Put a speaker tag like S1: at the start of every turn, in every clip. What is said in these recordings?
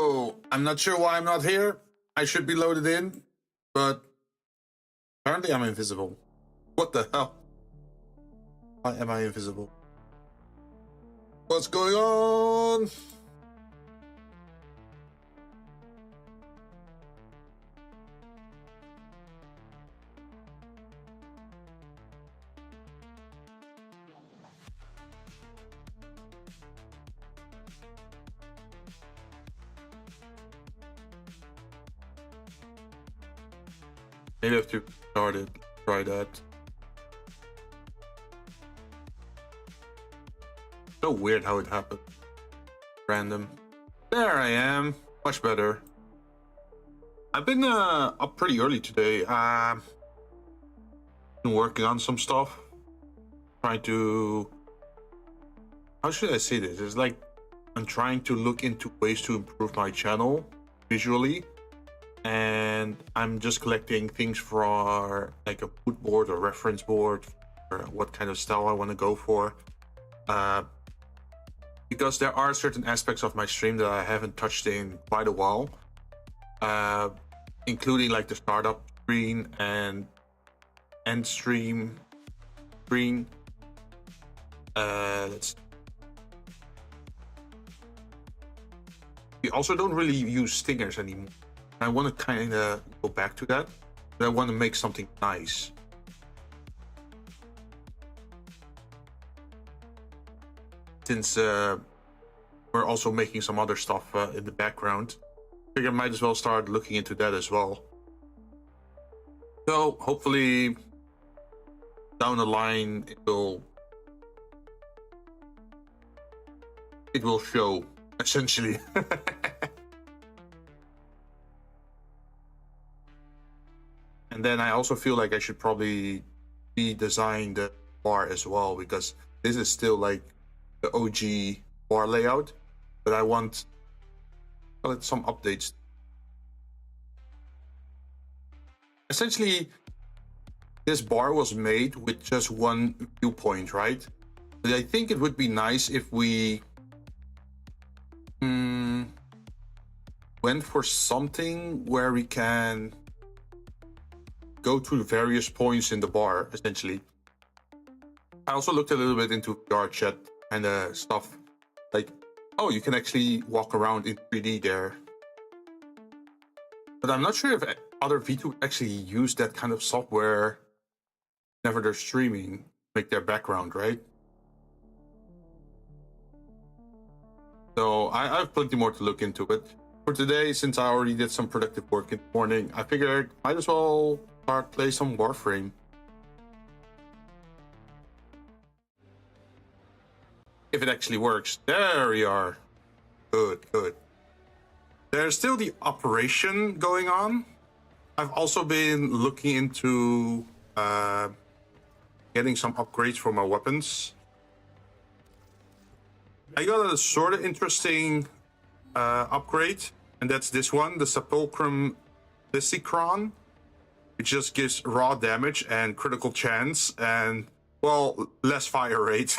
S1: So, I'm not sure why I'm not here. I should be loaded in, but apparently I'm invisible. What the hell? Why am I invisible? What's going on? Maybe I have to start it. Try that. So weird how it happened. Random. There I am. Much better. I've been up pretty early today. Been working on some stuff. Trying to... How should I say this? It's like I'm trying to look into ways to improve my channel visually. And I'm just collecting things for like a mood board or reference board or what kind of style I want to go for. Because there are certain aspects of my stream that I haven't touched in quite a while. Including like the startup screen and end stream screen. We also don't really use stingers anymore. I want to kind of go back to that, but I want to make something nice. Since we're also making some other stuff in the background, I figure I might as well start looking into that as well. So hopefully down the line it will show, essentially. And then I also feel like I should probably redesign the bar as well, because this is still like the OG bar layout, but I want some updates. Essentially, this bar was made with just one viewpoint, right? But I think it would be nice if we went for something where we can go to various points in the bar, essentially. I also looked a little bit into VR chat and stuff. Like, oh, you can actually walk around in 3D there. But I'm not sure if other VTubers actually use that kind of software whenever they're streaming, make their background, right? So I have plenty more to look into, but for today, since I already did some productive work in the morning, I figured I might as well start play some Warframe. If it actually works. There we are. Good, good. There's still the operation going on. I've also been looking into getting some upgrades for my weapons. I got a sort of interesting upgrade, and that's this one, the Sepulchrum Lysicron. It just gives raw damage and critical chance and, well, less fire rate.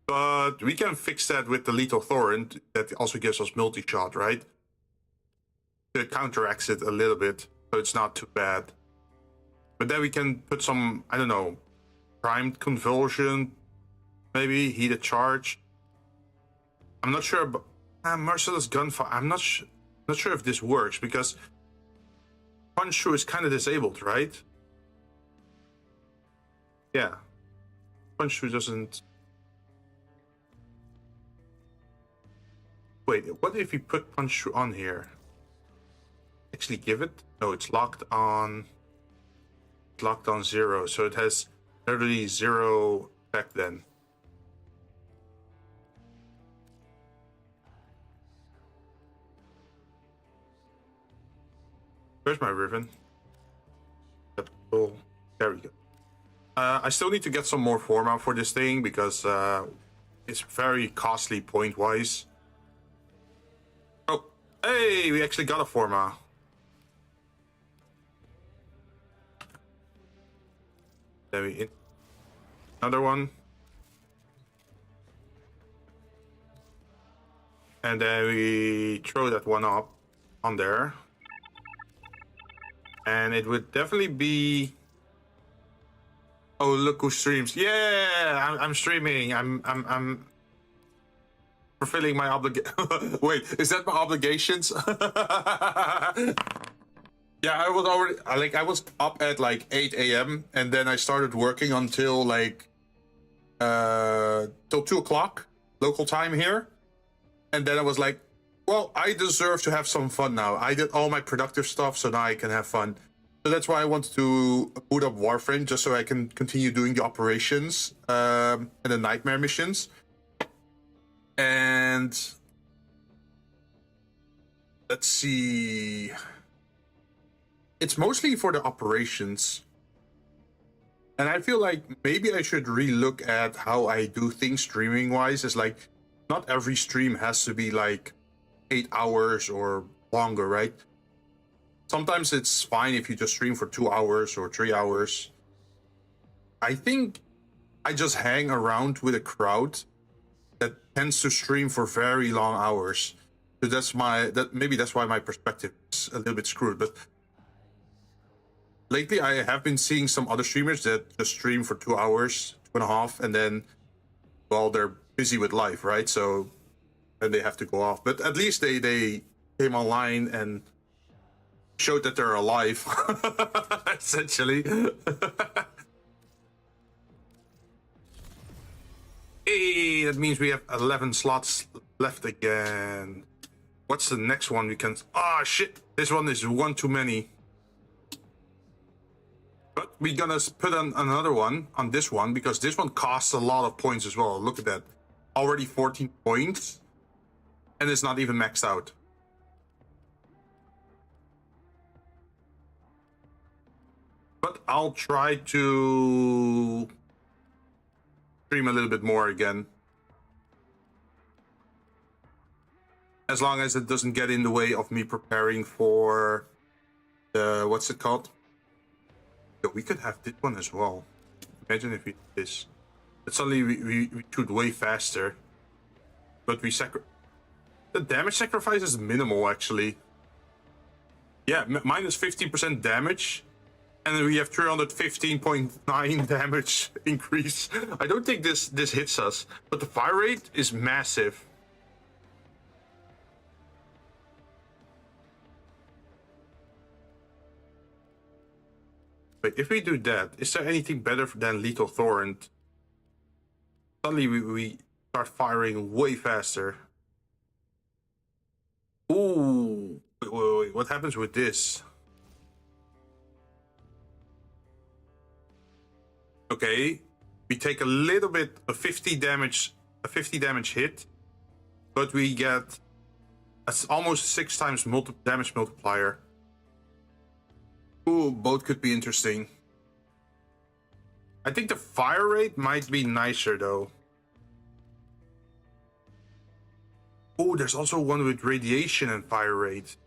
S1: But we can fix that with the Lethal Torrent that also gives us multi-shot, right? It counteracts it a little bit, so it's not too bad. But then we can put some, I don't know, primed convulsion, maybe heated charge. I'm not sure about merciless gunfire. I'm not sure if this works, because punch through is kind of disabled, right? Yeah, punch through doesn't. Wait, what if we put punch through on here? Actually give it? No, it's locked on 0, so it has literally 0 effect then. Where's my ribbon? Oh, there we go. I still need to get some more format for this thing, because it's very costly point-wise. Oh, hey, we actually got a format. Then we another one. and then we throw that one up on there, and it would definitely be. Oh, look who streams! Yeah, I'm streaming. I'm fulfilling my obligation. Wait, is that my obligations? Yeah, I was already I was up at like 8 a.m. and then I started working until like till 2 o'clock local time here, and then I was like, well, I deserve to have some fun now. I did all my productive stuff, so now I can have fun. So that's why I wanted to boot up Warframe, just so I can continue doing the operations and the nightmare missions. And let's see. It's mostly for the operations. And I feel like maybe I should relook at how I do things streaming wise. It's like not every stream has to be like 8 hours or longer, right? Sometimes it's fine if you just stream for 2 hours or 3 hours. I think I just hang around with a crowd that tends to stream for very long hours. So maybe that's why my perspective is a little bit screwed. But lately I have been seeing some other streamers that just stream for 2 hours, 2.5, and then, well, they're busy with life, right? So then they have to go off. But at least they came online and showed that they're alive, essentially. Hey, that means we have 11 slots left again. What's the next one we can... Ah, shit! This one is one too many. But we're gonna put on another one on this one, because this one costs a lot of points as well. Look at that. Already 14 points. And it's not even maxed out. But I'll try to stream a little bit more again. As long as it doesn't get in the way of me preparing for the... What's it called? Yo, we could have this one as well. Imagine if we did this. But suddenly we shoot way faster. But we the damage sacrifice is minimal, actually. Yeah, minus 15% damage. And then we have 315.9 damage increase. I don't think this hits us. But the fire rate is massive. Wait, if we do that, is there anything better than lethal torrent? Suddenly we start firing way faster. Ooh, wait, what happens with this? Okay, we take a little bit of 50 damage hit, but we get almost 6 times damage multiplier. Ooh, both could be interesting. I think the fire rate might be nicer though. Oh, there's also one with radiation and fire rate.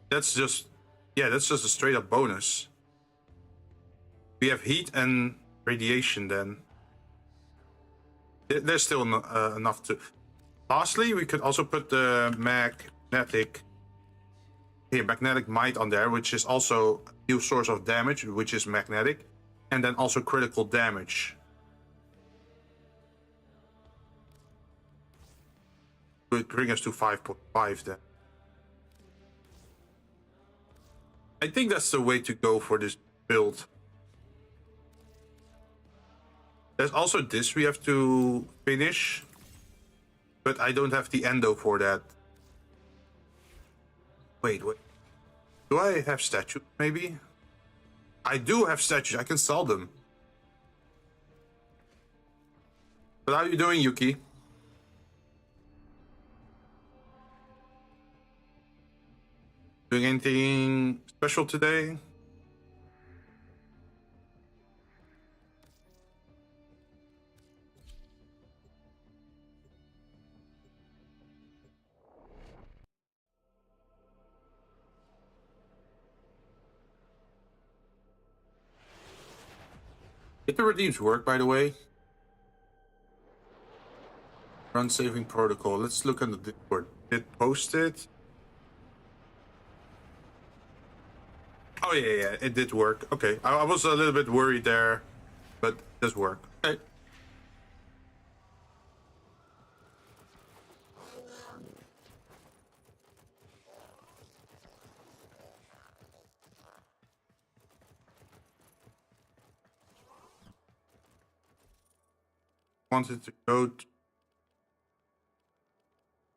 S1: That's just a straight up bonus. We have heat and radiation then. There's still enough to... Lastly, we could also put the magnetic might on there, which is also a new source of damage, which is magnetic, and then also critical damage. It would bring us to 5.5 then. I think that's the way to go for this build. There's also this we have to finish, but I don't have the endo for that. Wait, do I have statues maybe? I do have statues, I can sell them. But how are you doing, Yuki? Doing anything special today? Did the redeems work, by the way? Run saving protocol. Let's look at the Discord. It posted. Oh yeah, it did work. Okay, I was a little bit worried there, but it does work. Okay. Wanted to go to...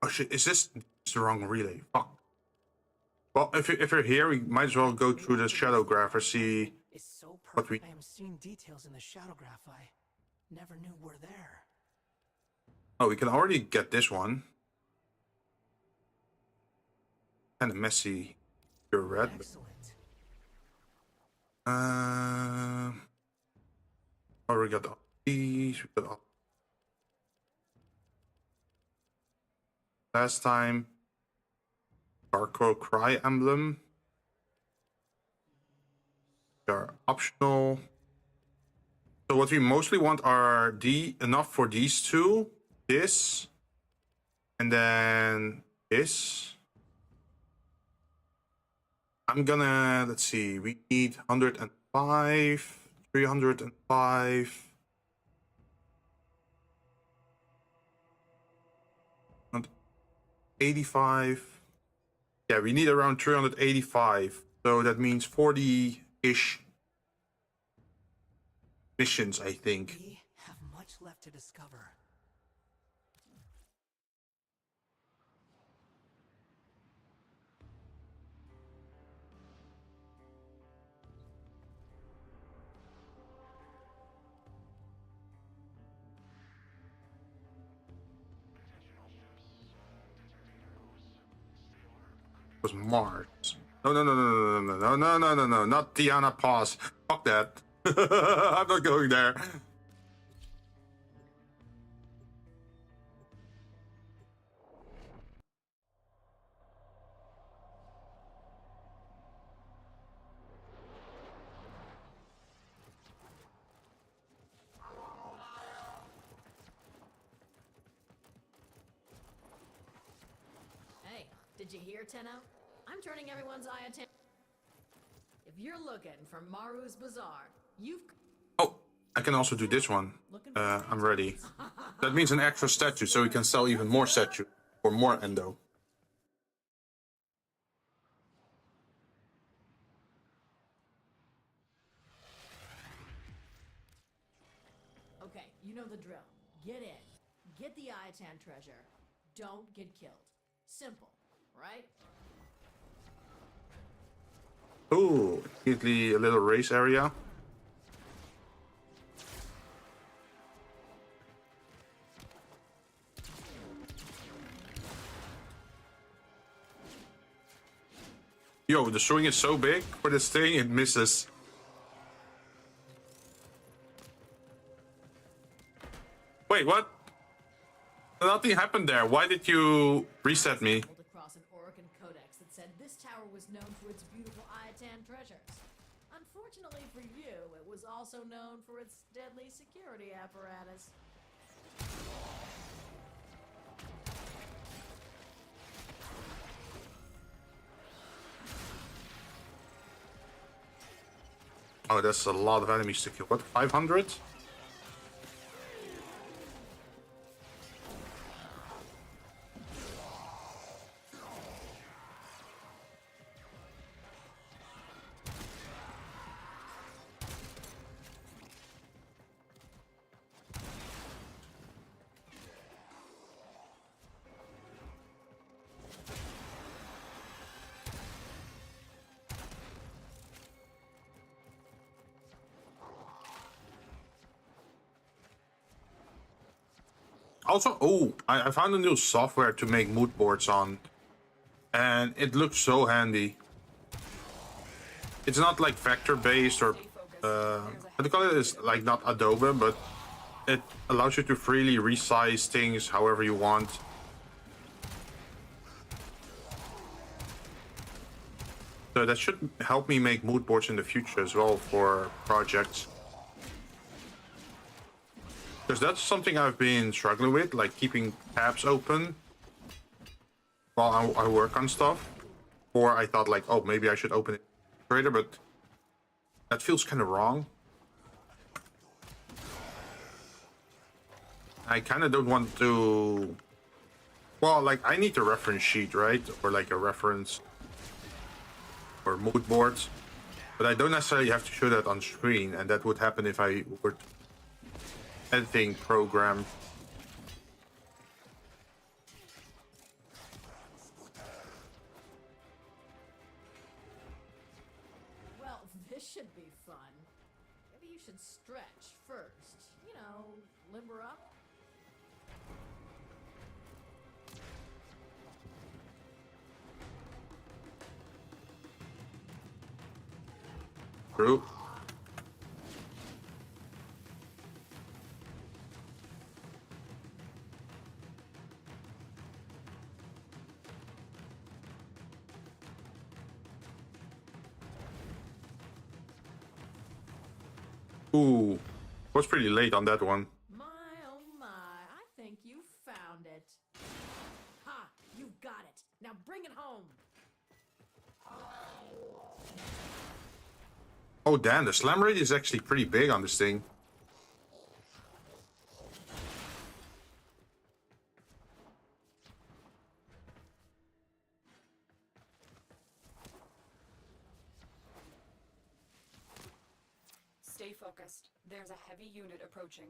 S1: Oh shit, is this the wrong relay? Fuck. Well, if you're here, we might as well go through the shadow graph or see
S2: so
S1: what we...
S2: I am seeing details in the shadow graph I never knew were there.
S1: Oh, we can already get this one. Kind of messy. You're red.
S2: Excellent.
S1: Oh, we got all these. We got all... Last time, Barco Cry emblem. They are optional. So what we mostly want are enough for these two, this, and then this. I'm gonna, let's see, we need 105, 305. 85. Yeah, we need around 385. So that means 40-ish missions, I think.
S2: We have much left to discover.
S1: Was Mars. No, not Tiana Pause. Fuck that. I'm not going there.
S3: Hey, did you hear, Tenno? I'm turning everyone's eye attention. If you're looking for Maru's Bazaar, you've...
S1: Oh, I can also do this one. I'm ready. That means an extra statue, so we can sell even more statue or more endo.
S3: Okay, you know the drill. Get in. Get the Ayatan treasure. Don't get killed. Simple, right?
S1: Ooh, immediately a little race area. Yo, the swing is so big for this thing, it misses. Wait, what? Nothing happened there. Why did you reset me?
S3: Across an Orokin codex that said this tower was known for its beautiful Ayatan treasures. Unfortunately for you, it was also known for its deadly security apparatus.
S1: Oh, that's a lot of enemies to kill. What, 500? Also, oh, I found a new software to make mood boards on. And it looks so handy. It's not like vector-based or... what do you call it? It's like not Adobe, but it allows you to freely resize things however you want. So that should help me make mood boards in the future as well for projects. Because that's something I've been struggling with, like keeping tabs open while I work on stuff. Or I thought like, oh, maybe I should open it later, but that feels kind of wrong. I kind of don't want to... Well, like, I need a reference sheet, right? Or like a reference or mood boards. But I don't necessarily have to show that on screen, and that would happen if I were editing program.
S3: Well, this should be fun. Maybe you should stretch first. You know, limber up.
S1: True. Ooh, was pretty late on that one.
S3: My, oh my, I think you found it. Ha! You got it. Now bring it home.
S1: Oh damn, the slam rate is actually pretty big on this thing.
S4: Stay focused. There's a heavy unit approaching.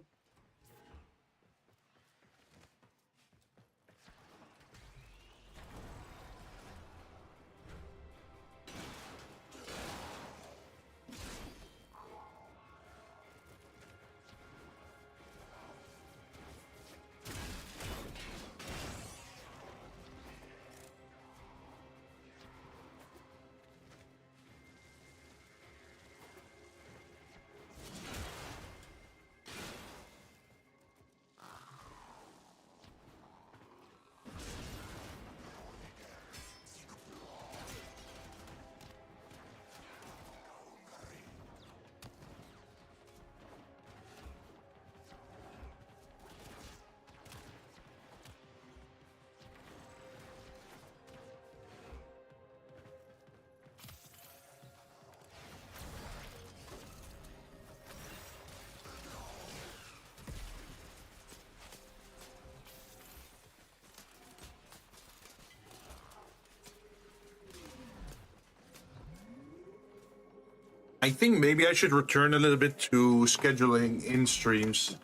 S4: I think maybe I should return a little bit to scheduling in streams.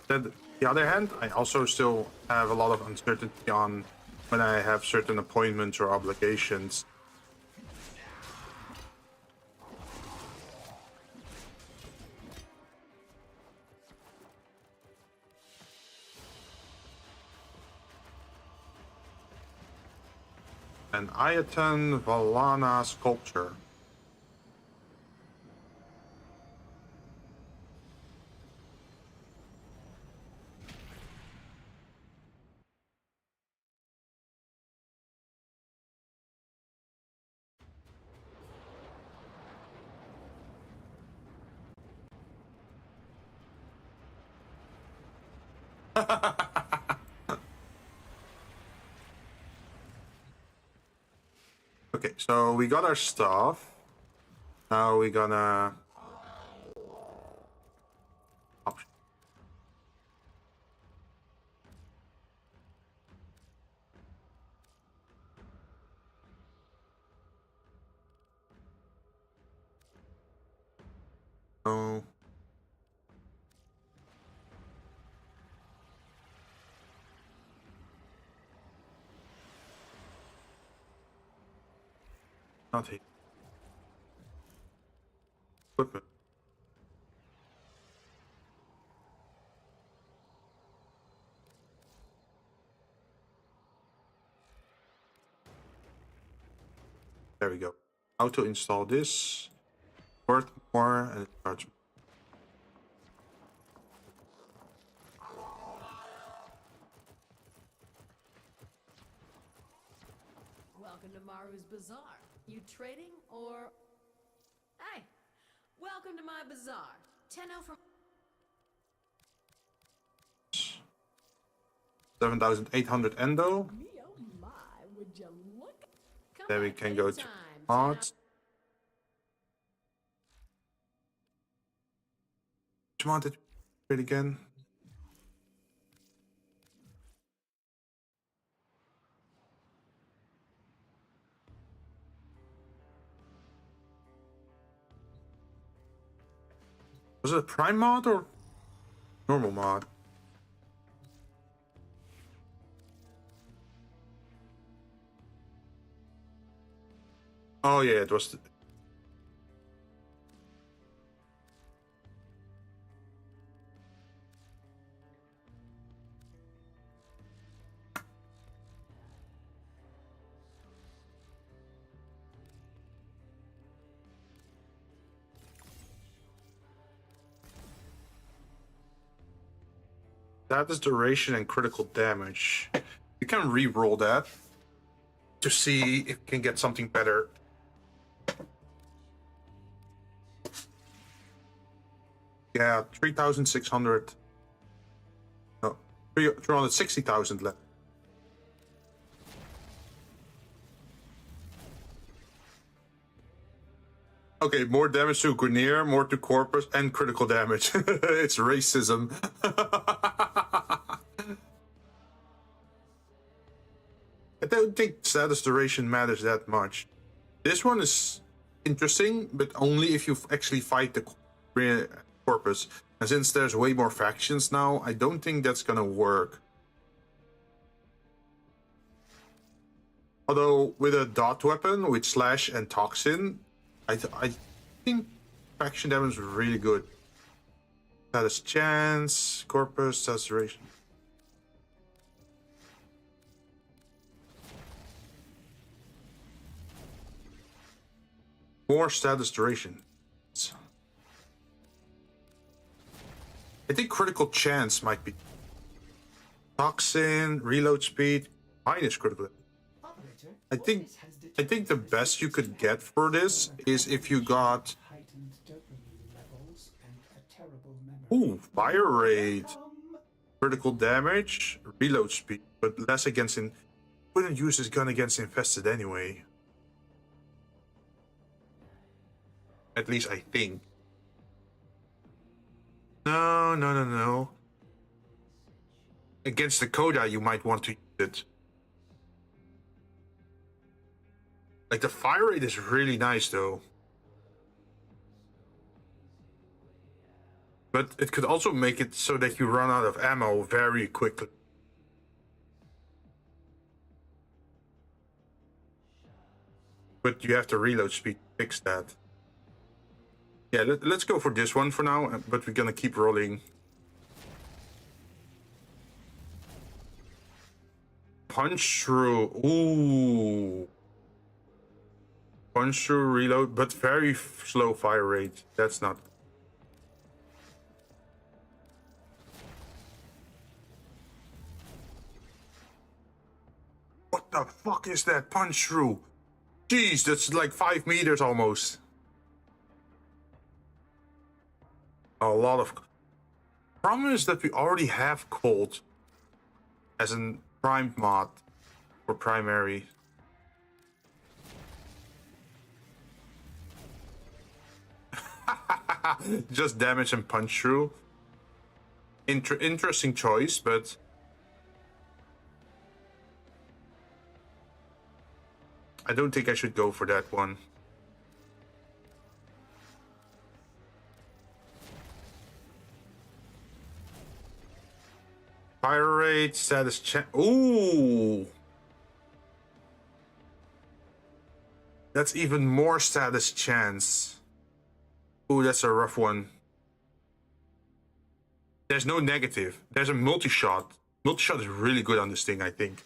S4: On the other hand, I also still have a lot of uncertainty on when I have certain appointments or obligations. An Ayatan Valana sculpture. Okay, so we got our stuff. Now we're gonna... Option. Oh. Not here. Equipment. There we go. How to install this. Worth more and it starts.
S3: Welcome to Maru's Bazaar. You trading or... Hey, welcome to my bazaar. 10-0 from...
S4: 7,800 endo.
S3: Me oh my, would you look? Come
S4: Then we
S3: back
S4: can go to
S3: anytime,
S4: mods. Which mod did we create again? Was it a prime mod or normal mod? Oh yeah, it was. That is duration and critical damage. You can re-roll that to see if you can get something better. Yeah, 3,600. No, 360,000 left. Okay, more damage to Grenier, more to Corpus, and critical damage. It's racism. I don't think status duration matters that much. This one is interesting, but only if you actually fight the Corpus. And since there's way more factions now, I don't think that's gonna work. Although with a dot weapon with slash and toxin, I think faction damage is really good. Status chance, Corpus, status duration. More status duration. I think critical chance might be toxin, reload speed, minus critical. I think the best you could get for this is if you got fire rate, critical damage, reload speed, but less against wouldn't use his gun against infested anyway. At least I think. No. Against the Coda, you might want to use it. Like, the fire rate is really nice, though. But it could also make it so that you run out of ammo very quickly. But you have to reload speed to fix that. Yeah, let's go for this one for now, but we're gonna keep rolling. Punch through. Ooh. Punch through, reload, but very slow fire rate. That's not. What the fuck is that punch through? Jeez, that's like 5 meters almost. A lot of. Problem is that we already have cold as a prime mod for primary. Just damage and punch through. Interesting choice, but I don't think I should go for that one. Fire rate, status check. Ooh! That's even more status chance. Ooh, that's a rough one. There's no negative. There's a multi-shot. Multi-shot is really good on this thing, I think.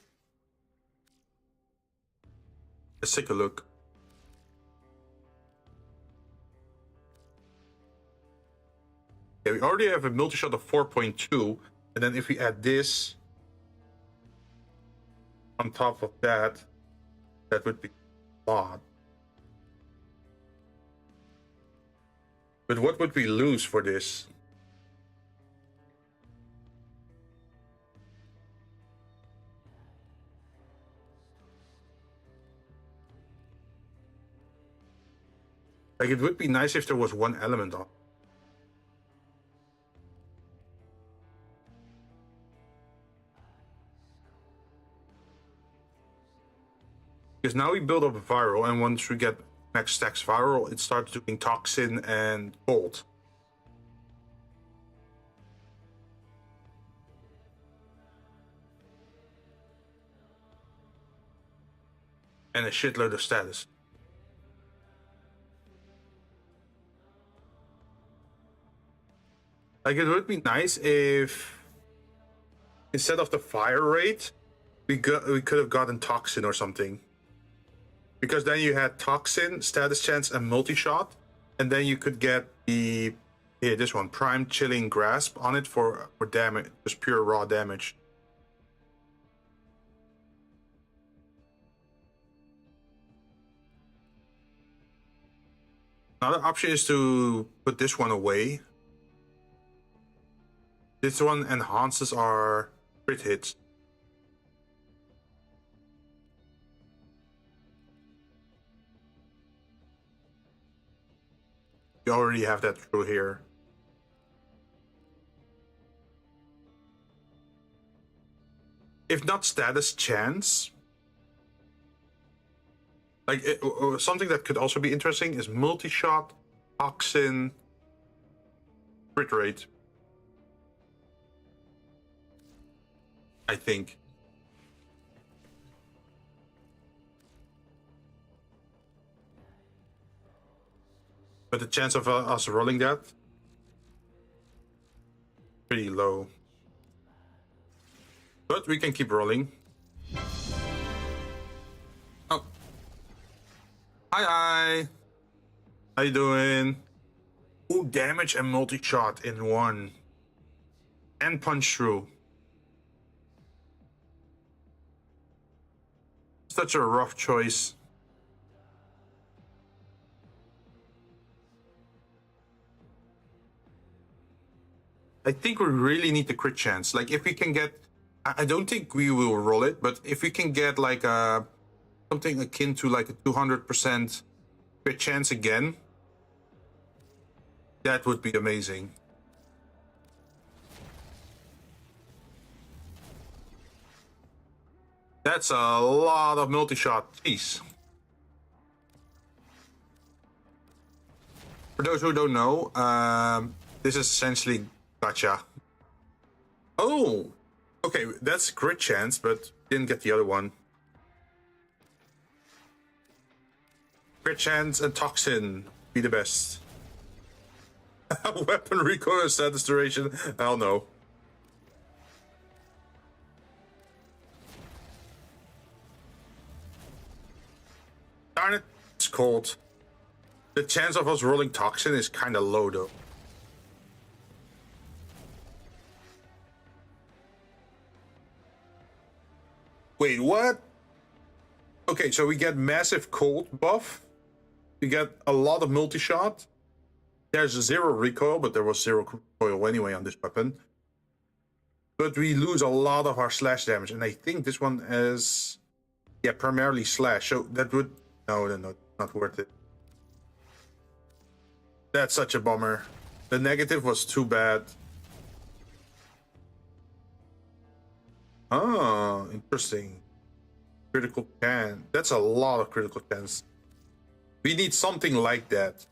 S4: Let's take a look. Yeah, we already have a multi-shot of 4.2. And then if we add this on top of that, that would be a lot. But what would we lose for this? Like, it would be nice if there was one element on. Because now we build up a viral, and once we get max stacks viral, it starts doing toxin and cold. And a shitload of status. Like, it would be nice if instead of the fire rate, we could have gotten toxin or something. Because then you had toxin, status chance, and multi-shot, and then you could get the this one, prime chilling grasp on it for damage, just pure raw damage. Another option is to put this one away. This one enhances our crit hits. We already have that through here. If not status chance, like something that could also be interesting is multi-shot, toxin, crit rate. I think. But the chance of us rolling that, pretty low. But we can keep rolling. Oh. Hi. How you doing? Ooh, damage and multi-shot in one. And punch through. Such a rough choice. I think we really need the crit chance. Like, if we can get, I don't think we will roll it, but if we can get like something akin to like a 200% crit chance again, that would be amazing. That's a lot of multi-shot. Jeez. For those who don't know, this is essentially gotcha. Oh, okay, that's crit chance, but didn't get the other one. Crit chance and toxin be the best. Weapon recoil status duration. Hell no. Darn it, it's cold. The chance of us rolling toxin is kind of low though. Wait, what? Okay, so we get massive cold buff. We get a lot of multi-shot. There's 0 recoil, but there was 0 recoil anyway on this weapon. But we lose a lot of our slash damage, and I think this one is, yeah, primarily slash. So that would, no, not worth it. That's such a bummer. The negative was too bad. Oh, interesting. Critical chance. That's a lot of critical chance. We need something like that,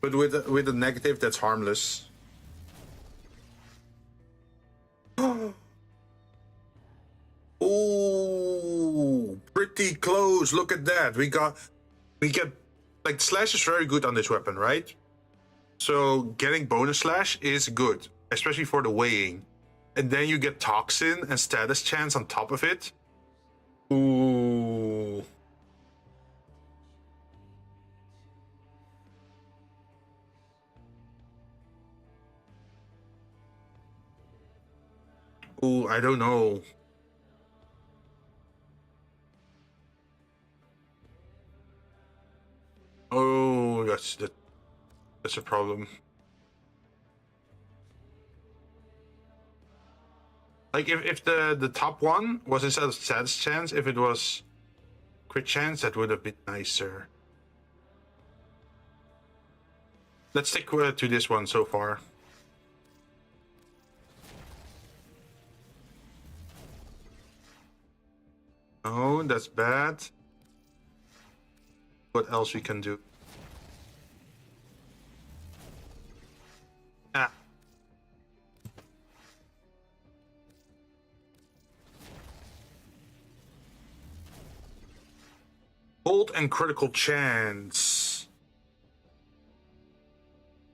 S4: but with a negative that's harmless. Oh, pretty close. Look at that. We get like slash is very good on this weapon, right? So getting bonus slash is good, especially for the weighing. And then you get toxin and status chance on top of it. Ooh. Ooh, I don't know. Oh, that's a problem. Like if the top one was instead of status chance, if it was crit chance, that would have been nicer. Let's stick to this one so far. Oh, that's bad. What else we can do? Ah. Bold and critical chance.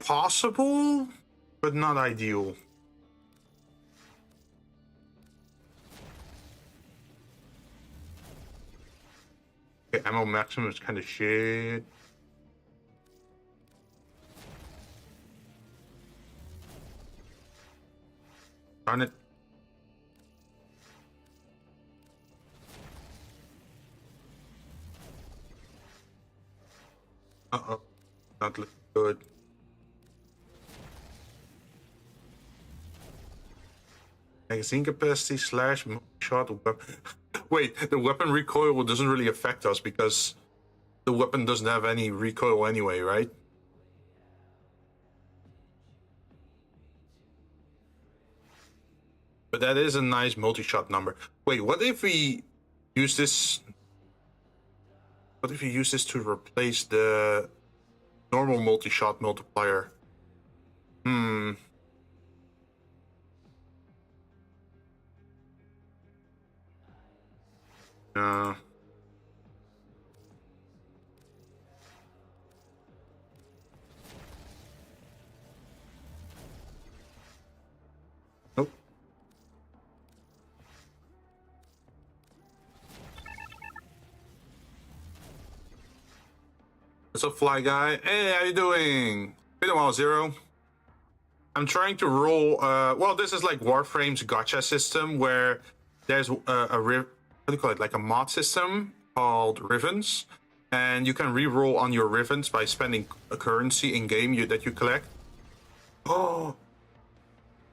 S4: Possible, but not ideal. Okay, ammo maximum is kind of shit. Darn it. Uh-oh. Not looking good. Magazine capacity slash shot weapon. Wait, the weapon recoil doesn't really affect us because the weapon doesn't have any recoil anyway, right? But that is a nice multi-shot number. Wait, what if we use this? What if we use this to replace the normal multi-shot multiplier? Uh, nope. What's up, Fly Guy? Hey, how you doing? Been a while, Zero. I'm trying to roll. Well, this is like Warframe's gacha system where there's what do you call it? Like a mod system called Rivens, and you can re-roll on your Rivens by spending a currency in game that you collect. Oh,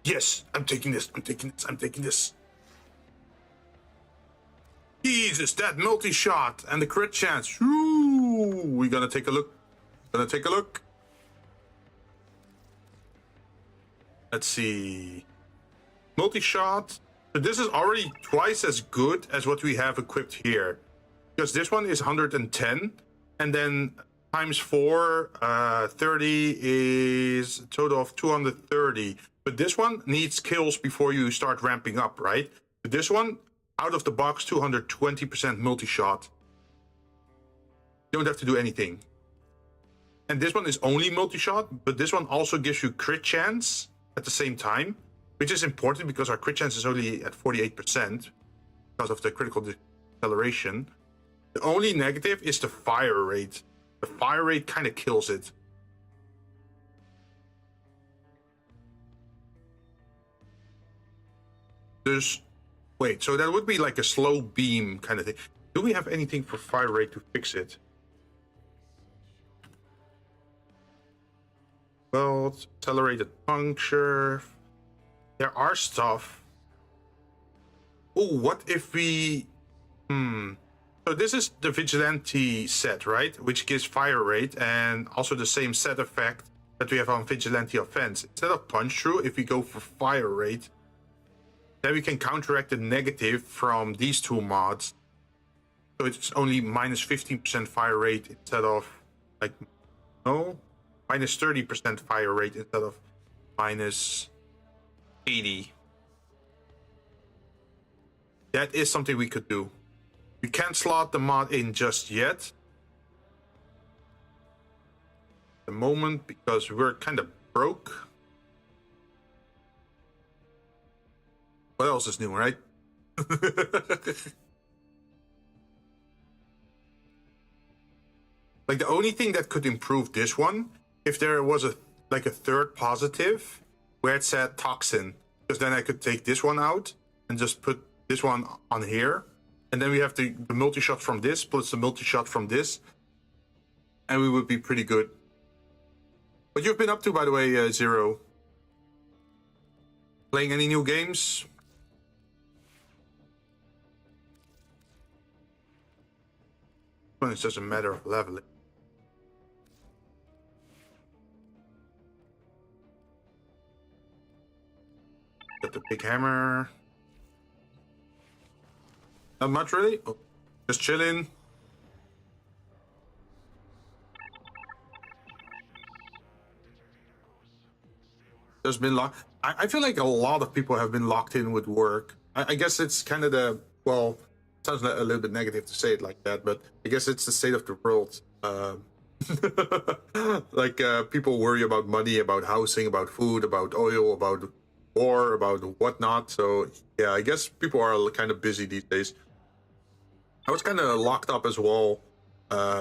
S4: yes! I'm taking this. I'm taking this. I'm taking this. Jesus, that multi-shot and the crit chance. Ooh, we're gonna take a look. Gonna take a look. Let's see. Multi-shot. So this is already twice as good as what we have equipped here. Because this one is 110. And then times 4, 30 is a total of 230. But this one needs kills before you start ramping up, right? But this one, out of the box, 220% multi-shot. You don't have to do anything. And this one is only multi-shot, but this one also gives you crit chance at the same time, which is important because our crit chance is only at 48% because of the critical deceleration. The only negative is the fire rate. The fire rate kind of kills it. There's... Wait, so that would be like a slow beam kind of thing. Do we have anything for fire rate to fix it? Well, accelerated puncture. There are stuff. Oh, what if we... So this is the Vigilante set, right? Which gives fire rate and also the same set effect that we have on Vigilante Offense. Instead of punch through, if we go for fire rate, then we can counteract the negative from these two mods. So it's only minus 15% fire rate instead of like... No? Minus 30% fire rate instead of minus 80. That is something we could do. We can't slot the mod in just yet. At the moment, because we're kind of broke. What else is new, right? Like the only thing that could improve this one, if there was a third positive where it said toxin, because then I could take this one out and just put this one on here, and then we have the multi-shot from this plus the multi-shot from this, and we would be pretty good. What you've been up to, by the way, Zero? Playing any new games? Well, it's just a matter of leveling. Got the big hammer. Not much really. Oh, just chilling. There's been I feel like a lot of people have been locked in with work. I guess it's kind of the, well, it sounds a little bit negative to say it like that, but I guess it's the state of the world. Like people worry about money, about housing, about food, about oil, about war, about whatnot. So yeah, I guess people are kind of busy these days. I was kind of locked up as well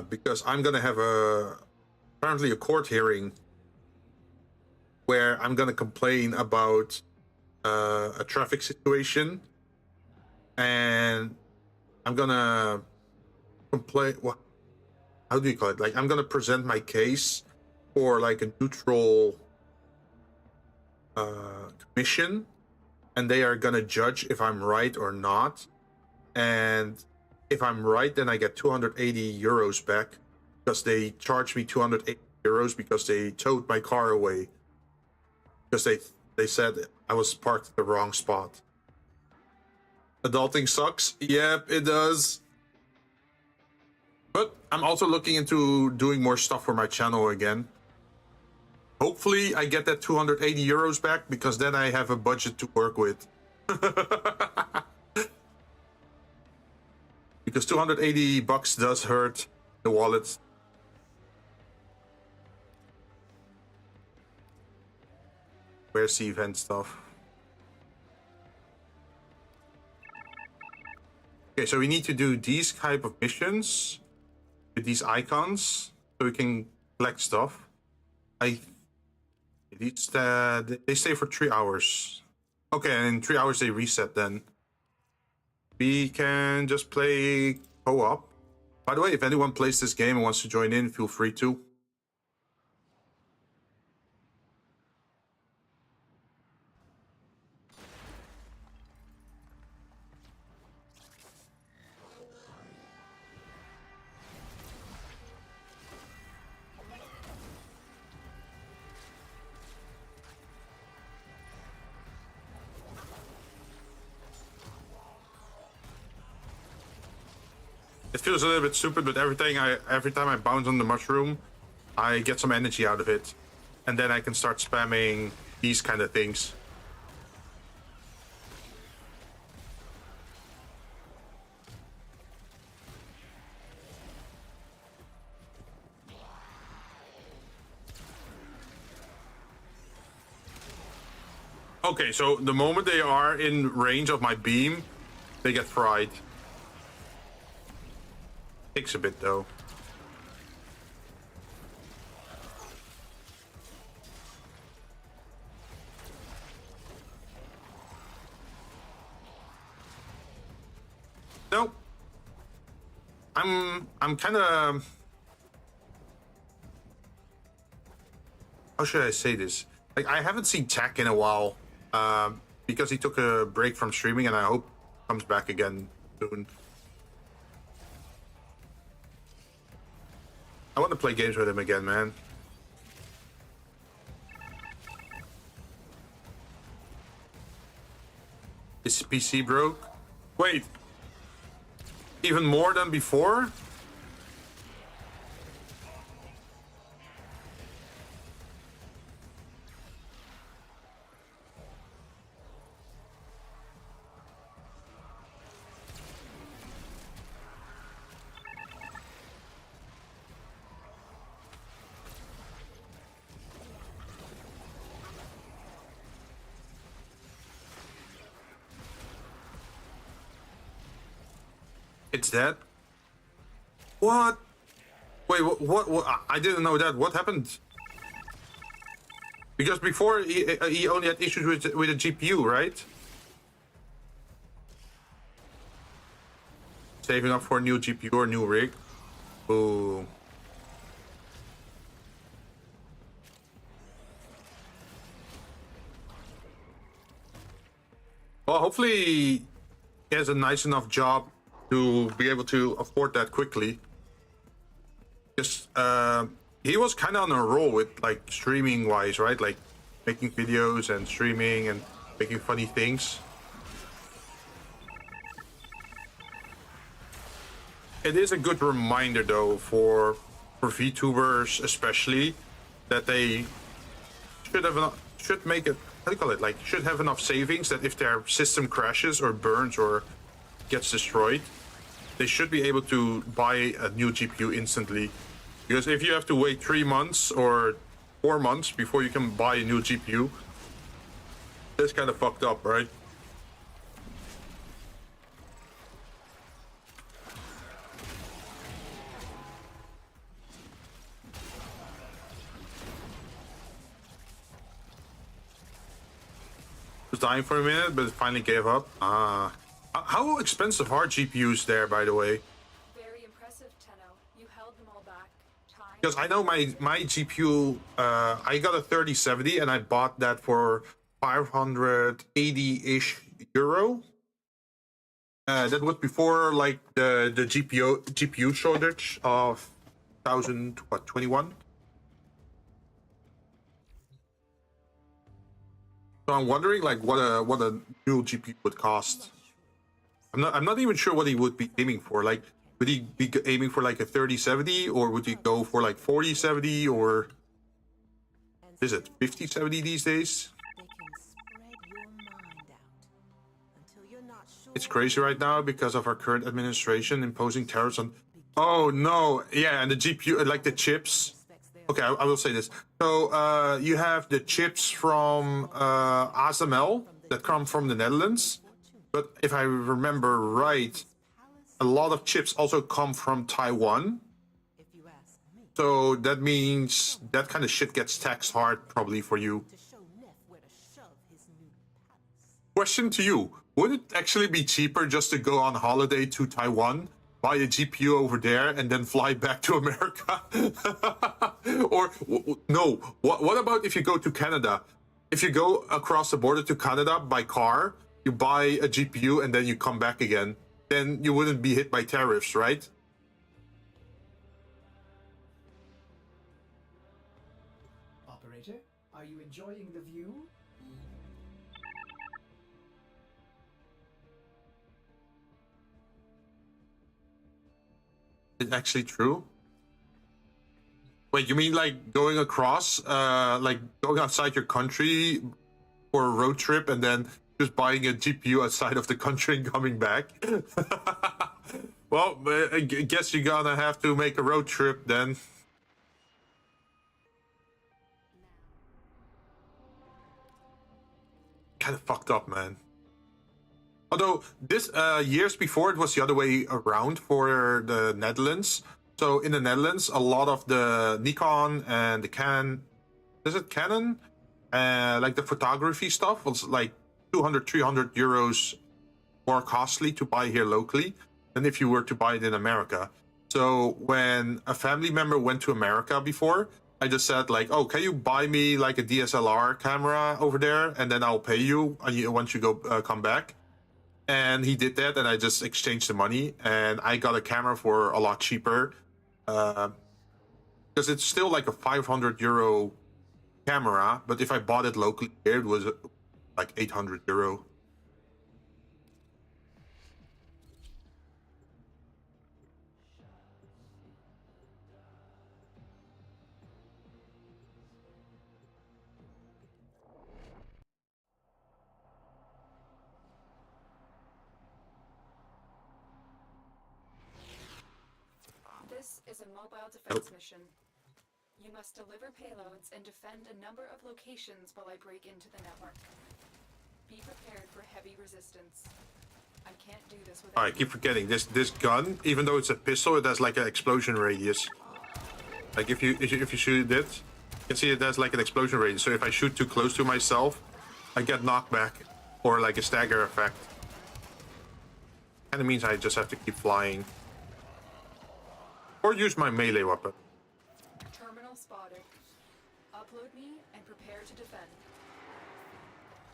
S4: because I'm gonna have apparently a court hearing where I'm gonna complain about a traffic situation, and I'm gonna complain. What? How do you call it? Like, I'm gonna present my case for like a neutral commission, and they are gonna judge if I'm right or not. And if I'm right, then I get 280 euros back because they charged me 280 euros because they towed my car away because they said I was parked at the wrong spot. Adulting sucks. Yep, it does. But I'm also looking into doing more stuff for my channel again. Hopefully I get that 280 euros back because then I have a budget to work with. Because 280 bucks does hurt the wallet. Where's the event stuff? Okay, so we need to do these type of missions with these icons so we can collect stuff. They stay for 3 hours. Okay, and in 3 hours they reset then. We can just play co-op. By the way, if anyone plays this game and wants to join in, feel free to. It feels a little bit stupid, but every time I bounce on the mushroom, I get some energy out of it. And then I can start spamming these kind of things. Okay, so the moment they are in range of my beam, they get fried. Takes a bit though. No. I'm kind of, how should I say this? Like, I haven't seen Tech in a while because he took a break from streaming, and I hope he comes back again soon. I want to play games with him again, man. His PC broke? Wait. Even more than before? It's dead? What? Wait, what? I didn't know that. What happened? Because before he only had issues with the GPU, right? Saving up for a new GPU or new rig. Ooh. Well, hopefully he has a nice enough job to be able to afford that quickly. Just he was kind of on a roll with like streaming wise, right? Like making videos and streaming, and
S1: making funny things. It is a good reminder, though, for VTubers especially, that they should make it, how do you call it, like, should have enough savings that if their system crashes or burns or gets destroyed, they should be able to buy a new GPU instantly. Because if you have to wait 3 months or 4 months before you can buy a new GPU, that's kind of fucked up, right? Was dying for a minute, but finally gave up. How expensive are GPUs there, by the way?
S5: Very impressive, Tenno. You held them all back. Time.
S1: Because I know my GPU, I got a 3070 and I bought that for 580-ish euro. That was before like the GPU shortage of 2021. So I'm wondering like what a new GPU would cost. I'm not even sure what he would be aiming for. Like, would he be aiming for like a 3070, or would he go for like 4070, or is it 5070 these days? It's crazy right now because of our current administration imposing tariffs on. Oh no, yeah, and the GPU, like the chips. Okay, I will say this. So you have the chips from ASML that come from the Netherlands. But if I remember right, a lot of chips also come from Taiwan. So that means that kind of shit gets taxed hard probably for you. Question to you. Would it actually be cheaper just to go on holiday to Taiwan, buy a GPU over there, and then fly back to America? Or no, what about if you go to Canada? If you go across the border to Canada by car, you buy a GPU and then you come back again, then you wouldn't be hit by tariffs, right?
S2: Operator, are you enjoying the view?
S1: Is it actually true? Wait, you mean like going across, like going outside your country for a road trip and then just buying a GPU outside of the country and coming back? Well, I guess you're gonna have to make a road trip then. Kind of fucked up, man. Although this years before it was the other way around for the Netherlands. So in the Netherlands, a lot of the Nikon and the Canon, is it Canon? Like the photography stuff was like 200, 300 euros more costly to buy here locally than if you were to buy it in America. So when a family member went to America before, I just said like, oh, can you buy me like a DSLR camera over there, and then I'll pay you once you go come back. And he did that, and I just exchanged the money, and I got a camera for a lot cheaper, because it's still like a 500 euro camera, but if I bought it locally here, it was like 800 euro.
S5: This is a mobile defense mission. You must deliver payloads and defend a number of locations while I break into the network. Be prepared for heavy resistance. I can't do this without.
S1: I keep forgetting this gun, even though it's a pistol, it has like an explosion radius. Like if you shoot it, you can see it has like an explosion radius. So if I shoot too close to myself, I get knocked back, or like a stagger effect. And it means I just have to keep flying. Or use my melee weapon.
S5: Terminal spotted. Upload me and prepare to defend.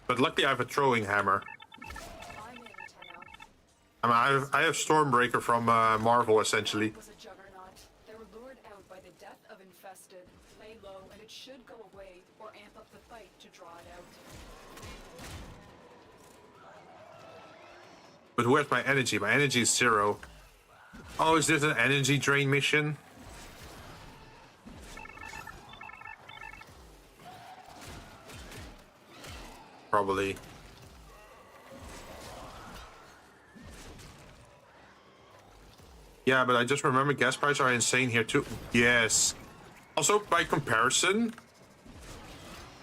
S1: But luckily I have a throwing hammer.
S5: I'm in, Tenno.
S1: I mean, I have Stormbreaker from Marvel, essentially.
S5: It was a juggernaut. They were lured out by the death of infested. Lay low and it should go away, or amp up the fight to draw it out.
S4: But where's my energy? My energy is 0. Oh, is this an energy drain mission? Probably. Yeah, but I just remember gas prices are insane here too. Yes. Also, by comparison,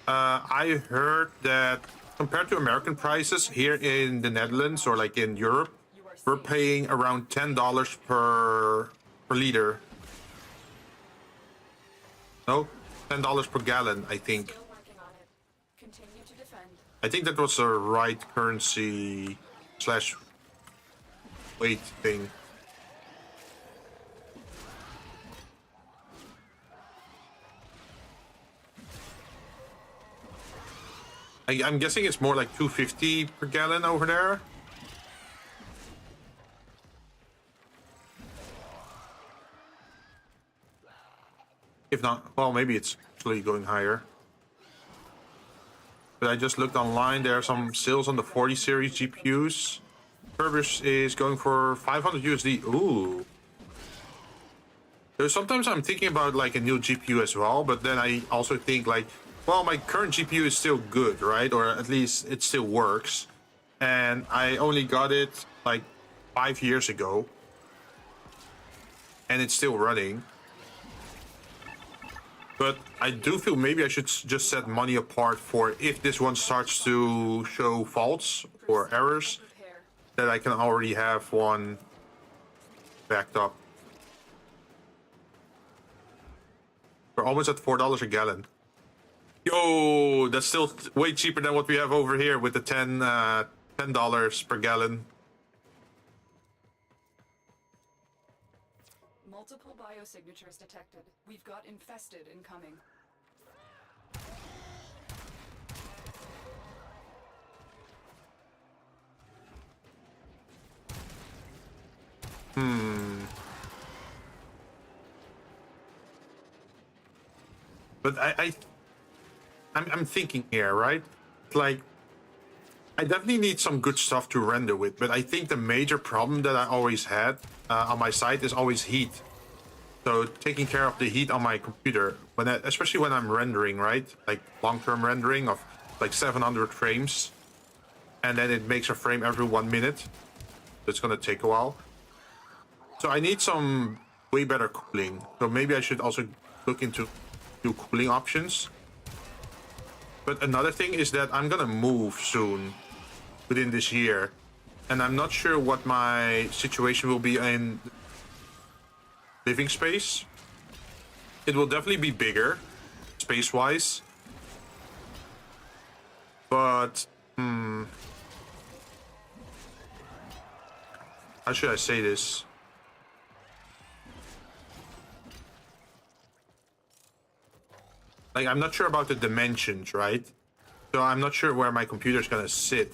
S4: I heard that compared to American prices here in the Netherlands or like in Europe, we're paying around $10 per liter. No, $10 per gallon, I think.
S5: Still working on it. Continue to defend.
S4: I think that was the right currency slash weight thing. I'm guessing it's more like 250 per gallon over there. If not, well, maybe it's actually going higher. But I just looked online. There are some sales on the 40 series GPUs. Kerberos is going for 500 USD. Ooh. So sometimes I'm thinking about like a new GPU as well, but then I also think like, well, my current GPU is still good, right? Or at least it still works. And I only got it like 5 years ago. And it's still running. But I do feel maybe I should just set money apart for if this one starts to show faults or errors, that I can already have one backed up. We're almost at $4 a gallon. Yo, that's still way cheaper than what we have over here with the $10 per gallon.
S5: Multiple biosignatures detected. We've got infested incoming.
S4: But I'm thinking here, right? Like, I definitely need some good stuff to render with, but I think the major problem that I always had on my side is always heat. So taking care of the heat on my computer, especially when I'm rendering, right? Like long-term rendering of like 700 frames, and then it makes a frame every 1 minute. So it's gonna take a while. So I need some way better cooling. So maybe I should also look into new cooling options. But another thing is that I'm gonna move soon, within this year, and I'm not sure what my situation will be in living space. It will definitely be bigger, space-wise. But, how should I say this? Like, I'm not sure about the dimensions, right? So I'm not sure where my computer's gonna sit.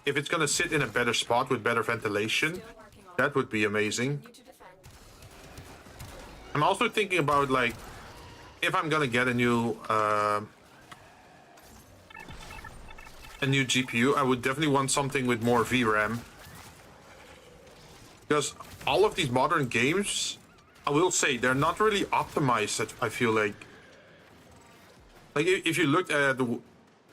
S4: If it's gonna sit in a better spot with better ventilation, that would be amazing. I'm also thinking about, like, if I'm gonna get a new GPU, I would definitely want something with more VRAM. Because all of these modern games, I will say, they're not really optimized, I feel like. Like, if you look at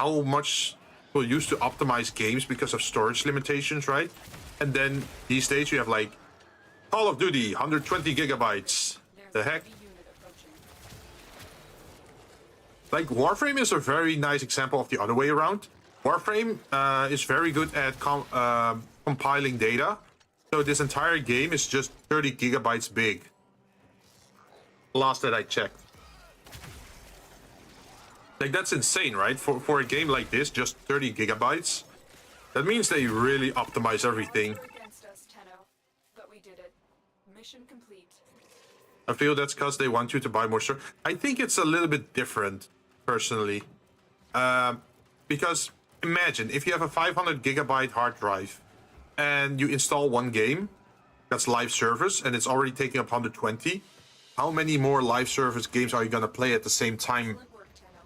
S4: how much people used to optimize games because of storage limitations, right? And then these days you have, like, Call of Duty, 120 gigabytes. The heck? Like, Warframe is a very nice example of the other way around. Warframe is very good at compiling data. So this entire game is just 30 gigabytes big. Last that I checked. Like, that's insane, right? For a game like this, just 30 gigabytes. That means they really optimize everything.
S5: Against us, Tenno, but we did it. Mission complete.
S4: I feel that's because they want you to buy more storage. I think it's a little bit different, personally. Because imagine if you have a 500 gigabyte hard drive and you install one game that's live service and it's already taking up 120. How many more live service games are you going to play at the same time?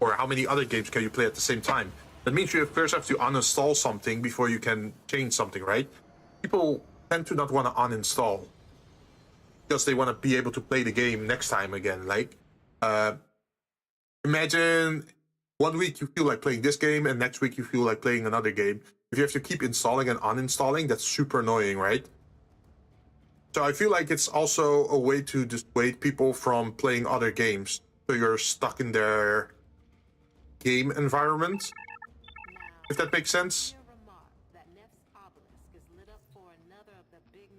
S4: Or how many other games can you play at the same time? That means you first have to uninstall something before you can change something, right? People tend to not want to uninstall because they want to be able to play the game next time again. Like, imagine 1 week you feel like playing this game and next week you feel like playing another game. If you have to keep installing and uninstalling, that's super annoying, right? So I feel like it's also a way to dissuade people from playing other games. So you're stuck in their game environment, if that makes sense.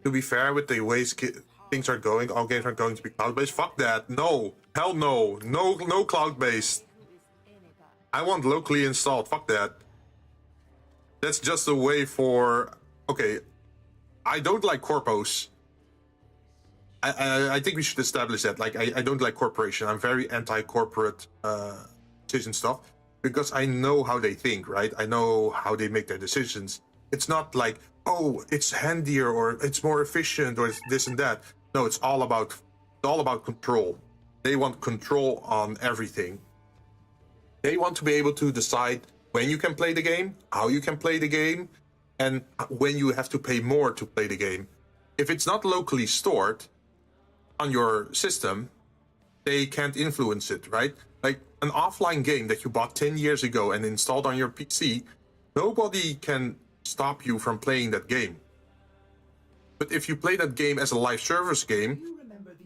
S4: To be fair, with the ways things are going, all games are going to be cloud-based. Fuck that. No. Hell no. No cloud-based. I want locally installed. Fuck that. That's just a way for... Okay. I don't like corpos. I think we should establish that. Like, I don't like corporation. I'm very anti-corporate decision stuff because I know how they think, right? I know how they make their decisions. It's not like, oh, it's handier or it's more efficient or it's this and that. No, it's all about control. They want control on everything. They want to be able to decide when you can play the game, how you can play the game, and when you have to pay more to play the game. If it's not locally stored on your system, they can't influence it, right? Like an offline game that you bought 10 years ago and installed on your PC, nobody can stop you from playing that game. But if you play that game as a live service game,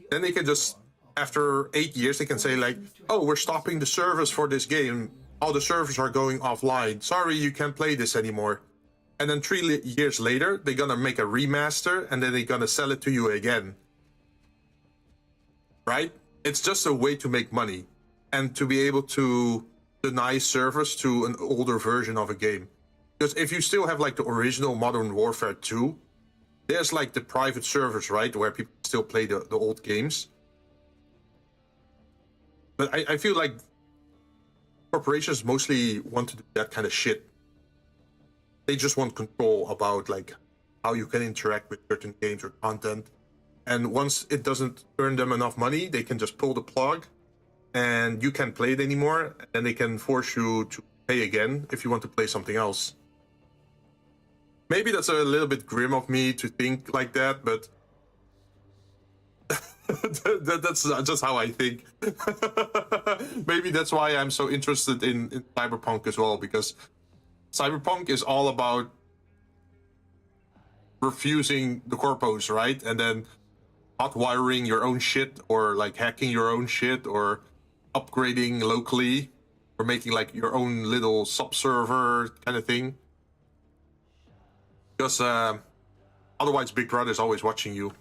S4: then they can just, after 8 years, they can say like, oh, we're stopping the service for this game. All the servers are going offline. Sorry, you can't play this anymore. And then 3 years later, they're gonna make a remaster and then they're gonna sell it to you again. Right? It's just a way to make money and to be able to deny service to an older version of a game. Because if you still have like the original Modern Warfare 2, there's like the private servers, right? Where people still play the old games. But I feel like corporations mostly want to do that kind of shit. They just want control about like how you can interact with certain games or content. And once it doesn't earn them enough money, they can just pull the plug and you can't play it anymore. And they can force you to pay again if you want to play something else. Maybe that's a little bit grim of me to think like that, but that's just how I think. Maybe that's why I'm so interested in cyberpunk as well, because cyberpunk is all about refusing the corpos, right? And then hotwiring your own shit or like hacking your own shit or upgrading locally or making like your own little sub-server kind of thing. Because otherwise Big Brother is always watching you.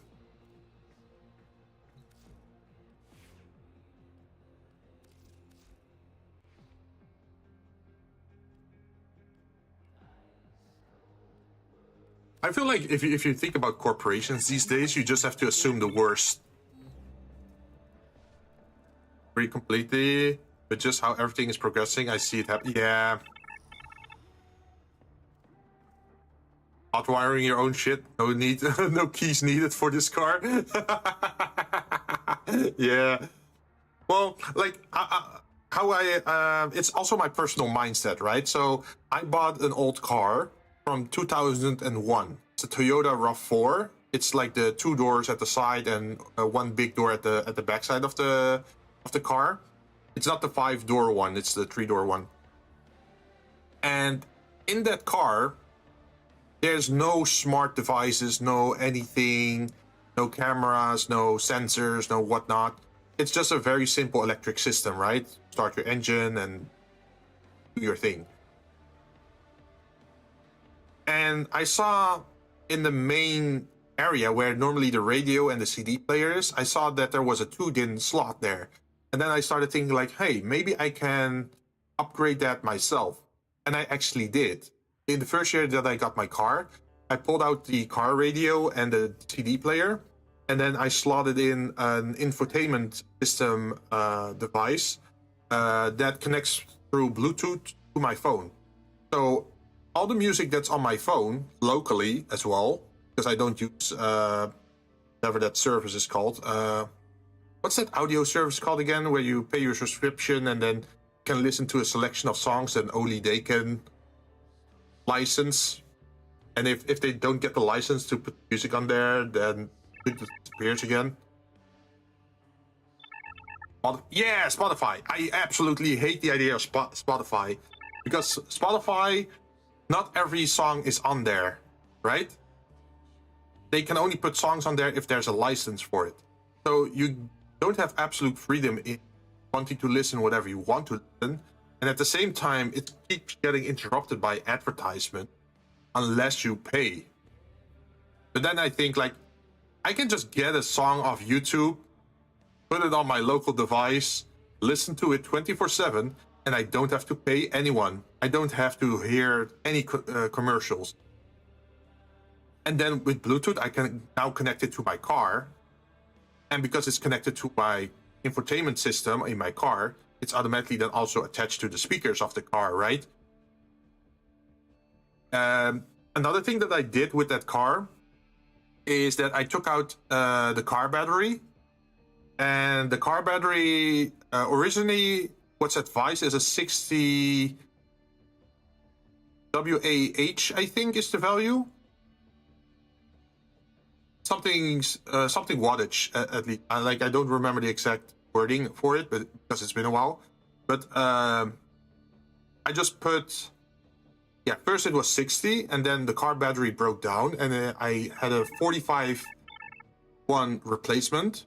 S4: I feel like if you think about corporations these days, you just have to assume the worst. Agree completely, but just how everything is progressing, I see it happen. Yeah. Hotwiring your own shit, no need, no keys needed for this car. Yeah. Well, like it's also my personal mindset, right? So I bought an old car from 2001. It's a Toyota RAV4. It's like the 2 doors at the side and one big door at the back side of the car. It's not the 5-door one, it's the 3-door one. And in that car, there's no smart devices, no anything, no cameras, no sensors, no whatnot. It's just a very simple electric system, right? Start your engine and do your thing. And I saw in the main area where normally the radio and the CD player is, I saw that there was a 2-DIN slot there. And then I started thinking like, hey, maybe I can upgrade that myself. And I actually did. In the first year that I got my car, I pulled out the car radio and the CD player. And then I slotted in an infotainment system device that connects through Bluetooth to my phone. So all the music that's on my phone locally as well, because I don't use whatever that service is called. What's that audio service called again, where you pay your subscription and then can listen to a selection of songs that only they can license. And if they don't get the license to put music on there, then it disappears again. Yeah, Spotify. I absolutely hate the idea of Spotify, because Spotify, not every song is on there, right? They can only put songs on there if there's a license for it. So you don't have absolute freedom in wanting to listen whatever you want to listen. And at the same time, it keeps getting interrupted by advertisement unless you pay. But then I think, like, I can just get a song off YouTube, put it on my local device, listen to it 24/7, and I don't have to pay anyone. I don't have to hear any commercials. And then with Bluetooth, I can now connect it to my car. And because it's connected to my infotainment system in my car, it's automatically then also attached to the speakers of the car, right? Another thing that I did with that car is that I took out the car battery. And the car battery, originally, what's advised is a 60 WAH, I think, is the value. Something wattage, at least. Like, I don't remember the exact wording for it, but because it's been a while. But I just put, yeah, first it was 60, and then the car battery broke down, and I had a 45 one replacement.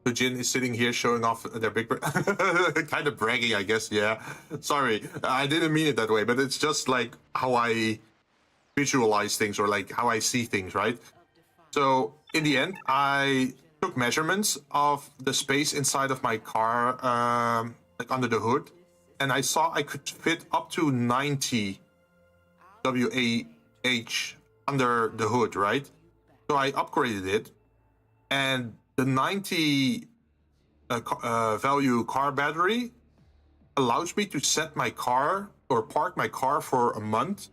S4: So Jinn is sitting here showing off their big, kind of bragging, I guess. Yeah, sorry, I didn't mean it that way, but it's just like how I visualize things, or like how I see things, right? So in the end, I took measurements of the space inside of my car, like under the hood, and I saw I could fit up to 90 WAH under the hood, right? So I upgraded it, and the 90 value car battery allows me to set my car or park my car for a month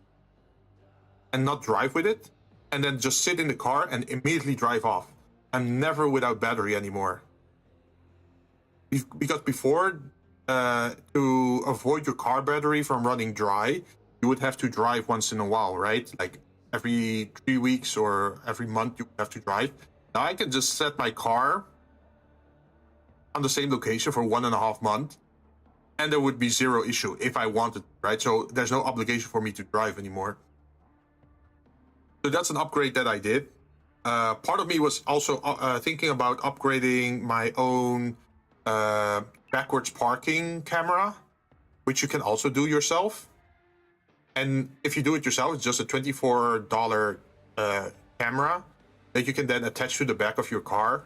S4: and not drive with it, and then just sit in the car and immediately drive off. I'm never without battery anymore. Because before, to avoid your car battery from running dry, you would have to drive once in a while, right? Like every 3 weeks or every month you have to drive. Now I can just set my car on the same location for 1.5 months, and there would be zero issue if I wanted, right? So there's no obligation for me to drive anymore. So that's an upgrade that I did. Part of me was also thinking about upgrading my own backwards parking camera, which you can also do yourself. And if you do it yourself, it's just a $24 camera that you can then attach to the back of your car,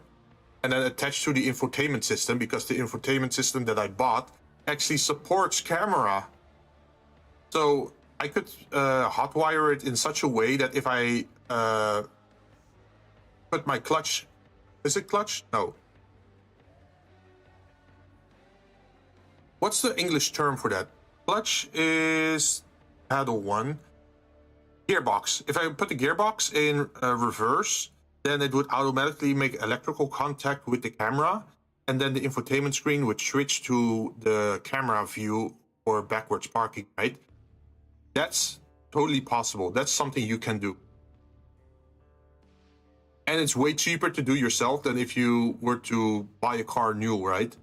S4: and then attach to the infotainment system, because the infotainment system that I bought actually supports camera. So I could hotwire it in such a way that if I put my clutch, is it clutch? No. What's the English term for that? Clutch is paddle one. Gearbox. If I put the gearbox in reverse, then it would automatically make electrical contact with the camera, and then the infotainment screen would switch to the camera view for backwards parking, right? That's totally possible. That's something you can do. And it's way cheaper to do yourself than if you were to buy a car new, right?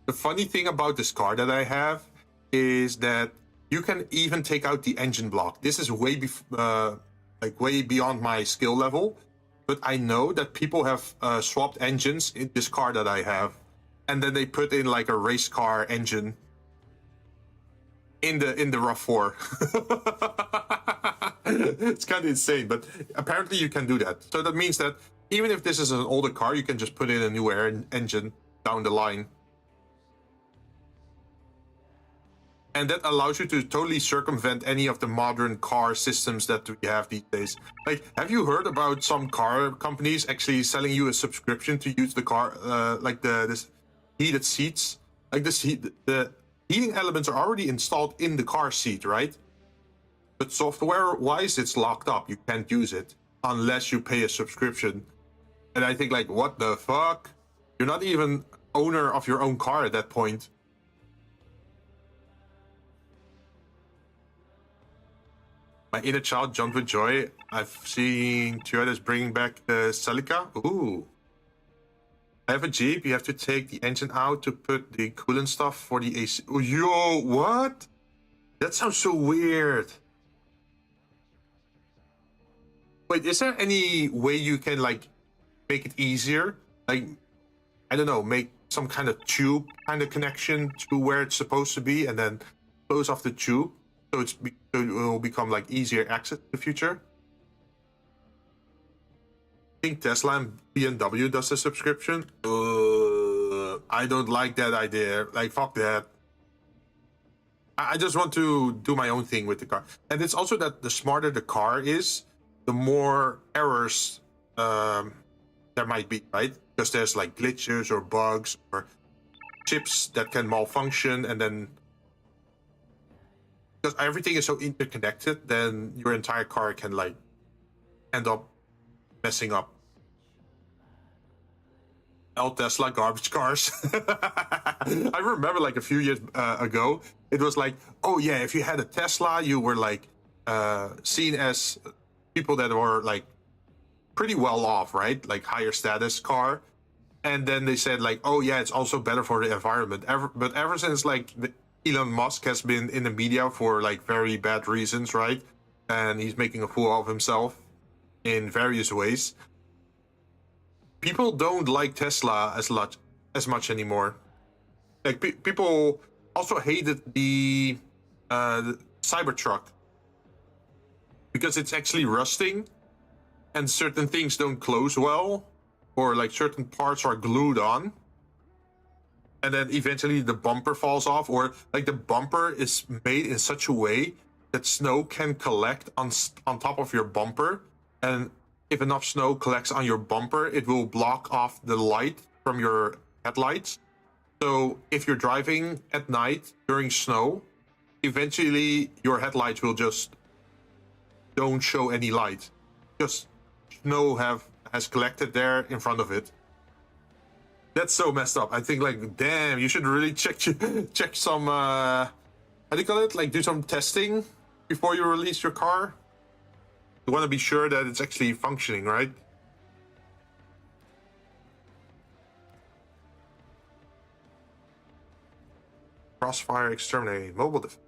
S4: The funny thing about this car that I have is that you can even take out the engine block. This is way way beyond my skill level, but I know that people have swapped engines in this car that I have, and then they put in like a race car engine in the RAV4. It's kind of insane, but apparently you can do that. So that means that even if this is an older car, you can just put in a new engine down the line. And that allows you to totally circumvent any of the modern car systems that we have these days. Like, have you heard about some car companies actually selling you a subscription to use the car, like this heated seats? Like the heating elements are already installed in the car seat, right? But software-wise, it's locked up. You can't use it unless you pay a subscription. And I think, like, what the fuck? You're not even owner of your own car at that point. My inner child jumped with joy. I've seen Toyota's bringing back the Celica. Ooh. I have a Jeep. You have to take the engine out to put the coolant stuff for the AC. Oh, yo, what? That sounds so weird. Wait, is there any way you can, like, make it easier? Like, I don't know, make some kind of tube kind of connection to where it's supposed to be and then close off the tube so so it will become, like, easier access in the future? I think Tesla and BMW does the subscription. I don't like that idea. Like, fuck that. I just want to do my own thing with the car. And it's also that the smarter the car is, the more errors there might be, right? Because there's like glitches or bugs or chips that can malfunction, and then because everything is so interconnected, then your entire car can like end up messing up. El Tesla garbage cars. I remember like a few years ago, it was like, oh yeah, if you had a Tesla, you were like seen as people that were like pretty well off, right? Like higher status car. And then they said like, oh yeah, it's also better for the environment. But ever since like Elon Musk has been in the media for like very bad reasons, right? And he's making a fool of himself in various ways. People don't like Tesla as much anymore. Like people also hated the Cybertruck because it's actually rusting and certain things don't close well, or like certain parts are glued on, and then eventually the bumper falls off, or like the bumper is made in such a way that snow can collect on top of your bumper, and if enough snow collects on your bumper, it will block off the light from your headlights. So if you're driving at night during snow, eventually your headlights will just don't show any light. Just snow has collected there in front of it. That's so messed up. I think like, damn, you should really check some how do you call it? Like do some testing before you release your car. You want to be sure that it's actually functioning, right? Crossfire exterminate mobile defense.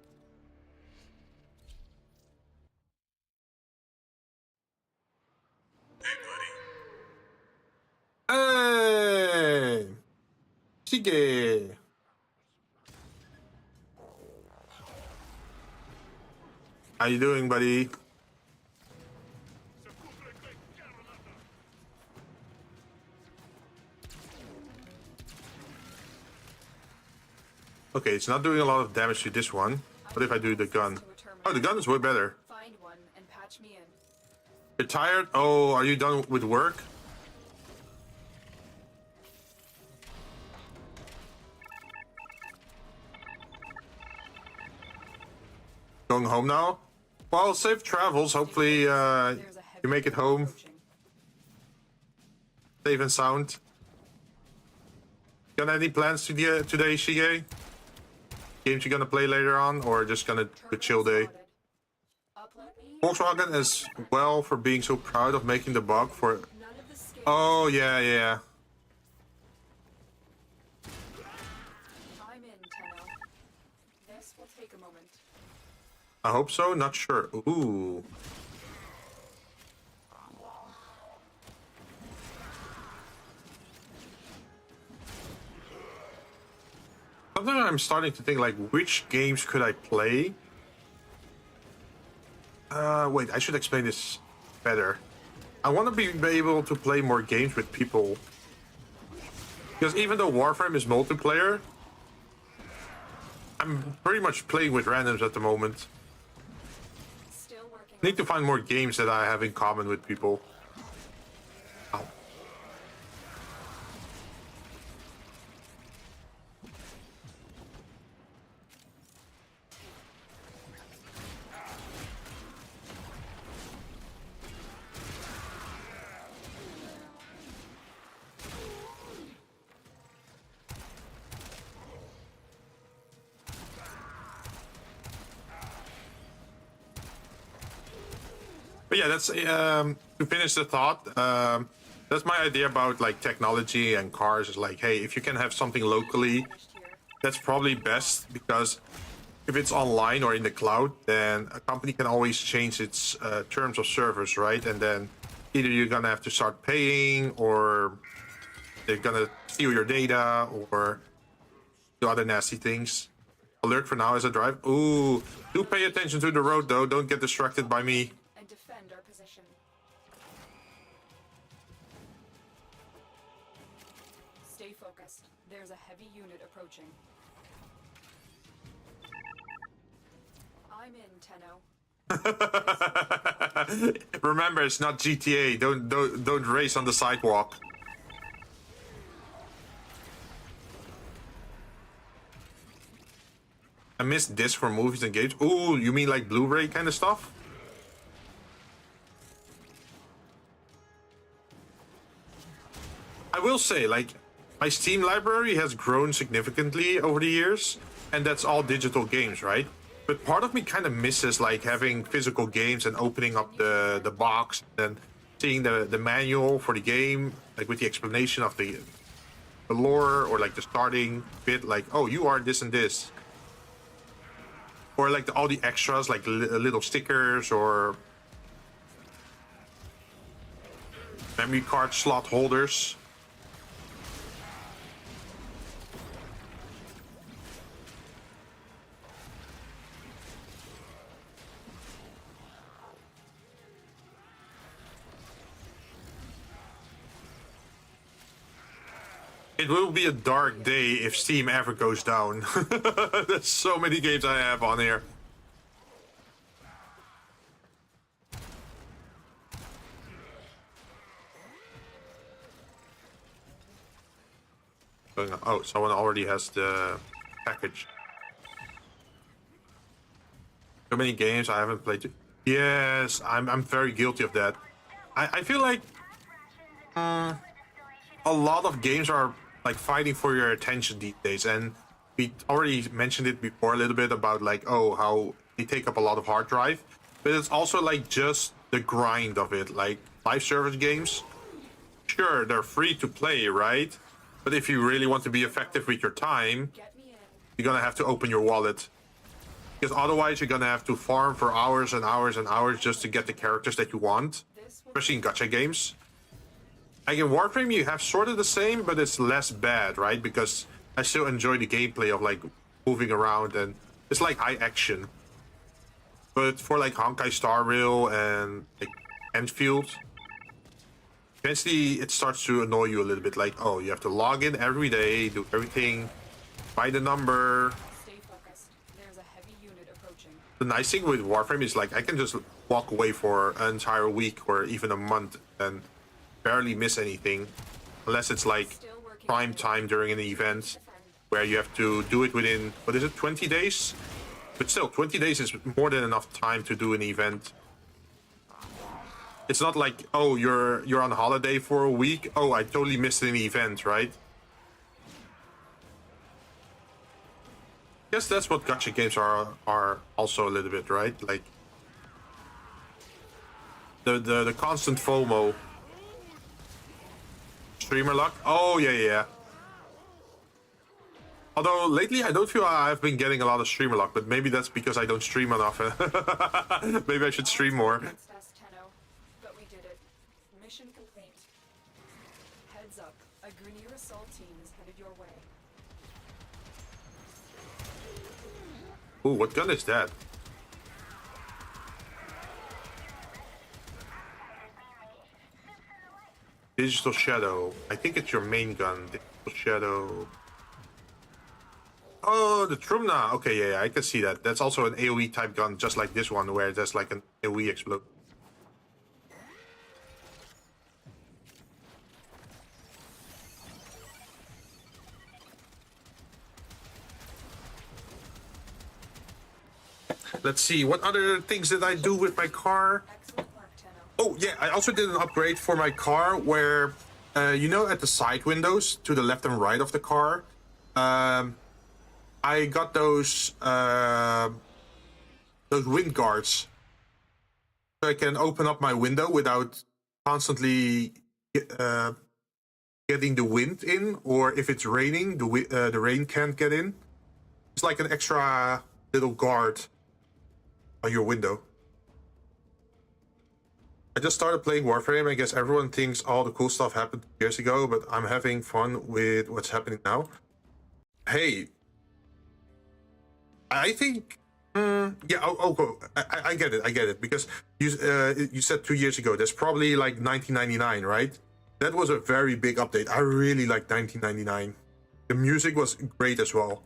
S4: Hey, Shige. How you doing, buddy? Okay, it's not doing a lot of damage to this one. What if I do the gun? Oh, the gun is way better.
S5: Find one and patch me in.
S4: You're tired? Oh, are you done with work? Going home now? Well, safe travels. Hopefully, you make it home safe and sound. Got any plans today, Shige? Games you're gonna play later on, or just gonna do a chill day? Volkswagen as well for being so proud of making the bug for. Oh yeah.
S5: I'm in, Tenno. This will take a moment.
S4: I hope so. Not sure. Ooh. Sometimes I'm starting to think like, which games could I play? Wait, I should explain this better. I want to be able to play more games with people. Because even though Warframe is multiplayer, I'm pretty much playing with randoms at the moment.
S5: Still working.
S4: I need to find more games that I have in common with people. Ow. But yeah, that's to finish the thought. That's my idea about like technology and cars. Is like, hey, if you can have something locally, that's probably best, because if it's online or in the cloud, then a company can always change its terms of service, right? And then either you're gonna have to start paying, or they're gonna steal your data, or do other nasty things. Alert for now as I drive. Ooh, do pay attention to the road though. Don't get distracted by me.
S5: And defend our position. Stay focused. There's a heavy unit approaching. I'm in, Tenno.
S4: Remember, it's not GTA. Don't race on the sidewalk. I miss disc for movies and games. Ooh, you mean like Blu-ray kind of stuff? I will say, like, my Steam library has grown significantly over the years, and that's all digital games, right? But part of me kind of misses like having physical games and opening up the box and seeing the manual for the game, like with the explanation of the lore, or like the starting bit, like, oh, you are this and this. Or like all the extras, like little stickers or memory card slot holders. It will be a dark day if Steam ever goes down. There's so many games I have on here. Oh, someone already has the package. So many games I haven't played. Yes, I'm very guilty of that. I feel like a lot of games are like fighting for your attention these days, and we already mentioned it before a little bit about like, oh, how they take up a lot of hard drive, but it's also like just the grind of it. Like live service games, sure, they're free to play, right? But if you really want to be effective with your time, you're gonna have to open your wallet, because otherwise you're gonna have to farm for hours and hours and hours just to get the characters that you want, especially in gacha games. Like in Warframe, you have sort of the same, but it's less bad, right? Because I still enjoy the gameplay of like moving around, and it's like high action. But for like Honkai Star Rail and like Enfield, eventually it starts to annoy you a little bit. Like, oh, you have to log in every day, do everything, buy the number.
S5: Stay focused. There's a heavy unit approaching.
S4: The nice thing with Warframe is like I can just walk away for an entire week or even a month and barely miss anything, unless it's like prime time during an event where you have to do it within, what is it, 20 days? But still, 20 days is more than enough time to do an event. It's not like, oh, you're on holiday for a week, oh, I totally missed an event, right? Guess that's what gacha games are also a little bit, right? Like the constant FOMO. Streamer luck? Oh, yeah. Although lately I don't feel I've been getting a lot of streamer luck, but maybe that's because I don't stream enough. Maybe I should stream more.
S5: Against us, Tenno. But we did it. Mission complete. Heads up. A Grenier assault team is headed your way.
S4: Ooh, what gun is that? Digital Shadow. I think it's your main gun. Digital Shadow. Oh, the Trumna. Okay, yeah, I can see that. That's also an AoE type gun, just like this one, where there's like an AoE explode. Let's see, what other things did I do with my car?
S5: Excellent work, Tenno.
S4: Oh, yeah, I also did an upgrade for my car where, you know, at the side windows to the left and right of the car, I got those wind guards. So I can open up my window without constantly getting the wind in, or if it's raining, the rain can't get in. It's like an extra little guard on your window. I just started playing Warframe. I guess everyone thinks all the cool stuff happened years ago, but I'm having fun with what's happening now. Hey, I think, yeah. I get it because you said 2 years ago. That's probably like 1999, right? That was a very big update. I really liked 1999. The music was great as well.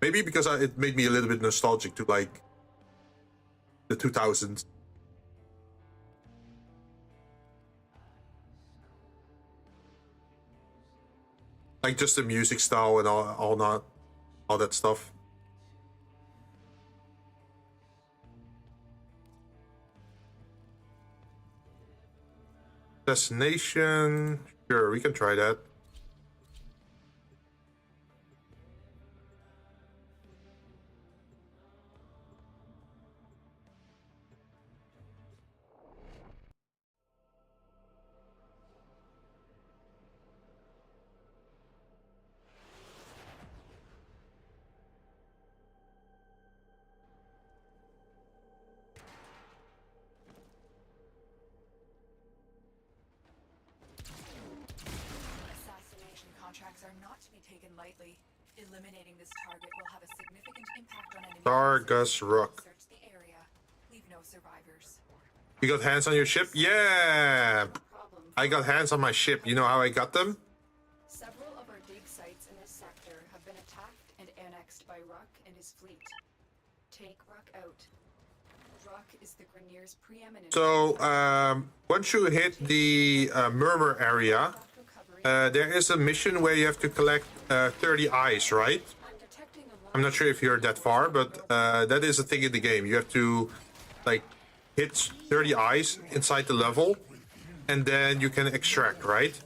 S4: Maybe because it made me a little bit nostalgic to like the 2000s. Like just the music style and all that stuff. Destination. Sure, we can try that.
S5: Contracts are not to be taken lightly. Eliminating this target will have a significant impact on enemy.
S4: Targus Rock.
S5: Search the area. Leave no survivors.
S4: You got hands on your ship? Yeah! I got hands on my ship. You know how I got them?
S5: Several of our dig sites in this sector have been attacked and annexed by Ruck and his fleet. Take Ruck out. Ruck is the Grineer's preeminent.
S4: So, once you hit the Murmur area, there is a mission where you have to collect 30 eyes, right? I'm not sure if you're that far, but that is a thing in the game. You have to like hit 30 eyes inside the level, and then you can extract, right?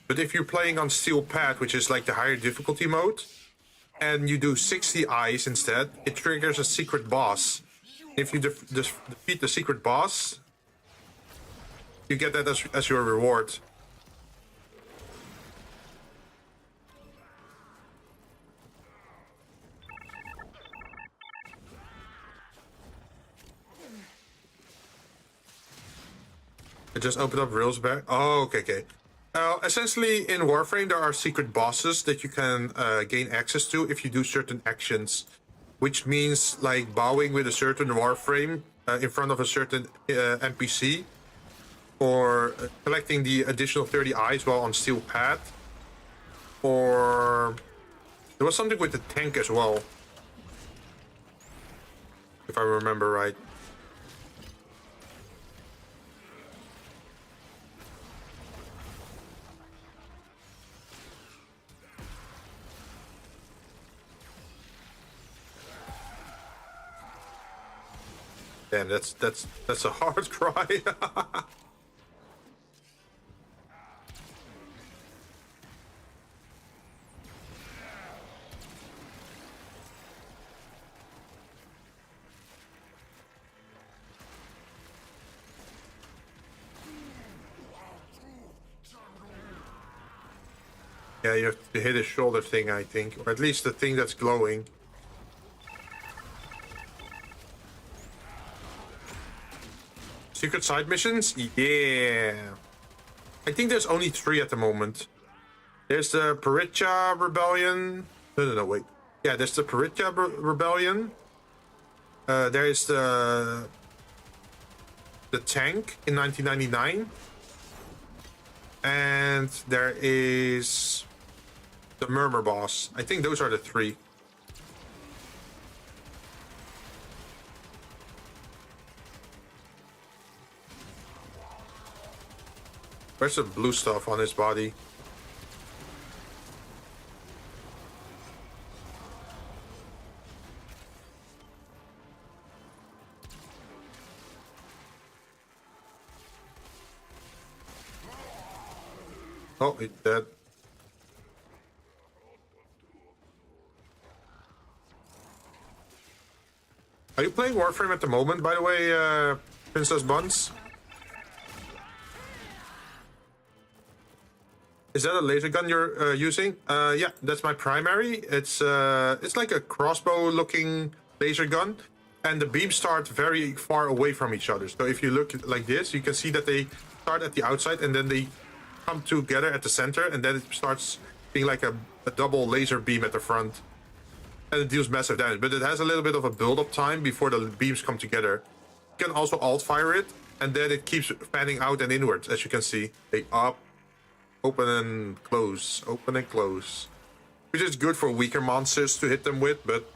S4: But if you're playing on Steel Pad, which is like the higher difficulty mode, and you do 60 eyes instead, it triggers a secret boss. If you defeat the secret boss, you get that as your reward. I just opened up Rails back. Oh, okay. Essentially, in Warframe, there are secret bosses that you can gain access to if you do certain actions, which means like bowing with a certain Warframe in front of a certain NPC, or collecting the additional 30 eyes while on Steel Pad, or there was something with the tank as well, if I remember right. Damn, that's a hard cry. Yeah, you have to hit his shoulder thing, I think, or at least the thing that's glowing. Secret side missions? Yeah. I think there's only 3 at the moment. There's the Paricha Rebellion. No, wait. Yeah, there's the Paricha Rebellion. There is the tank in 1999. And there is the Murmur boss. I think those are the 3. Where's the blue stuff on his body? Oh, he's dead. Are you playing Warframe at the moment, by the way, Princess Buns. Is that a laser gun you're using? Yeah, that's my primary. It's like a crossbow-looking laser gun, and the beams start very far away from each other. So if you look like this, you can see that they start at the outside, and then they come together at the center, and then it starts being like a double laser beam at the front, and it deals massive damage. But it has a little bit of a build-up time before the beams come together. You can also alt-fire it, and then it keeps fanning out and inwards, as you can see. They up. Open and close, open and close. Which is good for weaker monsters to hit them with, but...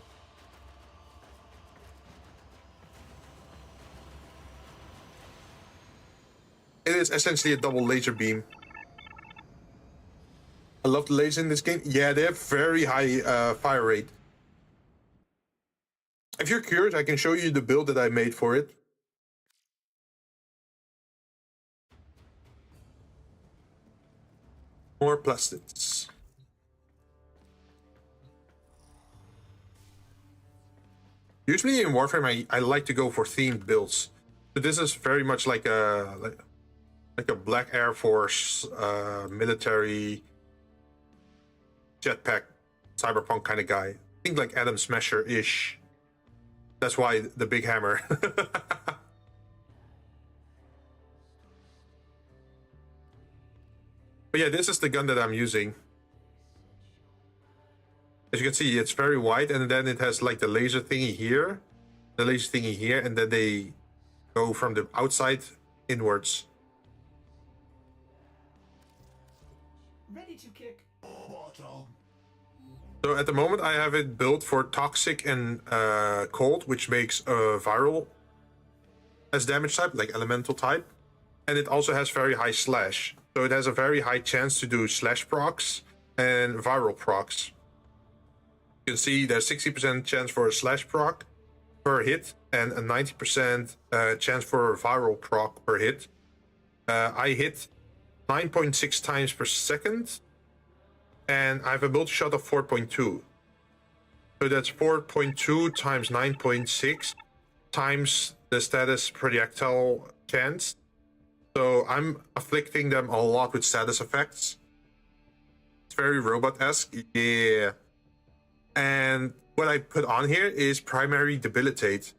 S4: it is essentially a double laser beam. I love the lasers in this game. Yeah, they have very high fire rate. If you're curious, I can show you the build that I made for it. More plastics. Usually in Warframe, I like to go for themed builds. But this is very much like a Black Air Force military jetpack cyberpunk kind of guy. Think like Adam Smasher-ish. That's why the big hammer. But yeah, this is the gun that I'm using. As you can see, it's very wide, and then it has like the laser thingy here, the laser thingy here, and then they go from the outside inwards.
S2: Ready to kick bottom.
S4: So at the moment, I have it built for toxic and cold, which makes viral as damage type, like elemental type, and it also has very high slash. So it has a very high chance to do slash procs and viral procs. You can see there's 60% chance for a slash proc per hit and a 90% chance for a viral proc per hit. I hit 9.6 times per second, and I have a multi-shot of 4.2. So that's 4.2 times 9.6 times the status projectile chance. So I'm afflicting them a lot with status effects. It's very robot-esque, yeah. And what I put on here is primary debilitate.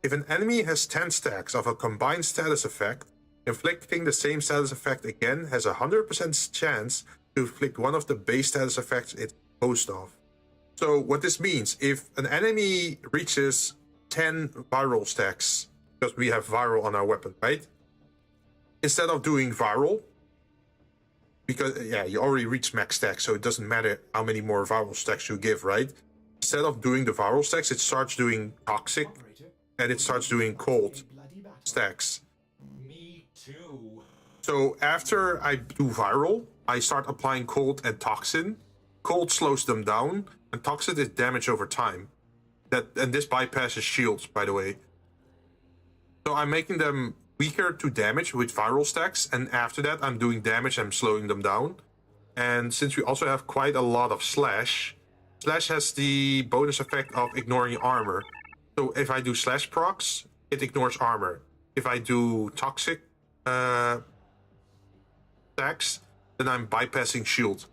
S4: If an enemy has 10 stacks of a combined status effect, inflicting the same status effect again has a 100% chance to inflict one of the base status effects it's composed of. So what this means, if an enemy reaches 10 viral stacks, because we have viral on our weapon, right? Instead of doing viral, because yeah, you already reached max stacks, so it doesn't matter how many more viral stacks you give, right? Instead of doing the viral stacks, it starts doing toxic, and it starts doing cold stacks.
S2: Me too.
S4: So after I do viral, I start applying cold and toxin. Cold slows them down, and toxin is damage over time. And this bypasses shields, by the way. So I'm making them weaker to damage with viral stacks, and after that I'm doing damage and slowing them down. And since we also have quite a lot of slash has the bonus effect of ignoring armor. So if I do slash procs, it ignores armor. If I do toxic stacks, then I'm bypassing shield.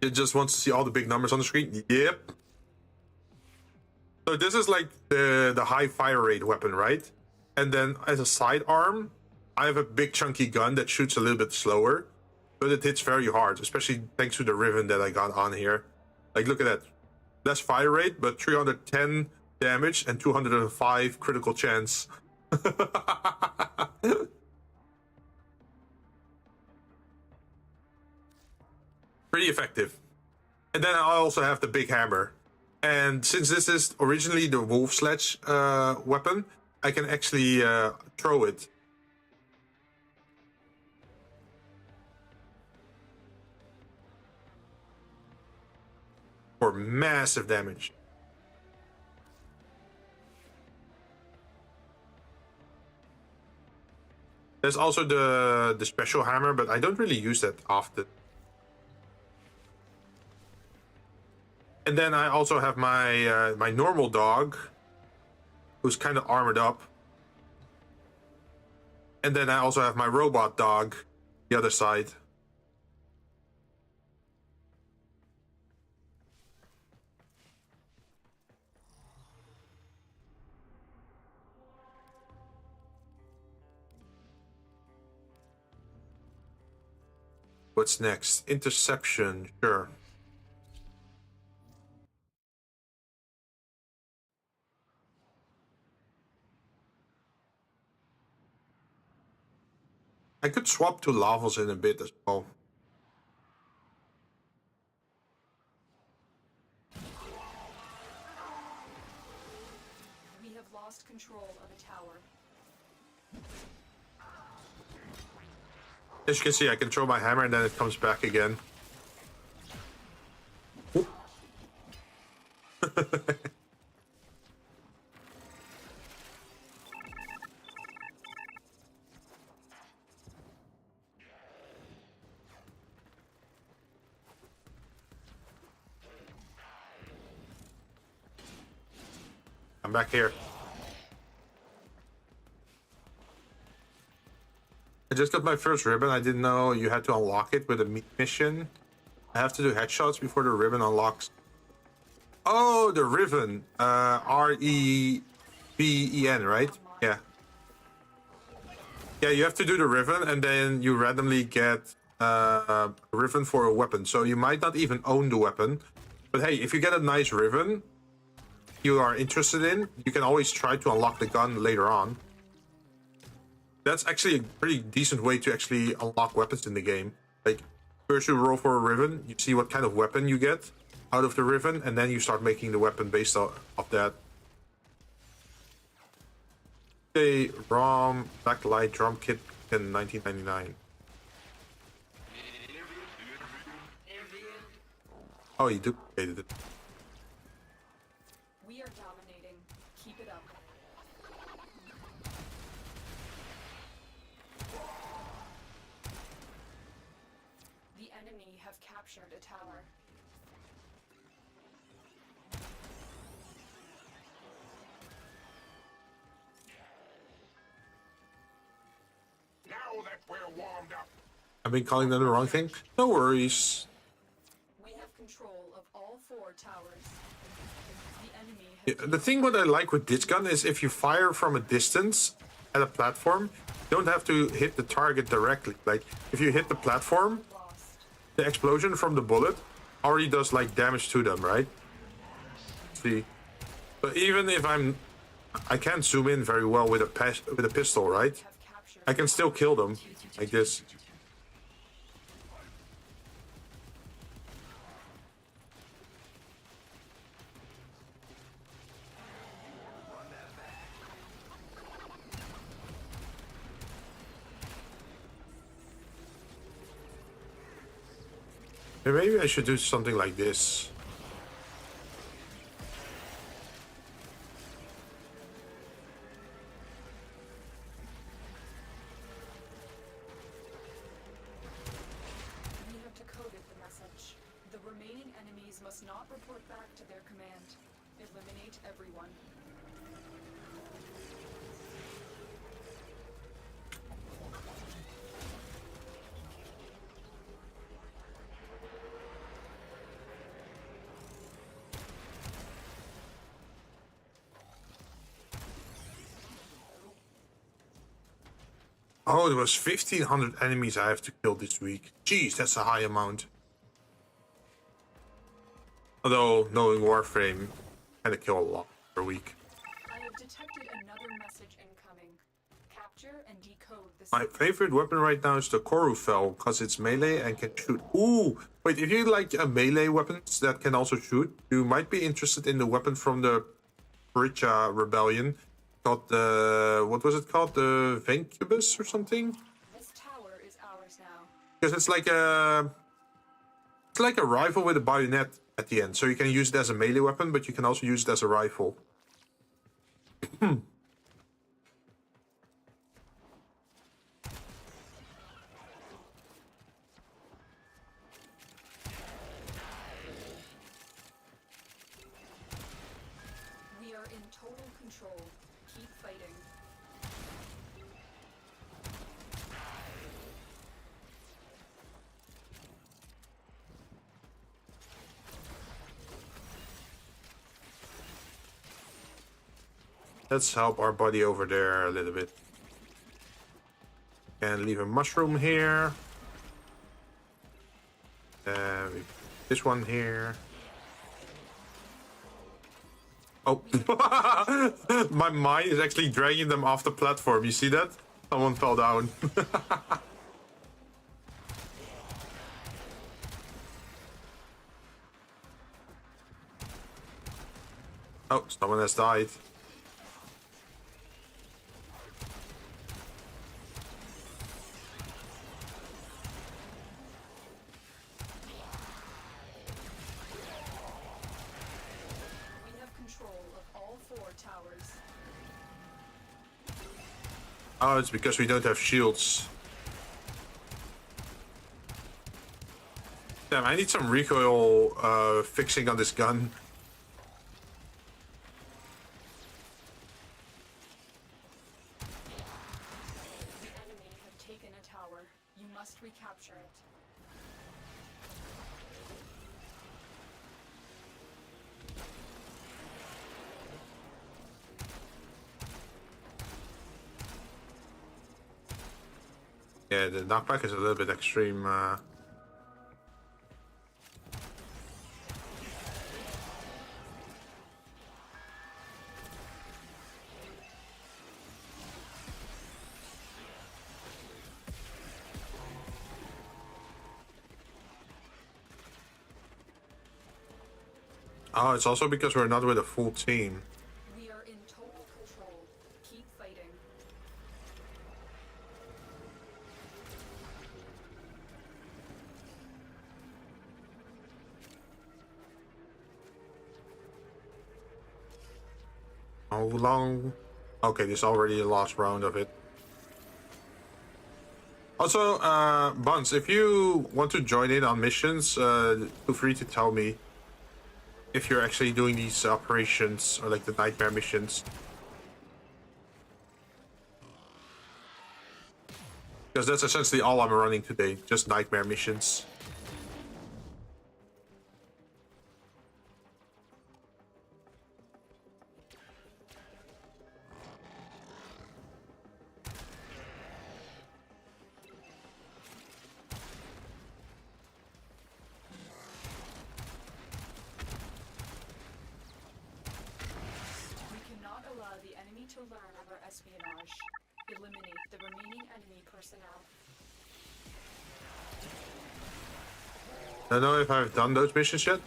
S4: It just wants to see all the big numbers on the screen. Yep. So this is like the high fire rate weapon, right? And then as a sidearm, I have a big chunky gun that shoots a little bit slower, but it hits very hard, especially thanks to the ribbon that I got on here. Like, look at that. Less fire rate, but 310 damage and 205 critical chance. Pretty effective. And then I also have the big hammer. And since this is originally the wolf sledge weapon, I can actually throw it. For massive damage. There's also the special hammer, but I don't really use that often. And then I also have my my normal dog, who's kind of armored up. And then I also have my robot dog, the other side. What's next? Interception, sure. I could swap to Lavos in a bit as well.
S5: We have lost control of a tower.
S4: As you can see, I can throw my hammer and then it comes back again. I'm back here. I just got my first ribbon. I didn't know you had to unlock it with a mission. I have to do headshots before the ribbon unlocks. Oh, the ribbon. R-E-B-E-N, right? Yeah. Yeah, you have to do the ribbon and then you randomly get a ribbon for a weapon. So you might not even own the weapon. But hey, if you get a nice ribbon you are interested in, you can always try to unlock the gun later on. That's actually a pretty decent way to actually unlock weapons in the game. Like, first you roll for a ribbon, you see what kind of weapon you get out of the ribbon, and then you start making the weapon based off that. A ROM backlight drum kit in 1999. Oh, you duplicated it.
S5: We are dominating. Keep it up. The enemy have captured a tower.
S6: Now that we're warmed up,
S4: I've been calling them the wrong thing. No worries.
S5: We have control of all 4 towers. The enemy
S4: Yeah,
S5: has
S4: the thing what I like with this gun is if you fire from a distance at a platform, you don't have to hit the target directly. Like, if you hit the platform,
S5: lost.
S4: the explosion from the bullet already does like damage to them, right? See, but even if I can't zoom in very well with a pistol, right?
S5: Have captured
S4: I can still kill them like this. Yeah, maybe I should do something like this.
S5: We have decoded the message. The remaining enemies must not report back to their command. Eliminate everyone.
S4: Oh, there was 1,500 enemies I have to kill this week. Jeez, that's a high amount. Although, knowing Warframe, I kind of kill a lot per week.
S5: I have detected another message incoming. Capture and decode the
S4: My favorite weapon right now is the cordial, because it's melee and can shoot. Ooh, wait, if you like melee weapons that can also shoot, you might be interested in the weapon from the Britcha Rebellion. Called the, what was it called? The Vancubus or something?
S5: This tower is ours now.
S4: Because it's like a rifle with a bayonet at the end. So you can use it as a melee weapon, but you can also use it as a rifle.
S5: We are in total control. Keep fighting.
S4: Let's help our buddy over there a little bit. And leave a mushroom here. This one here. Oh, my mind is actually dragging them off the platform. You see that? Someone fell down. Oh, someone has died.
S5: We have control of all 4 towers.
S4: Oh, it's because we don't have shields. Damn, I need some recoil fixing on this gun.
S5: The enemy have taken a tower. You must recapture it.
S4: Yeah, the knockback is a little bit extreme. Oh, it's also because we're not with a full team.
S5: We are in total control. Keep fighting.
S4: How long? Okay, this is already the last round of it. Also, Buns, if you want to join in on missions, feel free to tell me if you're actually doing these operations or like the nightmare missions. Because that's essentially all I'm running today, just nightmare missions.
S5: We cannot allow the enemy to learn of our espionage. Eliminate the remaining enemy personnel.
S4: I don't know if I've done those missions yet.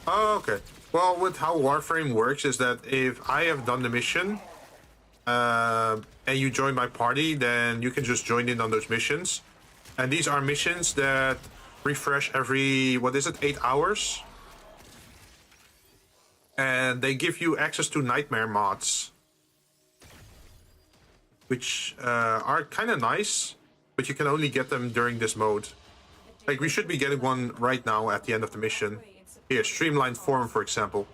S4: Oh, okay. Well, with how Warframe works is that if I have done the mission, and you join my party, then you can just join in on those missions. And these are missions that refresh every, what is it, 8 hours? And they give you access to nightmare mods, which are kind of nice, but you can only get them during this mode. Like, we should be getting one right now at the end of the mission. Here, streamlined form, for example.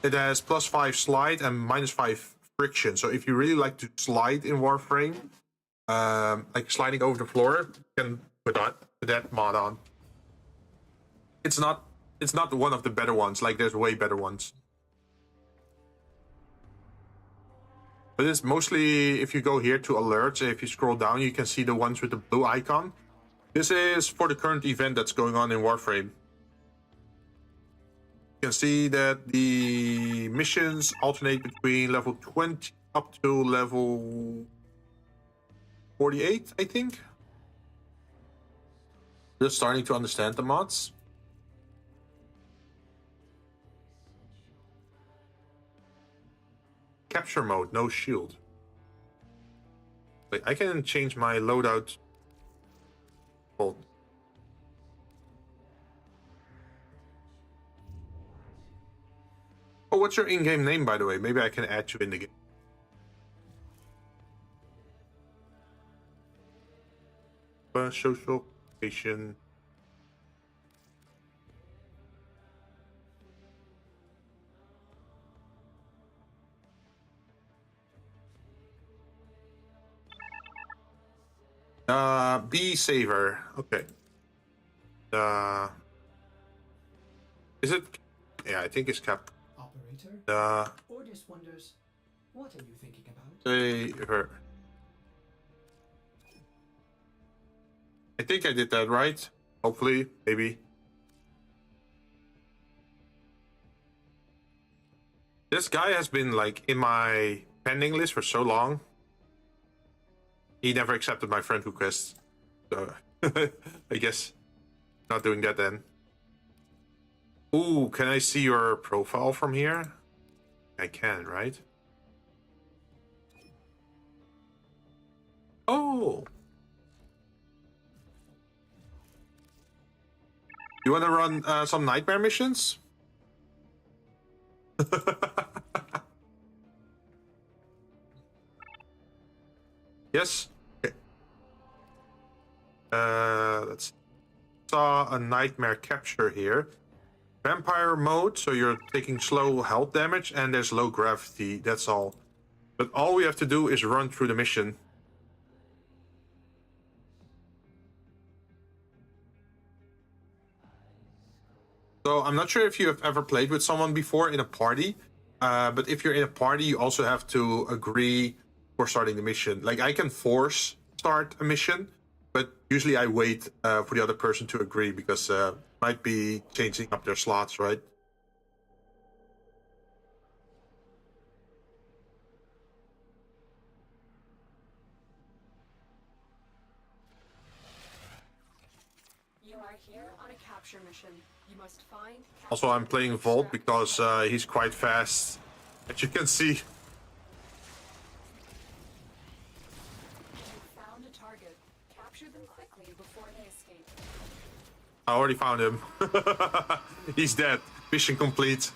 S4: It has +5 slide and -5 friction. So if you really like to slide in Warframe, like sliding over the floor, you can put that mod on. It's not one of the better ones. Like, there's way better ones. But it's mostly, if you go here to alerts, if you scroll down, you can see the ones with the blue icon. This is for the current event that's going on in Warframe. You can see that the missions alternate between level 20 up to level 48, I think. Just starting to understand the mods. Capture mode, no shield. Wait, I can change my loadout. Hold. Oh, what's your in-game name, by the way? Maybe I can add you in the game. Social location. Bee saver. Okay. Is it? Yeah, I think it's cap.
S2: Operator? Ordis wonders, what are you thinking about?
S4: Saver. I think I did that right. Hopefully, maybe. This guy has been like in my pending list for so long. He never accepted my friend request. So I guess not doing that then. Ooh, can I see your profile from here? I can, right? Oh. You want to run some nightmare missions? Yes. Okay. Let's saw a nightmare capture here. Vampire mode, so you're taking slow health damage, and there's low gravity. That's all. But all we have to do is run through the mission. So I'm not sure if you have ever played with someone before in a party, but if you're in a party, you also have to agree for starting the mission. Like I can force start a mission, but usually I wait for the other person to agree because might be changing up their slots, right?
S5: You are here on a capture mission. You must find.
S4: Also, I'm playing Volt because he's quite fast, as you can see.
S5: You found a target. Capture them quickly before they escape.
S4: I already found him. He's dead. Mission complete.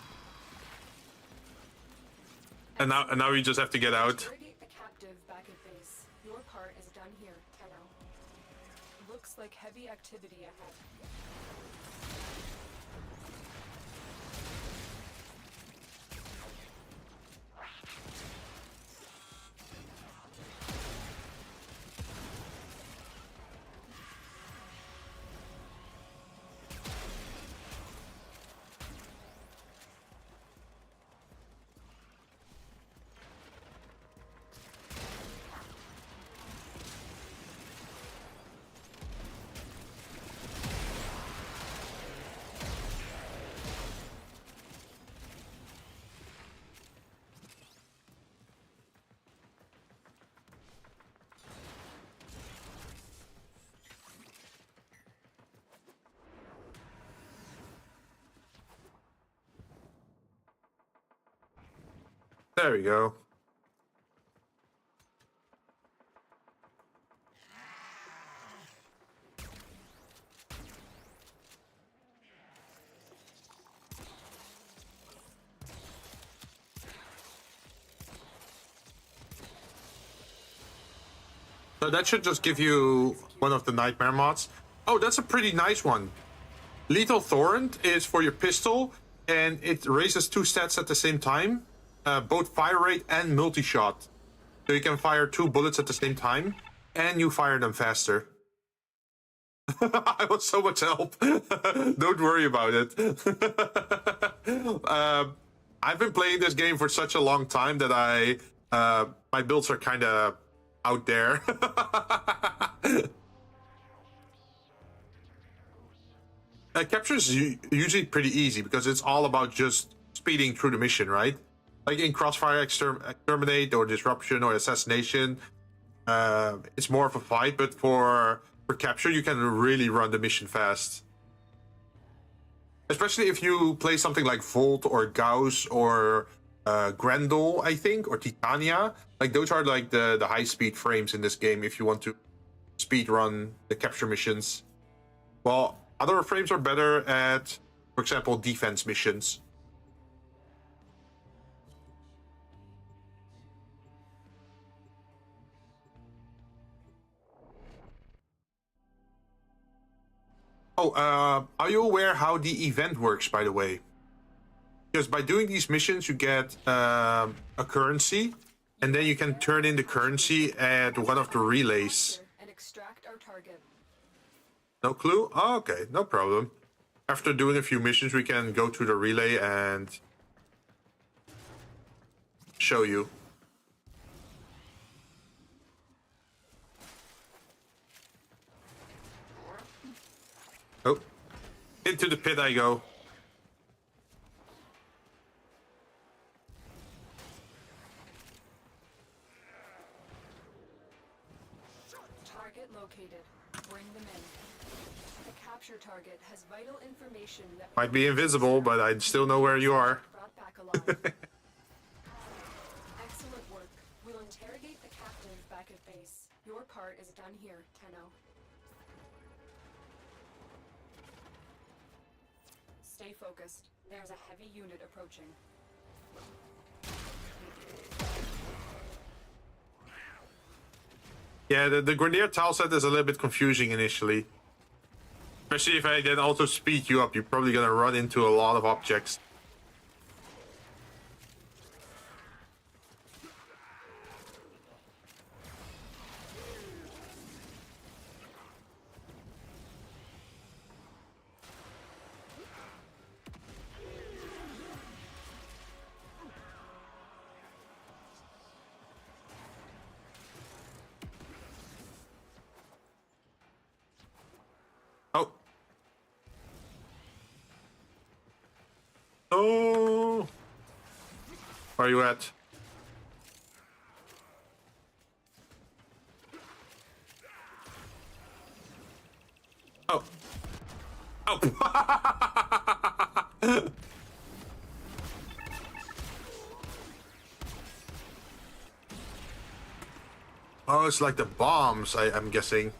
S4: And now we just have to get out.
S5: Interrogate the captive back at base. Your part is done here, Tenno. Looks like heavy activity ahead.
S4: There we go. So that should just give you one of the nightmare mods. Oh, that's a pretty nice one. Lethal Torrent is for your pistol, and it raises 2 stats at the same time. Both fire rate and multi-shot. So you can fire 2 bullets at the same time, and you fire them faster. I want so much help. Don't worry about it. I've been playing this game for such a long time that my builds are kind of out there. Capture is usually pretty easy because it's all about just speeding through the mission, right? Like in Crossfire, Exterminate, or Disruption, or Assassination, it's more of a fight. But for Capture, you can really run the mission fast. Especially if you play something like Volt or Gauss or Grendel, I think, or Titania. Like those are like the high-speed frames in this game if you want to speed run the Capture missions. Well, other frames are better at, for example, defense missions. Oh, are you aware how the event works, by the way? Because by doing these missions, you get a currency, and then you can turn in the currency at one of the relays.
S5: And Extract our target.
S4: No clue? Oh, okay, no problem. After doing a few missions, we can go to the relay and show you. Oh, into the pit I go.
S5: Target located. Bring them in. The capture target has vital information that
S4: Might be invisible, but I still know where you are.
S5: brought back alive. Excellent work. We'll interrogate the captive back at base. Your part is done here, Tenno. Stay focused. There's a heavy unit approaching.
S4: Yeah, the Grenadier tileset is a little bit confusing initially. Especially if I then also speed you up, you're probably gonna run into a lot of objects. Oh. Oh. Where are you at? Oh. Oh. Oh, it's like the bombs, I'm guessing.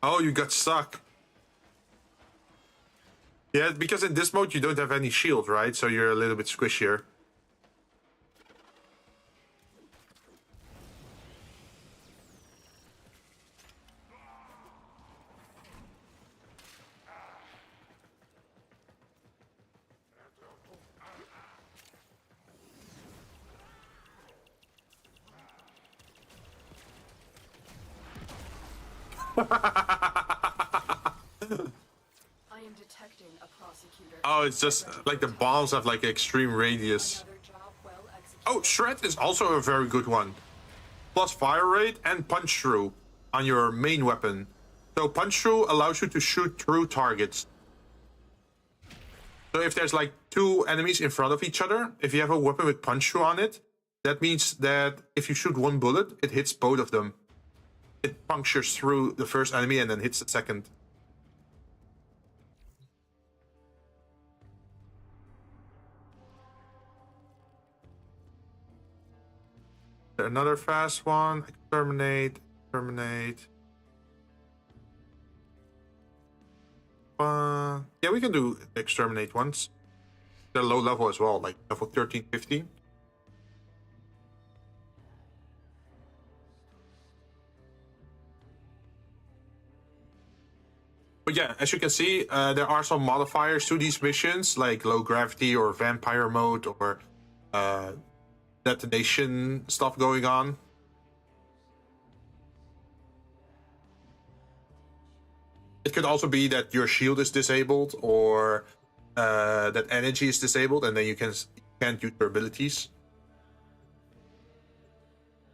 S4: Oh, you got stuck. Yeah, because in this mode you don't have any shield, right? So you're a little bit squishier.
S5: I am detecting a prosecutor.
S4: Oh, it's just like the bombs have like extreme radius.
S5: Another job well executed.
S4: Oh, Shred is also a very good one. Plus fire rate and punch through on your main weapon. So punch through allows you to shoot through targets. So if there's like two enemies in front of each other, if you have a weapon with punch through on it, that means that if you shoot one bullet, it hits both of them. It punctures through the first enemy and then hits the second. Another fast one. Exterminate. Exterminate. Yeah, we can do exterminate ones. They're low level as well, like level 13, 15. But yeah, as you can see, there are some modifiers to these missions, like low gravity or vampire mode or detonation stuff going on. It could also be that your shield is disabled or that energy is disabled, and then you can't use your abilities.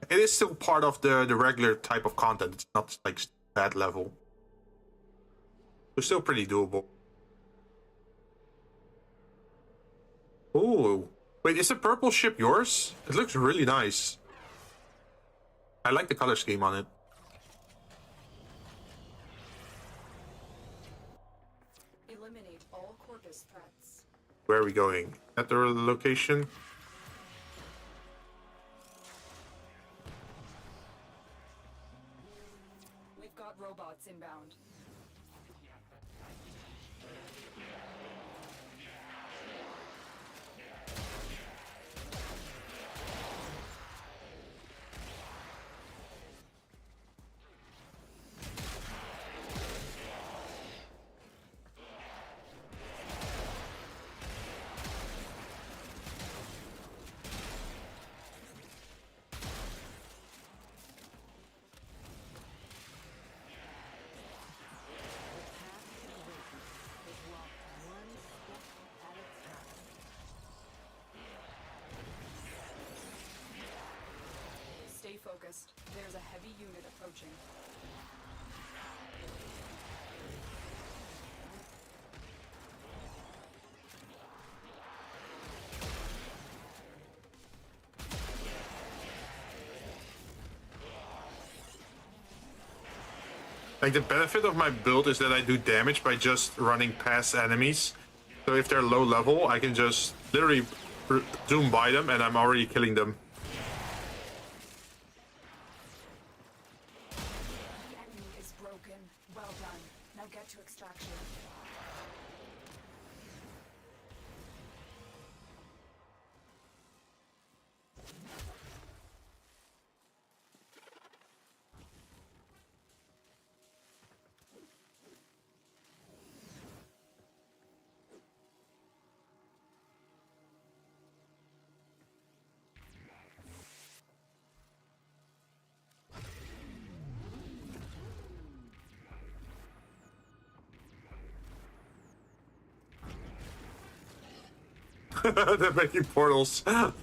S4: It is still part of the regular type of content. It's not like bad level. It's still pretty doable. Oh, wait, is the purple ship yours? It looks really nice. I like the color scheme on it.
S5: Eliminate all Corpus threats.
S4: Where are we going? At the location?
S5: We've got robots inbound. focused. There's a heavy unit approaching.
S1: Like, the benefit of my build is that I do damage by just running past enemies. So if they're low level, I can just literally zoom by them and I'm already killing them.
S5: The enemy is broken. Well done. Now get to extraction.
S1: They're making portals.
S5: Another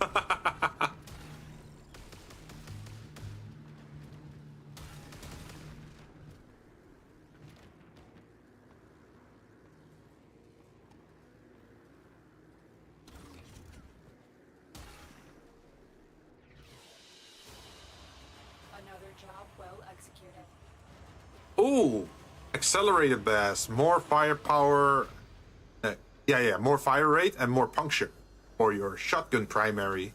S5: job well executed.
S1: Ooh, accelerated blast, more firepower. Yeah, more fire rate and more puncture for your shotgun primary.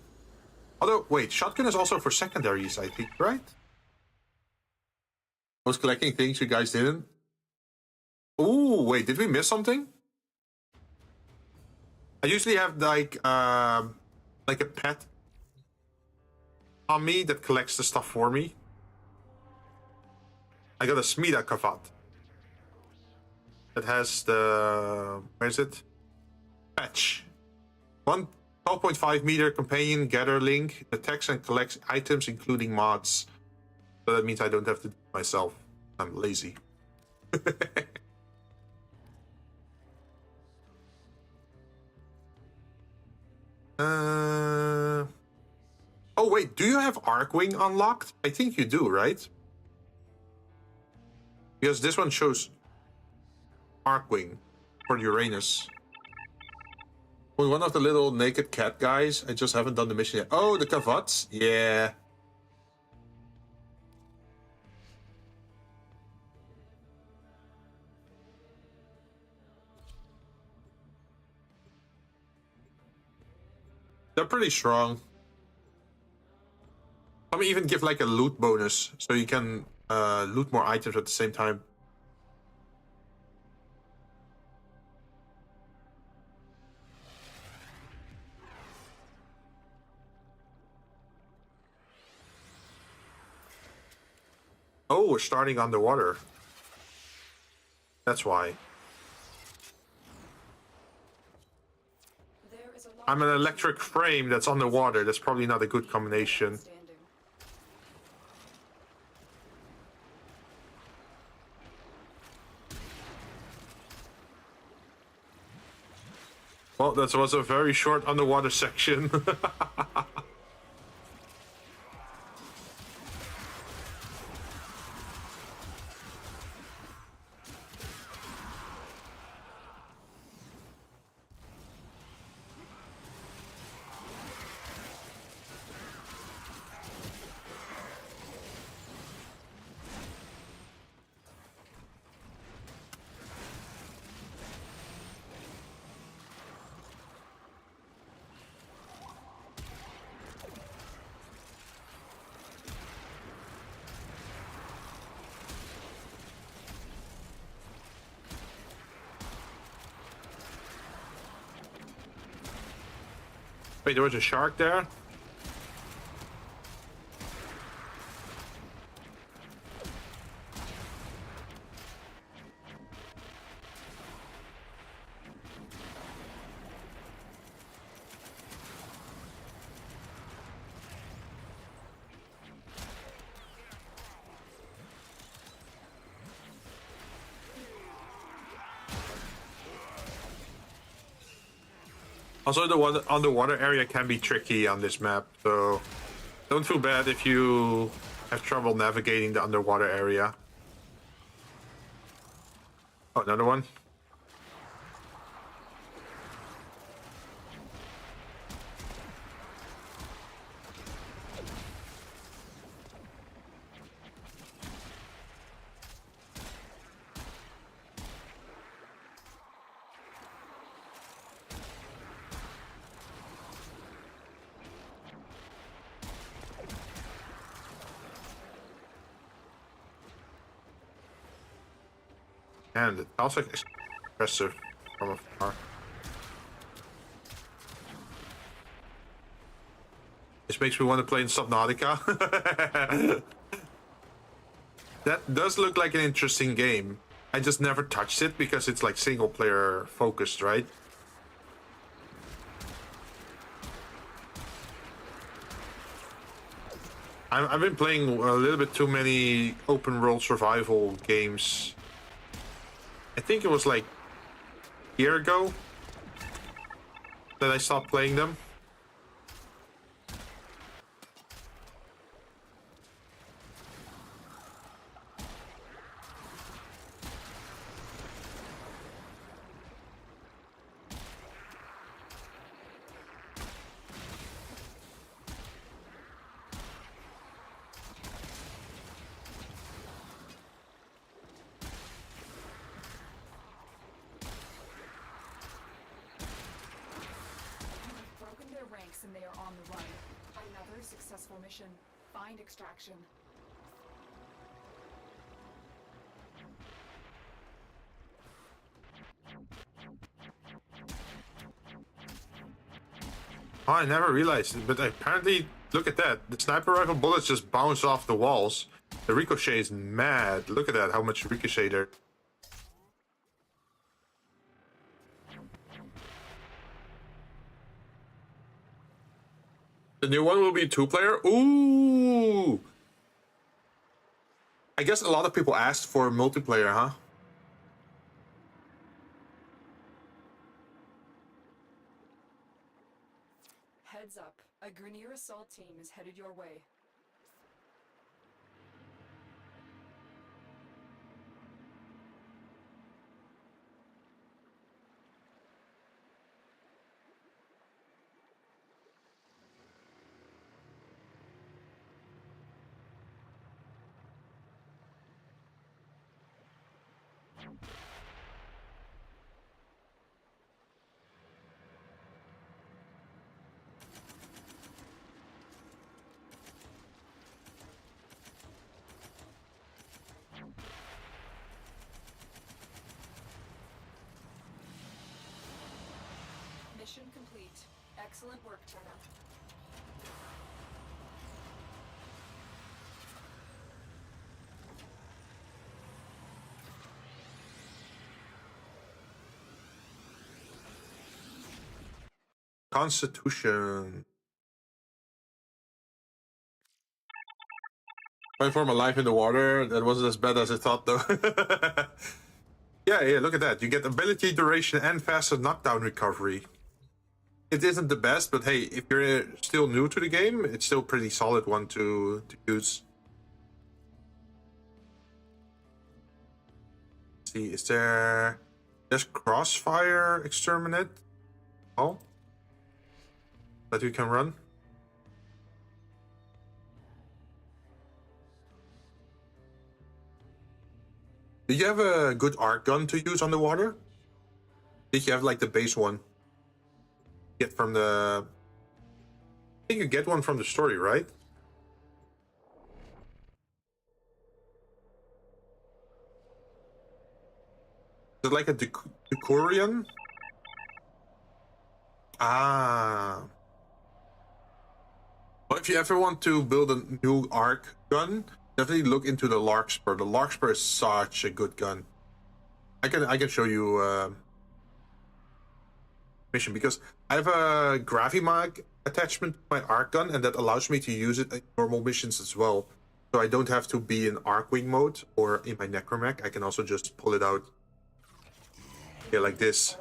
S1: Although, wait, shotgun is also for secondaries, I think, right? I was collecting things you guys didn't. Ooh, wait, did we miss something? I usually have like a pet on me that collects the stuff for me. I got a Smida Kavat. That has the, where is it? Patch. 12.5 meter companion gather link, detects and collects items including mods. So that means I don't have to do it myself. I'm lazy. Oh wait, do you have Arcwing unlocked? I think you do, right? Because this one shows Arcwing for Uranus. Well, one of the little naked cat guys. I just haven't done the mission yet. Oh, the Kavats? Yeah. They're pretty strong. Some even give like a loot bonus, so you can loot more items at the same time. Oh, we're starting underwater. That's why.
S5: There is a lot
S1: I'm an electric frame that's underwater. That's probably not a good combination.
S5: standing.
S1: Well, that was a very short underwater section. Wait, there was a shark there? Also, the underwater area can be tricky on this map, so Don't feel bad if you have trouble navigating the underwater area. Oh, another one. And it also expressive from afar. This makes me want to play in Subnautica. That does look like an interesting game. I just never touched it because it's like single player focused, right? I've been playing a little bit too many open world survival games. I think it was like a year ago that I stopped playing them.
S5: And they are on the run. Another successful mission. Find extraction.
S1: Oh, I never realized it, but apparently, look at that. The sniper rifle bullets just bounce off the walls. The ricochet is mad. Look at that, how much ricochet there. The new one will be 2-player? Ooh! I guess a lot of people asked for multiplayer, huh?
S5: Heads up. A Grenier assault team is headed your way. Mission complete. Excellent work, Turner.
S1: Constitution. Trying for my life in the water. That wasn't as bad as I thought, though. Yeah, look at that. You get ability duration and faster knockdown recovery. It isn't the best, but hey, if you're still new to the game, it's still a pretty solid one to use. Let's see, is there's crossfire exterminate? Oh, that you can run. Do you have a good arc gun to use on the water? Did you have like the base one? Get from the... I think you get one from the story, right? Is it like a Decorian? Ah. Well, if you ever want to build a new arc gun, definitely look into the Larkspur. The Larkspur is such a good gun. I can show you mission because I have a Gravimag attachment to my arc gun, and that allows me to use it in normal missions as well. So I don't have to be in Arcwing mode or in my Necromech. I can also just pull it out. Yeah, like this.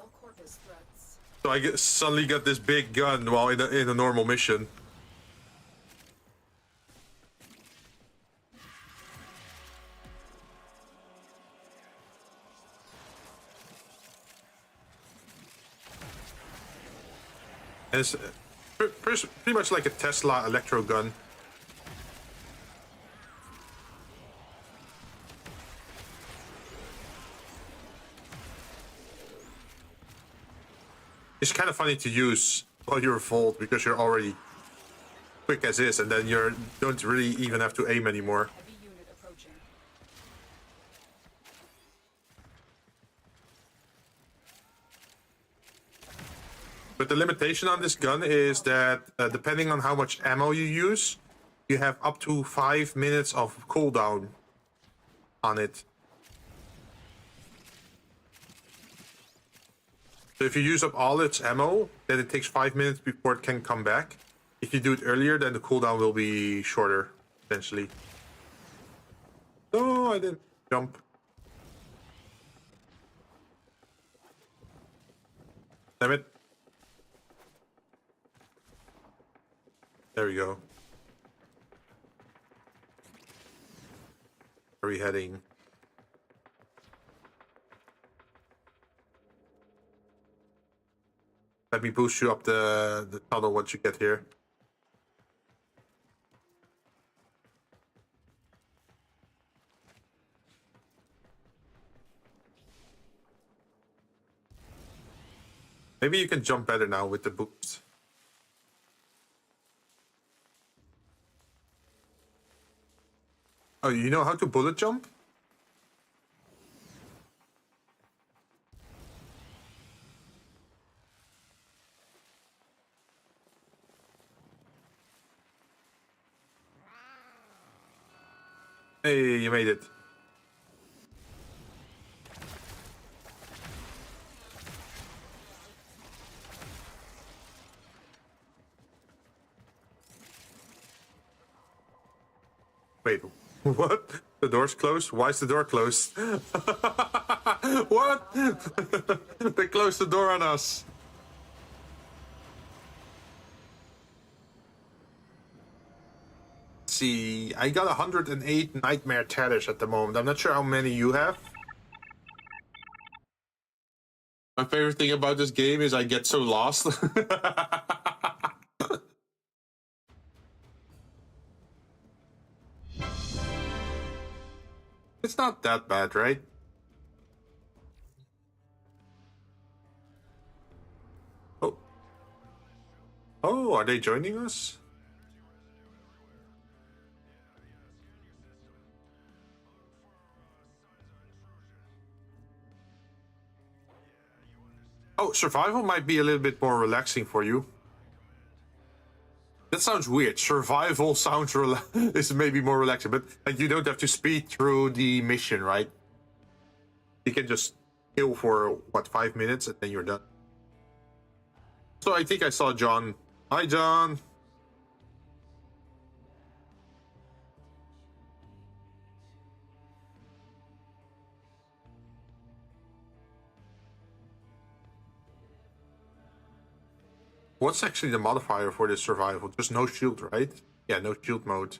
S1: So I suddenly got this big gun while in a normal mission.
S4: And it's pretty much like a Tesla electro gun. It's kind of funny to use while you're Volt because you're already quick as is, and then you don't really even have to aim anymore.
S5: Heavy unit approaching.
S4: But the limitation on this gun is that depending on how much ammo you use, you have up to 5 minutes of cooldown on it. So if you use up all its ammo, then it takes 5 minutes before it can come back. If you do it earlier, then the cooldown will be shorter, essentially. No, I didn't jump. Damn it. There we go. Where are we heading? Let me boost you up the tunnel once you get here. Maybe you can jump better now with the boost. Oh, you know how to bullet jump? Hey, you made it. Wait, what? The door's closed? Why is the door closed? What? They closed the door on us. See, I got 108 nightmare tatters at the moment. I'm not sure how many you have. My favorite thing about this game is I get so lost. It's not that bad, right? Oh. Oh, are they joining us? Oh, survival might be a little bit more relaxing for you. That sounds weird. Survival sounds is maybe more relaxing, but like, you don't have to speed through the mission, right? You can just kill for, what, 5 minutes and then you're done. So I think I saw John. Hi, John. What's actually the modifier for this survival? Just no shield, right? Yeah, no shield mode.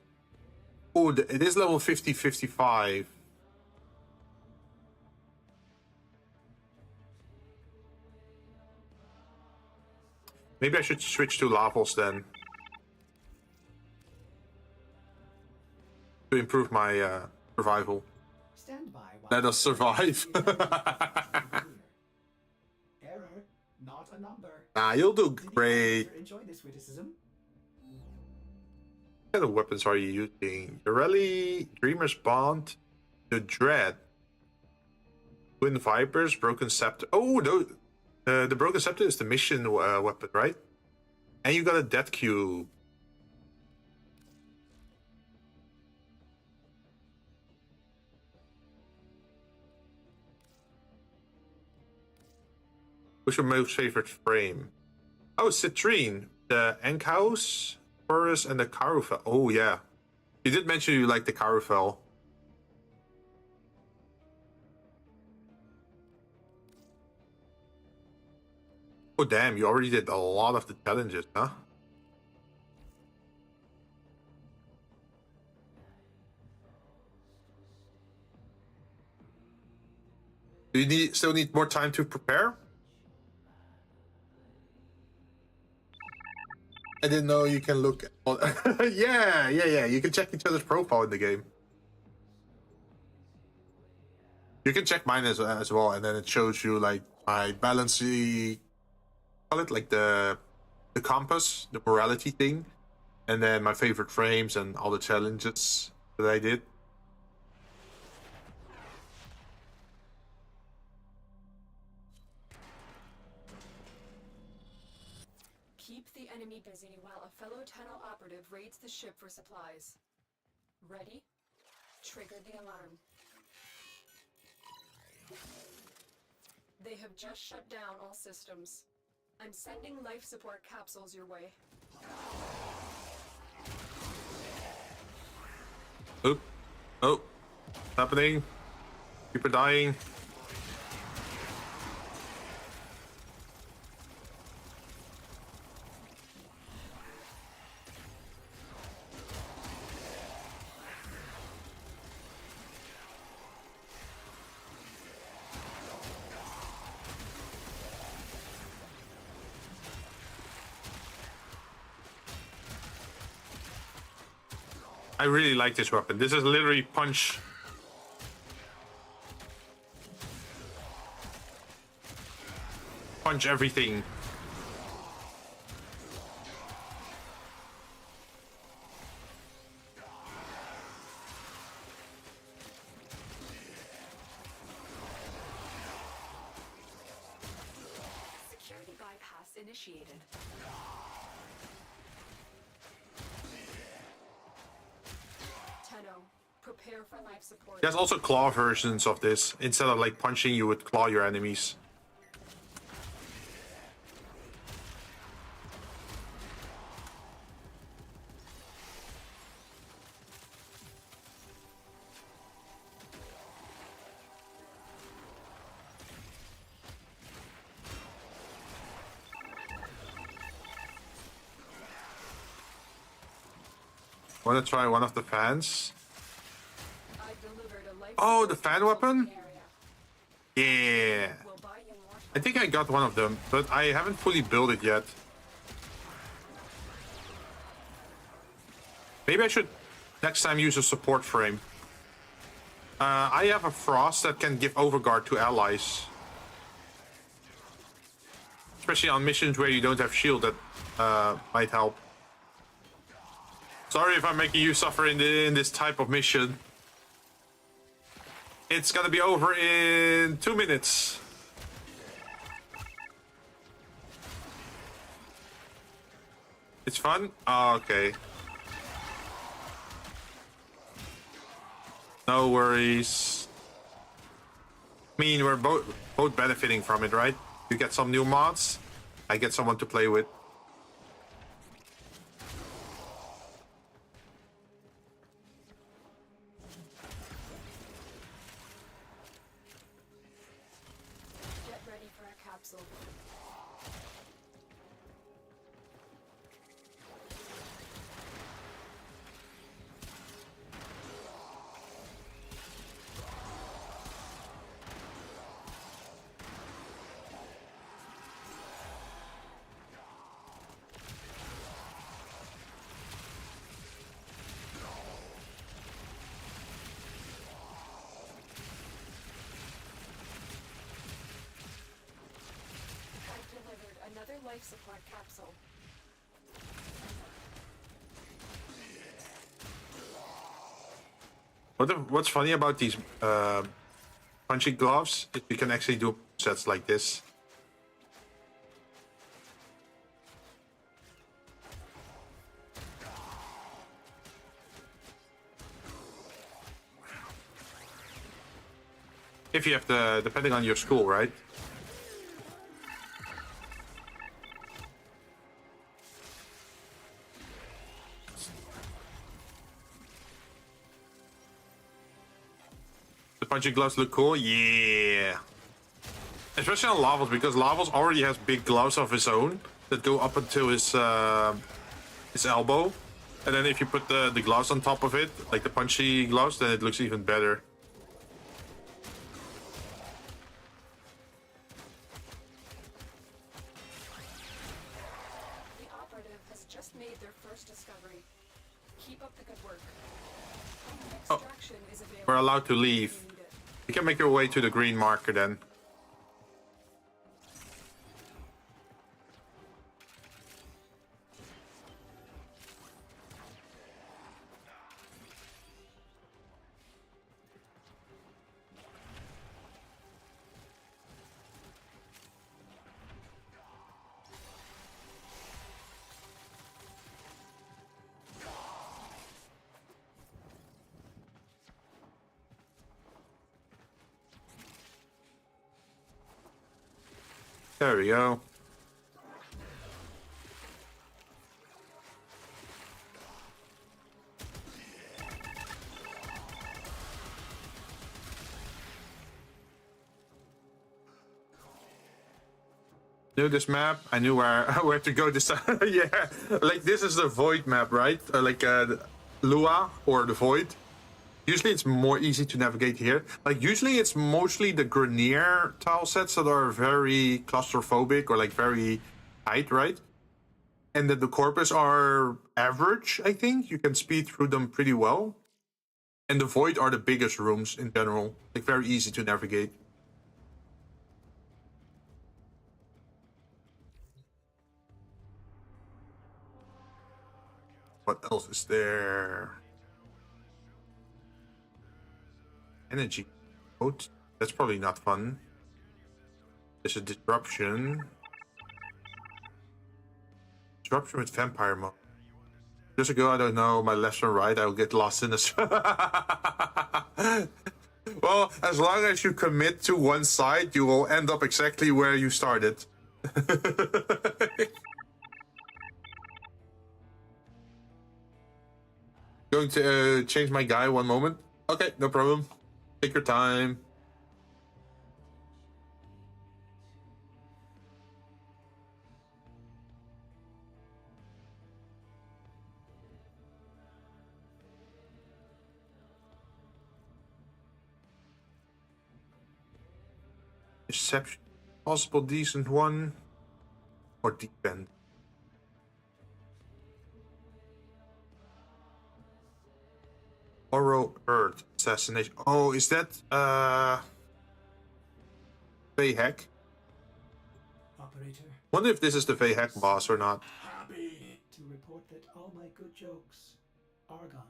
S4: Oh, it is level 50-55. Maybe I should switch to levels then. To improve my survival.
S2: Stand by while
S4: Let us survive.
S2: Error, not a number.
S4: Ah, you'll do
S2: Did the
S4: great.
S2: author enjoy this witticism?
S4: What kind of weapons are you using? The Rally, Dreamer's Bond, the Dread, Twin Vipers, Broken Scepter. Oh, no. The Broken Scepter is the mission weapon, right? And you got a Death Cube. What's your most favorite frame? Oh, Citrine, the Enkhaus, Taurus, and the Carufel. Oh, yeah. You did mention you like the Carufel. Oh, damn, you already did a lot of the challenges, huh? Do you still need more time to prepare? I didn't know you can look. Yeah. You can check each other's profile in the game. You can check mine as well, and then it shows you like my balance. Call it like the compass, the morality thing, and then my favorite frames and all the challenges that I did.
S5: Keep the enemy busy while a fellow tunnel operative raids the ship for supplies. Ready? Trigger the alarm. They have just shut down all systems. I'm sending life support capsules your way.
S4: Oop. Oh. What's happening? People dying. I really like this weapon. This is literally punch. Punch everything.
S5: Security bypass initiated. Prepare for life support.
S4: There's also claw versions of this. Instead of like punching, you would claw your enemies. Want to try one of the fans? Oh, the fan weapon? Yeah. I think I got one of them, but I haven't fully built it yet. Maybe I should next time use a support frame. I have a frost that can give overguard to allies. Especially on missions where you don't have shield, that might help. Sorry if I'm making you suffer in this type of mission. It's gonna be over in 2 minutes. It's fun? Oh, okay. No worries. I mean, we're both benefiting from it, right? You get some new mods, I get someone to play with.
S5: Life support capsule.
S4: What's funny about these punching gloves is you can actually do sets like this. If you have the, depending on your school, right? Punching gloves look cool, yeah. Especially on Lavos, because Lavos already has big gloves of his own that go up until his elbow, and then if you put the gloves on top of it, like the punchy gloves, then it looks even better.
S5: The operative has just made their first discovery. Keep up the good work.
S1: Oh.
S5: Extraction is available.
S1: We're allowed to leave.
S5: if you need it.
S1: You can make your way to the green marker then. There we go. Knew this map. I knew where where to go this time. Yeah, like this is the void map, right? Lua or the void. Usually it's more easy to navigate here. Like usually it's mostly the Grenier tile sets that are very claustrophobic or like very tight, right? And that the corpus are average, I think. You can speed through them pretty well. And the void are the biggest rooms in general. Like very easy to navigate. What else is there? Energy mode. That's probably not fun. There's a disruption. Disruption with vampire mode. Years ago, I don't know my left and right. I'll get lost in this. Well, as long as you commit to one side, you will end up exactly where you started. Going to change my guy one moment. Okay, no problem. Take your time. Deception. Possible decent one. Or deep end. Oro Earth assassination. Oh, is that Fey Hack?
S2: Operator,
S1: Wonder if this is the Fey Hack boss or not.
S2: happy to report that all my good jokes are gone.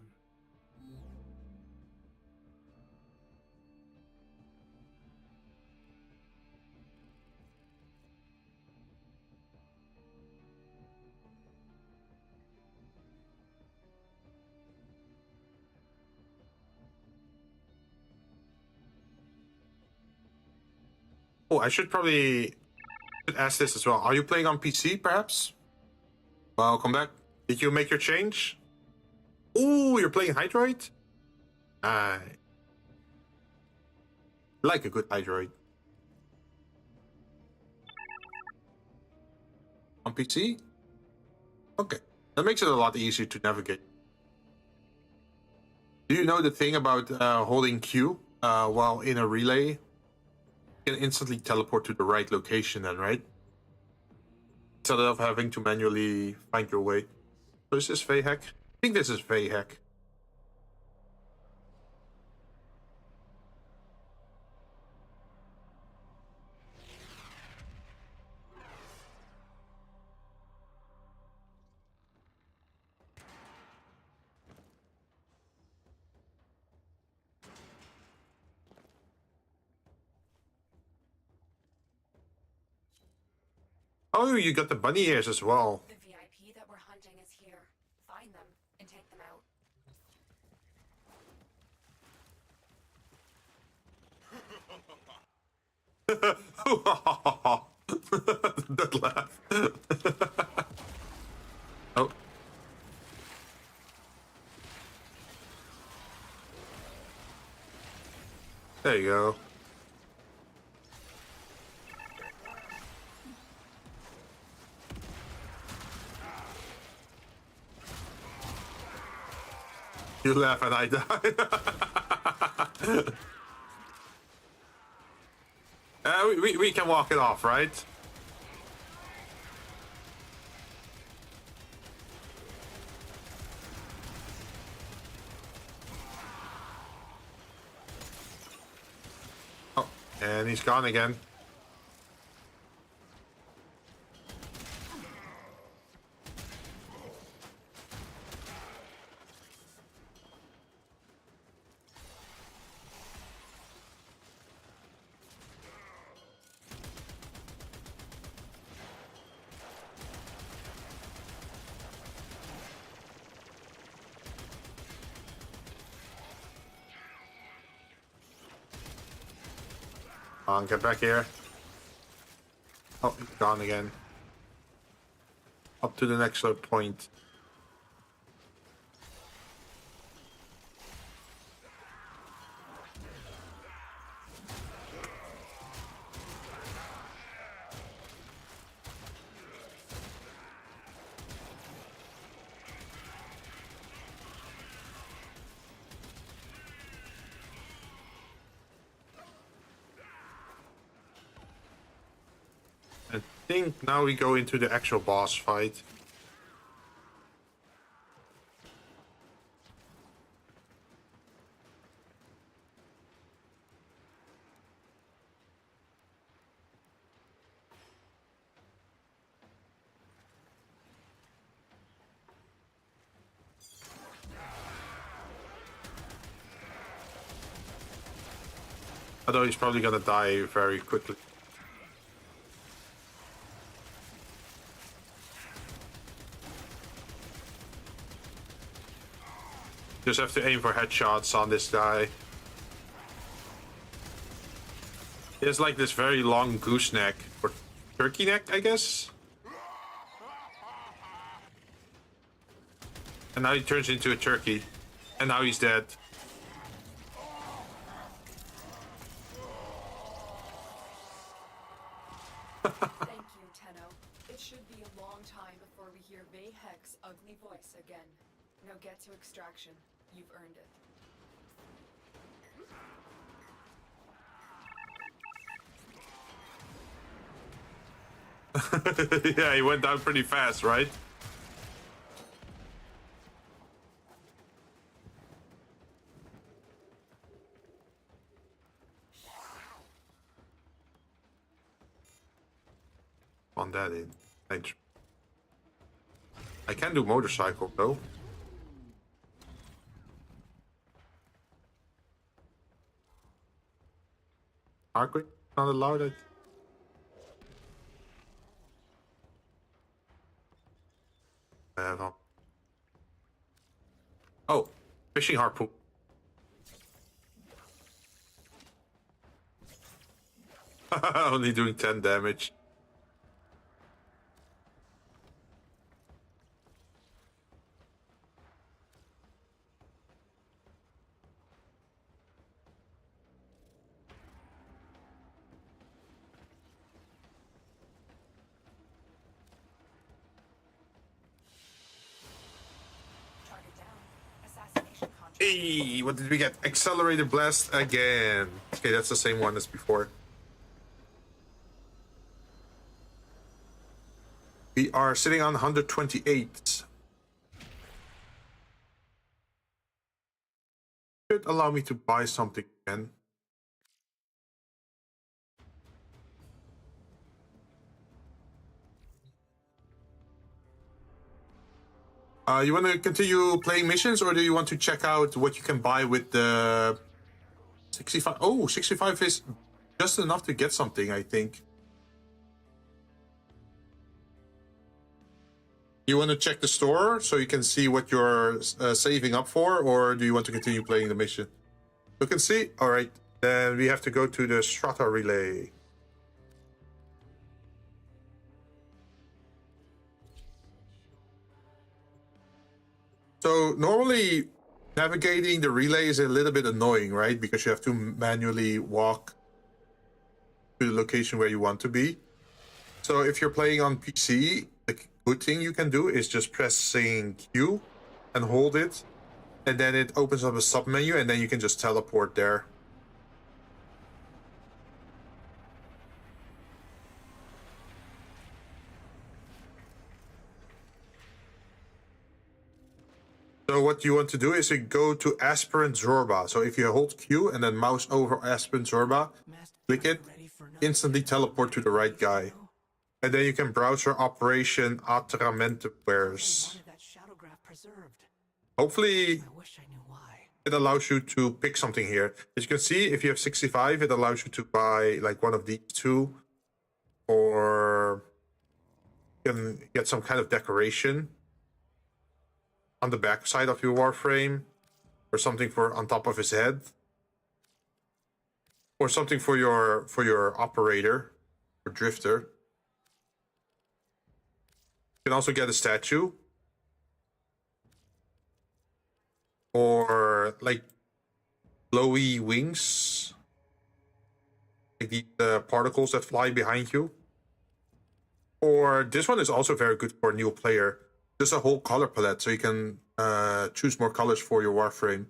S1: Oh, I should probably ask this as well. Are you playing on PC, perhaps? Welcome back. Did you make your change? Oh, you're playing Hydroid? I like a good Hydroid. On PC? Okay. That makes it a lot easier to navigate. Do you know the thing about holding Q while in a relay? You can instantly teleport to the right location then, right? Instead of having to manually find your way. So is this Fey Hack? I think this is Fey Hack. Oh, you got the bunny ears as well.
S5: The VIP that we're hunting is here. Find them and take them out.
S1: That laugh. Oh. There you go. You laugh and I die. We can walk it off, right?
S4: And he's gone again. Come on, get back here. Oh, he's gone again. Up to the next load point. I think now we go into the actual boss fight. Although he's probably gonna die very quickly. Just have to aim for headshots on this guy. He has like this very long goose neck, or turkey neck, I guess. And now he turns into a turkey. And now he's dead.
S5: Thank you, Tenno. It should be a long time before we hear Vayhek's ugly voice again. Now get to extraction. You've earned it.
S4: Yeah, he went down pretty fast, right? On that in. Thanks. I can do motorcycle though. Are we not allowed it? Oh, fishing harpoon. Only doing 10 damage.
S5: Target down. Assassination contract.
S4: Hey, what did we get? Accelerated blast again. Okay, that's the same one as before. We are sitting on 128. Should allow me to buy something again. You want to continue playing missions, or do you want to check out what you can buy with the 65? Oh, 65 is just enough to get something, I think. You want to check the store so you can see what you're saving up for, or do you want to continue playing the mission? You can see? All right. Then we have to go to the Strata Relay. So normally navigating the relay is a little bit annoying, right? Because you have to manually walk to the location where you want to be. So if you're playing on PC, the good thing you can do is just pressing Q and hold it, and then it opens up a sub menu, and then you can just teleport there. So what you want to do is you go to Aspirant Zorba. So if you hold Q and then mouse over Aspirant Zorba, click it, instantly teleport to the right guy. And then you can browse your Operation Atramentum wares.
S2: That shadow graph preserved.
S4: Hopefully
S2: I wish I knew why.
S4: it allows you to pick something here. As you can see, if you have 65, it allows you to buy like one of these two, or you can get some kind of decoration on the back side of your Warframe, or something for on top of his head, or something for your operator or drifter. You can also get a statue, or like glowy wings, like the particles that fly behind you. Or this one is also very good for a new player. There's a whole color palette, so you can choose more colors for your Warframe.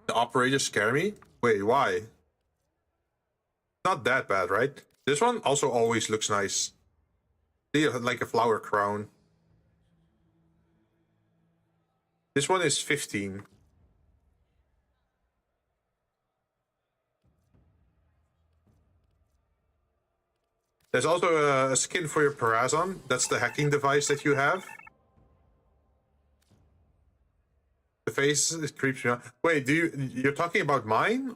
S4: The operators scare me? Wait, why? Not that bad, right? This one also always looks nice. See, like a flower crown. This one is 15. There's also a skin for your Parazon. That's the hacking device that you have. The face is creeps me out. Wait, you're talking about mine?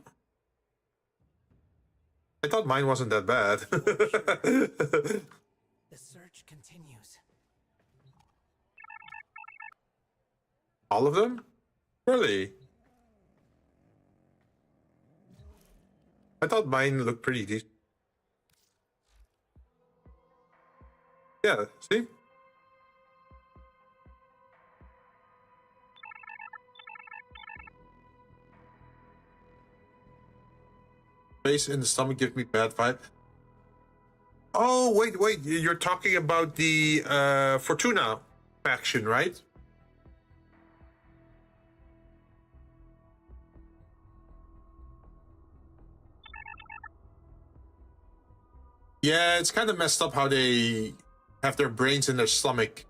S4: I thought mine wasn't that bad.
S2: The search continues.
S4: All of them? Really? I thought mine looked pretty decent. Yeah, see? Face in the stomach give me bad vibe. Oh, wait, you're talking about the Fortuna faction, right? Yeah, it's kind of messed up how they have their brains in their stomach.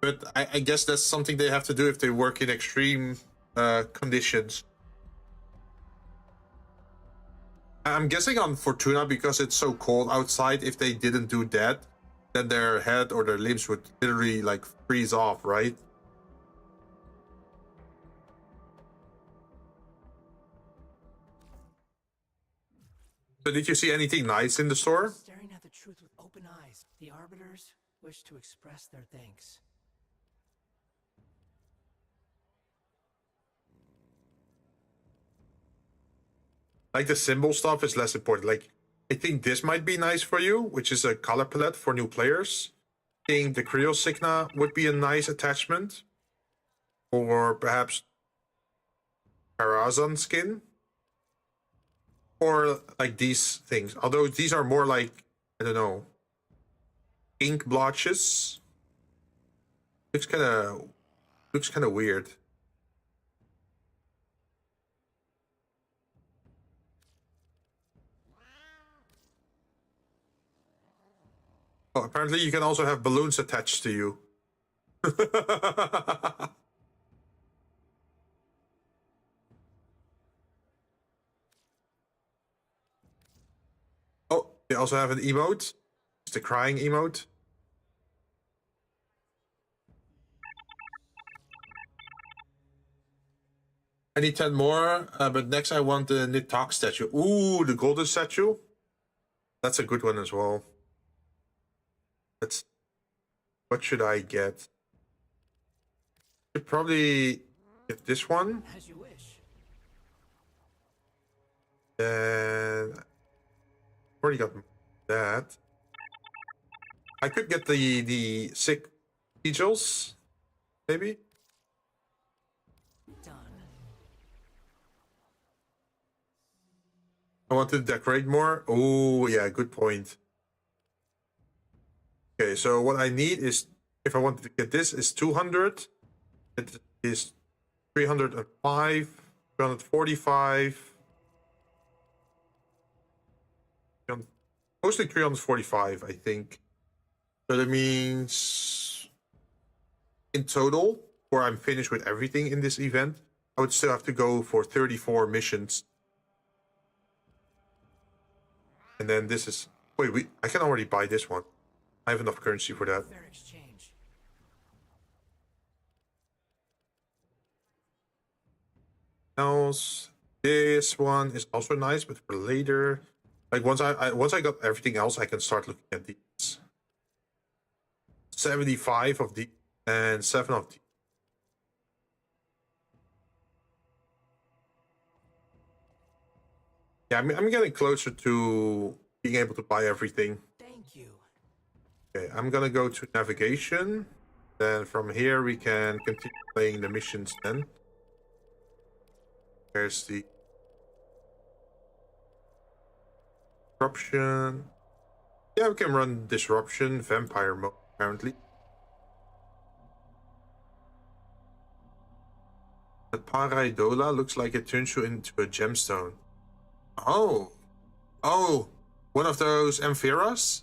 S4: But I guess that's something they have to do if they work in extreme conditions. I'm guessing on Fortuna, because it's so cold outside, if they didn't do that, then their head or their limbs would literally like freeze off, right? So did you see anything nice in the store?
S2: Staring at the truth with open eyes, the arbiters wish to express their thanks.
S4: Like the symbol stuff is less important. Like, I think this might be nice for you, which is a color palette for new players. I think the Creole Signa would be a nice attachment. Or perhaps Parazon skin. Or like these things. Although these are more like, I don't know, ink blotches. Looks kind of weird. Oh, apparently you can also have balloons attached to you. Oh, they also have an emote. It's the crying emote. I need 10 more, but next I want the Nitok statue. Ooh, the golden statue. That's a good one as well. What should I get? Should probably get this one.
S2: As you wish.
S4: And already got that. I could get the sick sigils, maybe.
S2: Done.
S4: I want to decorate more. Oh yeah, good point. Okay, so what I need is, if I wanted to get this, is 200. It is 305, 345. Mostly 345, I think. So that means in total, or I'm finished with everything in this event, I would still have to go for 34 missions. And then this is... Wait, I can already buy this one. I have enough currency for that.
S2: Fair exchange.
S4: Else, this one is also nice, but for later. Like once I got everything else, I can start looking at these. 75 of these and 7 of these. Yeah, I'm getting closer to being able to buy everything.
S2: Thank you.
S4: Okay, I'm gonna go to navigation. Then from here we can continue playing the missions then. There's the disruption. Yeah, we can run disruption, vampire mode apparently. The Paraidola looks like it turns you into a gemstone. Oh. Oh, one of those ampheras?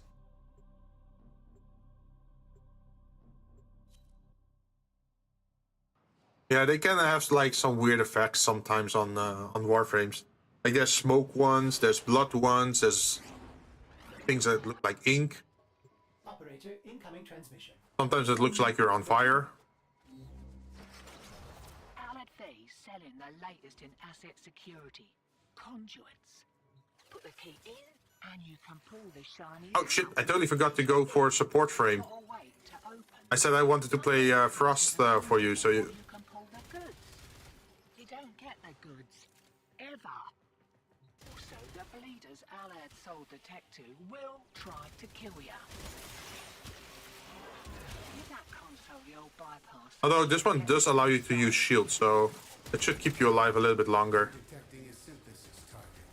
S4: Yeah, they can have like some weird effects sometimes on Warframes. Like there's smoke ones, there's blood ones, there's things that look like ink.
S2: Operator, incoming transmission.
S4: Sometimes it looks like you're on fire.
S6: Allied Faye selling the latest in asset security. Conduits. Put the key in and you can pull the shiny...
S4: Oh shit, I totally forgot to go for support frame.
S6: Gotta wait to open.
S4: I said I wanted to play Frost for you, so you...
S6: You can pull the goods. You don't get the goods. Ever. Also, the bleeders Allied sold the tech to will try to kill ya. Give that console the old bypass.
S4: Although this one does allow you to use shield, so it should keep you alive a little bit longer.
S7: Detecting a synthesis target.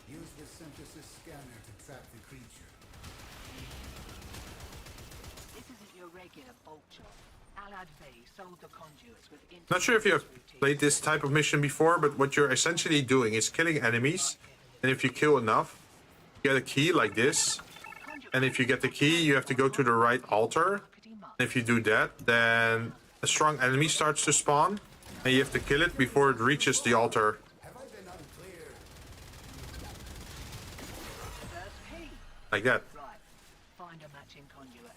S7: Use the synthesis scanner to track the creature.
S6: This isn't your regular bolt job. Allied Faye sold the conduits with...
S4: Not sure if you have played this type of mission before, but what you're essentially doing is killing enemies, and if you kill enough, you get a key like this, and if you get the key, you have to go to the right altar, and if you do that, then a strong enemy starts to spawn, and you have to kill it before it reaches the altar.
S7: Have I been unclear?
S6: First key.
S4: Like that.
S6: Right. Find a matching conduit.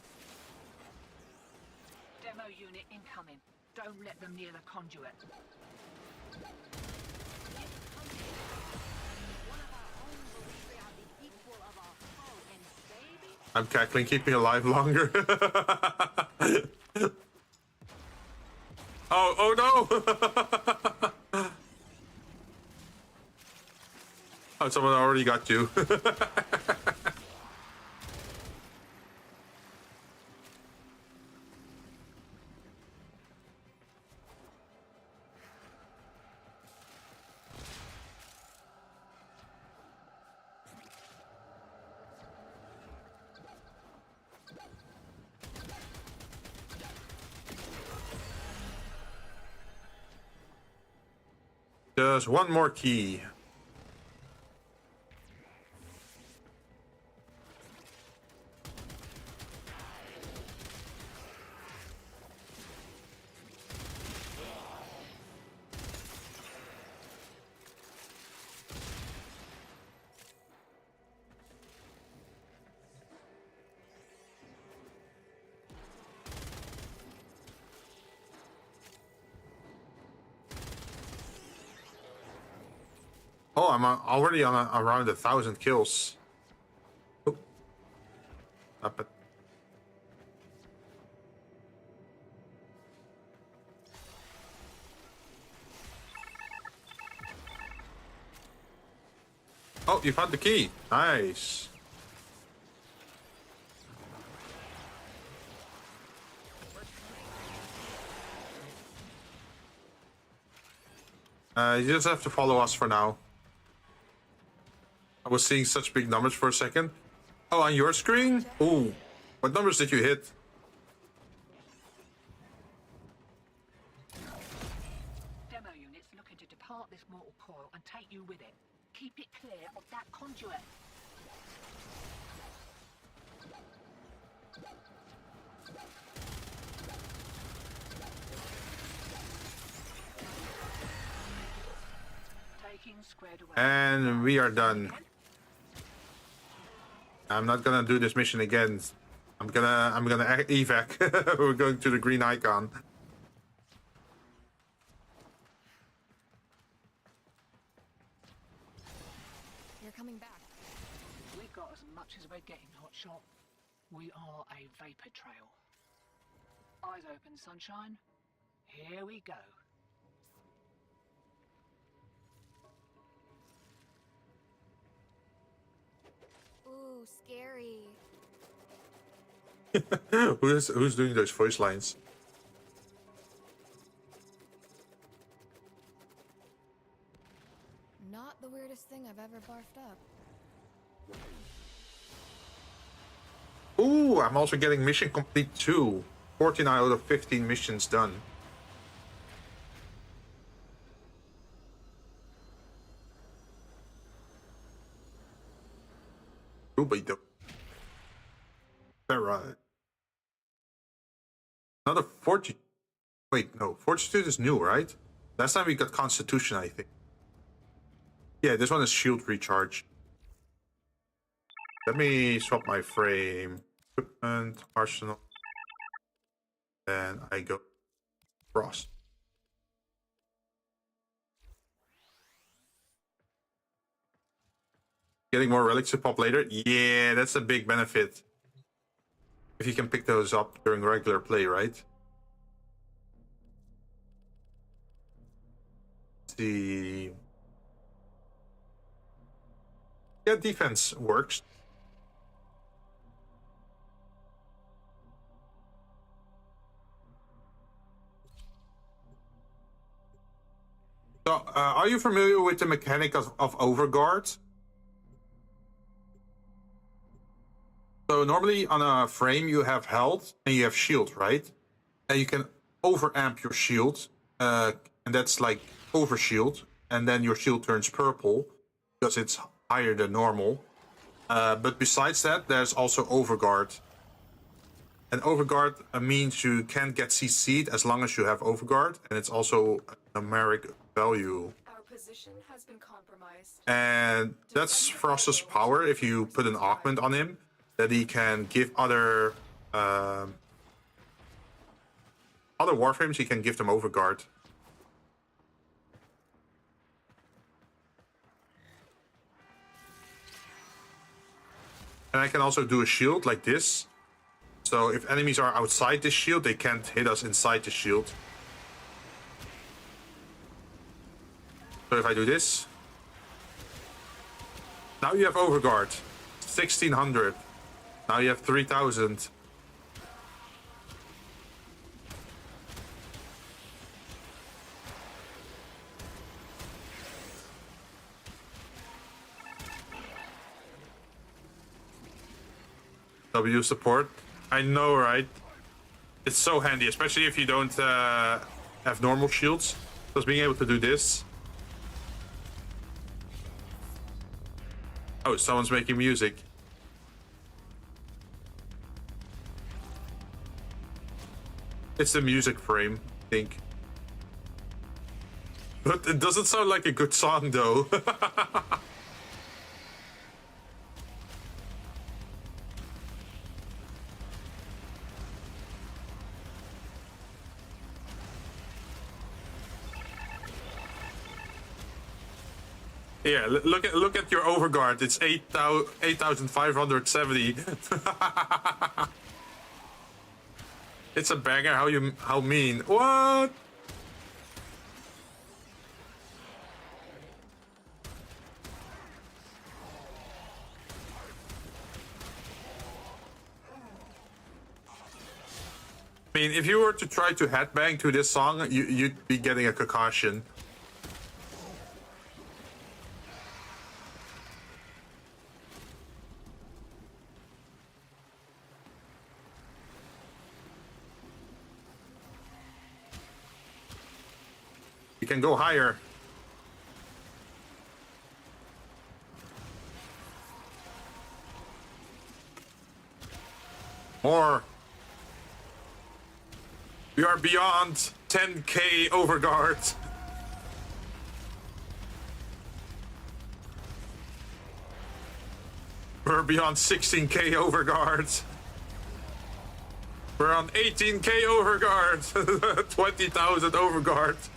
S6: Demo unit incoming. Don't let them near the conduit.
S4: I'm cackling, keep me alive longer. Oh no! Oh, someone already got you. Just one more key. Oh, I'm already on around 1,000 kills. Oh. Up it. Oh, you found the key. Nice. You just have to follow us for now. I was seeing such big numbers for a second. Oh, on your screen? Ooh. What numbers did you hit?
S6: Demo units looking to depart this mortal coil and take you with it. Keep it clear of that conduit. Working squared away.
S4: And we are done. I'm not gonna do this mission again. I'm gonna evac. We're going to the green icon.
S3: You're coming back.
S6: We got as much as we're getting, hotshot. We are a vapor trail. Eyes open, sunshine. Here we go.
S3: Ooh, scary.
S4: Who's doing those voice lines?
S3: Not the weirdest thing I've ever barfed up.
S4: Ooh, I'm also getting mission complete too. 14 out of 15 missions done. Rubido. Alright. Another fortitude. Wait, no. Fortitude is new, right? Last time we got Constitution, I think. Yeah, this one is shield recharge. Let me swap my frame. Equipment, arsenal. Then I go frost. Getting more relics to pop later? Yeah, that's a big benefit. If you can pick those up during regular play, right? Let's see. Yeah, defense works. So, are you familiar with the mechanic of Overguard? So normally on a frame you have health and you have shield, right? And you can overamp your shield, and that's like overshield, and then your shield turns purple because it's higher than normal. But besides that, there's also Overguard. And Overguard means you can't get CC'd as long as you have Overguard, and it's also a numeric value.
S5: Our position has been compromised.
S4: And that's Frost's power if you put an augment on him, that he can give other Warframes, he can give them Overguard. And I can also do a shield like this. So if enemies are outside this shield, they can't hit us inside the shield. So if I do this, now you have Overguard, 1600. Now you have 3000. W support. I know, right? It's so handy, especially if you don't have normal shields. Just being able to do this. Oh, someone's making music. It's the music frame, I think. But it doesn't sound like a good song, though. Yeah, look at your Overguard. It's 8,570. It's a banger. How mean? What? I mean, if you were to try to headbang to this song, you'd be getting a concussion. You can go higher. More. We are beyond 10k Overguard. We're beyond 16k overguards. We're on 18k overguards. 20,000 overguards.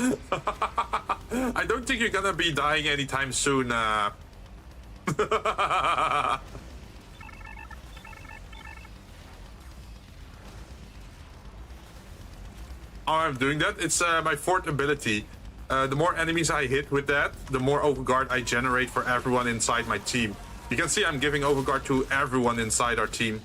S4: I don't think you're gonna be dying anytime soon. I'm doing that. It's my fourth ability. The more enemies I hit with that, the more overguard I generate for everyone inside my team. You can see I'm giving overguard to everyone inside our team.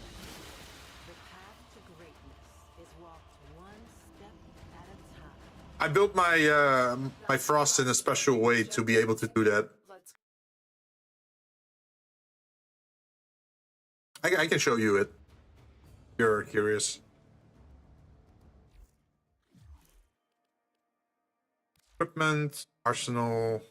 S8: The path to greatness is walked one step at a time.
S4: I built my my frost in a special way to be able to do that.
S5: Let's
S4: I can show you it. If you're curious. Equipment, arsenal.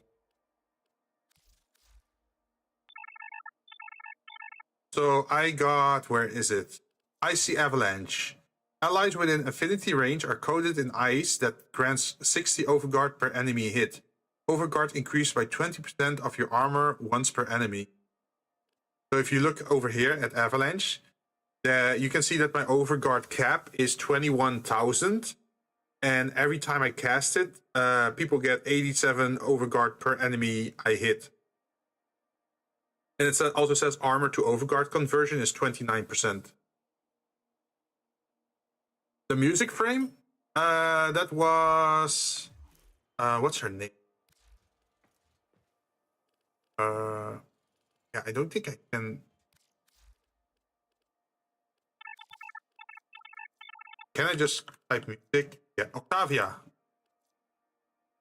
S4: So I got, where is it? Icy Avalanche. Allies within affinity range are coated in ice that grants 60 overguard per enemy hit. Overguard increased by 20% of your armor once per enemy. So if you look over here at Avalanche, you can see that my overguard cap is 21,000. And every time I cast it, people get 87 overguard per enemy I hit. And it also says armor to overguard conversion is 29%. The music frame, that was... what's her name? Yeah, I don't think I can... Can I just type music? Yeah, Octavia.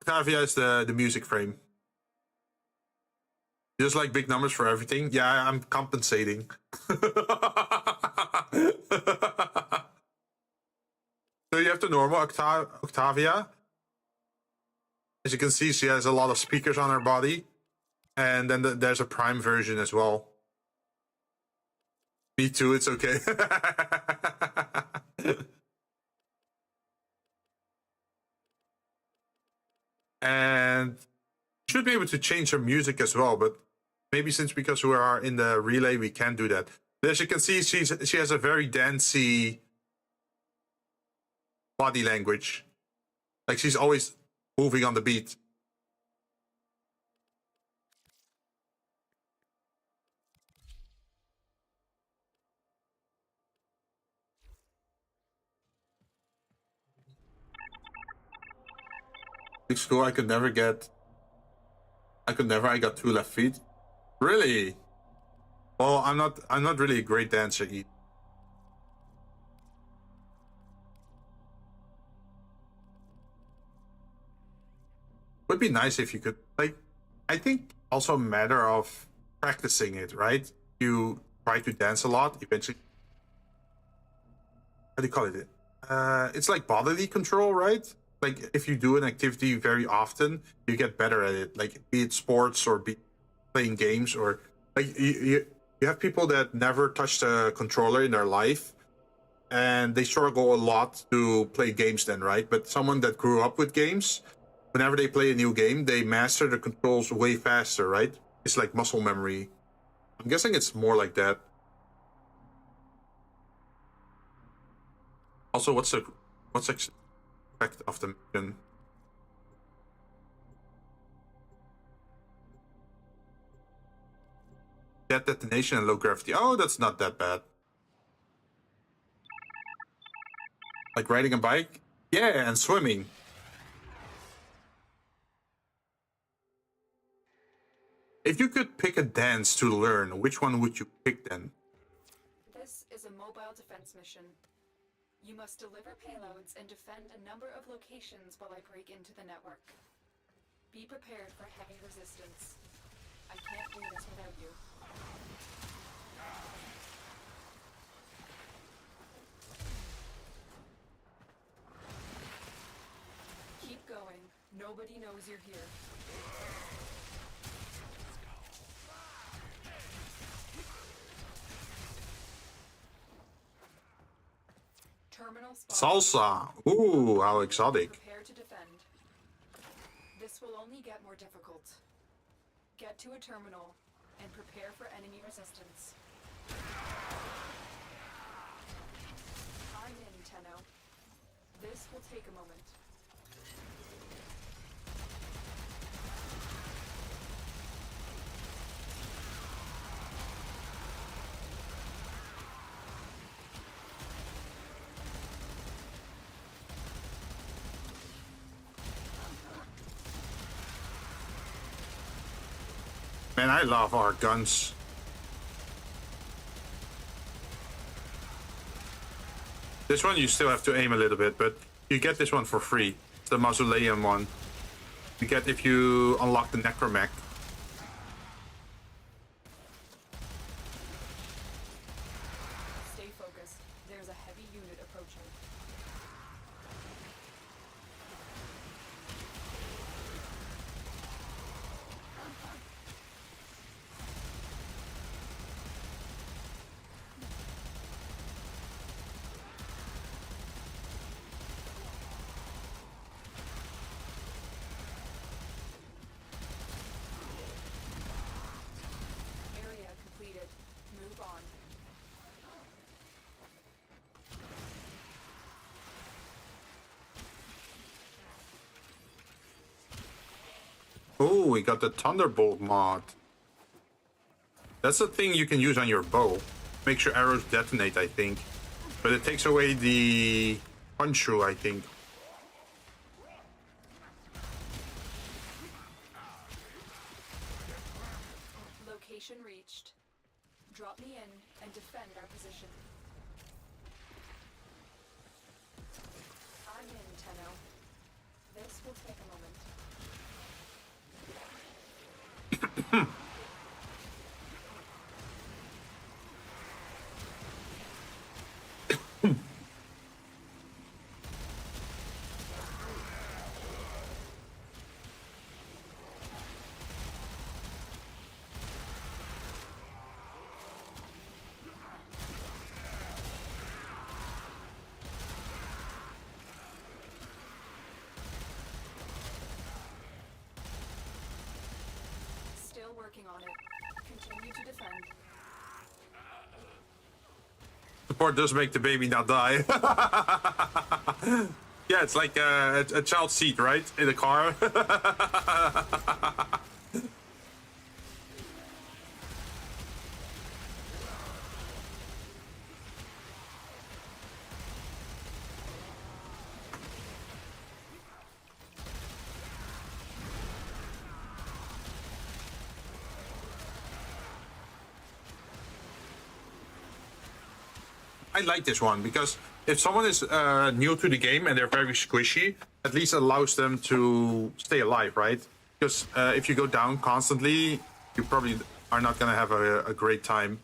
S4: Octavia is the music frame. Just like big numbers for everything. Yeah, I'm compensating. So you have the normal Octavia. As you can see, she has a lot of speakers on her body. And then there's a Prime version as well. Me too, it's okay. And should be able to change her music as well, but maybe because we are in the relay, we can't do that. But as you can see, she has a very dancey body language. Like she's always moving on the beat. School, I got 2 left feet. Really? Well, I'm not really a great dancer either. Would be nice if you could, like, I think also a matter of practicing it, right? You try to dance a lot, eventually. How do you call it? It's like bodily control, right? Like, if you do an activity very often, you get better at it. Like, be it sports or be playing games, or like you have people that never touched a controller in their life, and they struggle a lot to play games then, right? But someone that grew up with games, whenever they play a new game, they master the controls way faster, right? It's like muscle memory. I'm guessing it's more like that. Also, what's the effect of the mission? Jet detonation and low gravity. Oh, that's not that bad. Like riding a bike? Yeah, and swimming. If you could pick a dance to learn, which one would you pick then?
S5: This is a mobile defense mission. You must deliver payloads and defend a number of locations while I break into the network. Be prepared for heavy resistance. I can't do this without you. Keep going. Nobody knows you're here. Terminal spot.
S4: Salsa. Ooh, how exotic.
S5: Prepare to defend. This will only get more difficult. Get to a terminal and prepare for enemy resistance. I'm in, Tenno. This will take a moment.
S4: Man, I love our guns. This one you still have to aim a little bit, but you get this one for free. It's the Mausoleum one. You get if you unlock the Necromech.
S5: Stay focused. There's a heavy unit approaching. Area completed. Move on.
S4: Oh, we got the Thunderbolt mod. That's a thing you can use on your bow. Makes your arrows detonate, I think. But it takes away the punch through, I think.
S5: Location reached. Drop me in and defend our position. I'm in, Tenno. This will take a moment. Still working on it. Continue to defend.
S4: Support does make the baby not die. Yeah, it's like a child seat, right? In a car. I like this one because if someone is new to the game and they're very squishy, at least allows them to stay alive, right? Because if you go down constantly, you probably are not gonna have a great time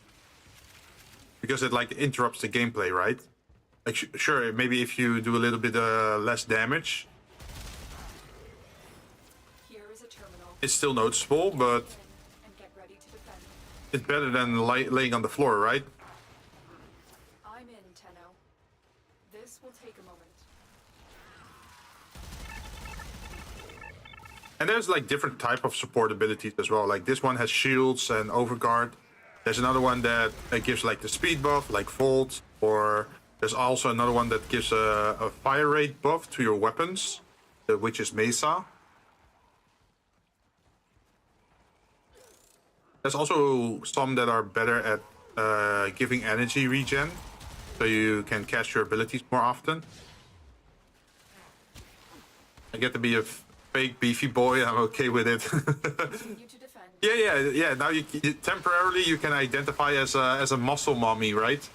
S4: because it like interrupts the gameplay, right? Like sure, maybe if you do a little bit less damage,
S5: Here is a terminal.
S4: it's still noticeable, but
S5: And get ready to defend.
S4: it's better than laying on the floor, right?
S5: I'm in, Tenno. This will take a moment.
S4: And there's like different type of support abilities as well. Like this one has shields and overguard. There's another one that gives like the speed buff, like Volt. Or there's also another one that gives a fire rate buff to your weapons, which is Mesa. There's also some that are better at giving energy regen, so you can cast your abilities more often. I get to be a fake beefy boy. I'm okay with it.
S5: Continue to defend.
S4: Yeah. Now you temporarily you can identify as a muscle mommy, right?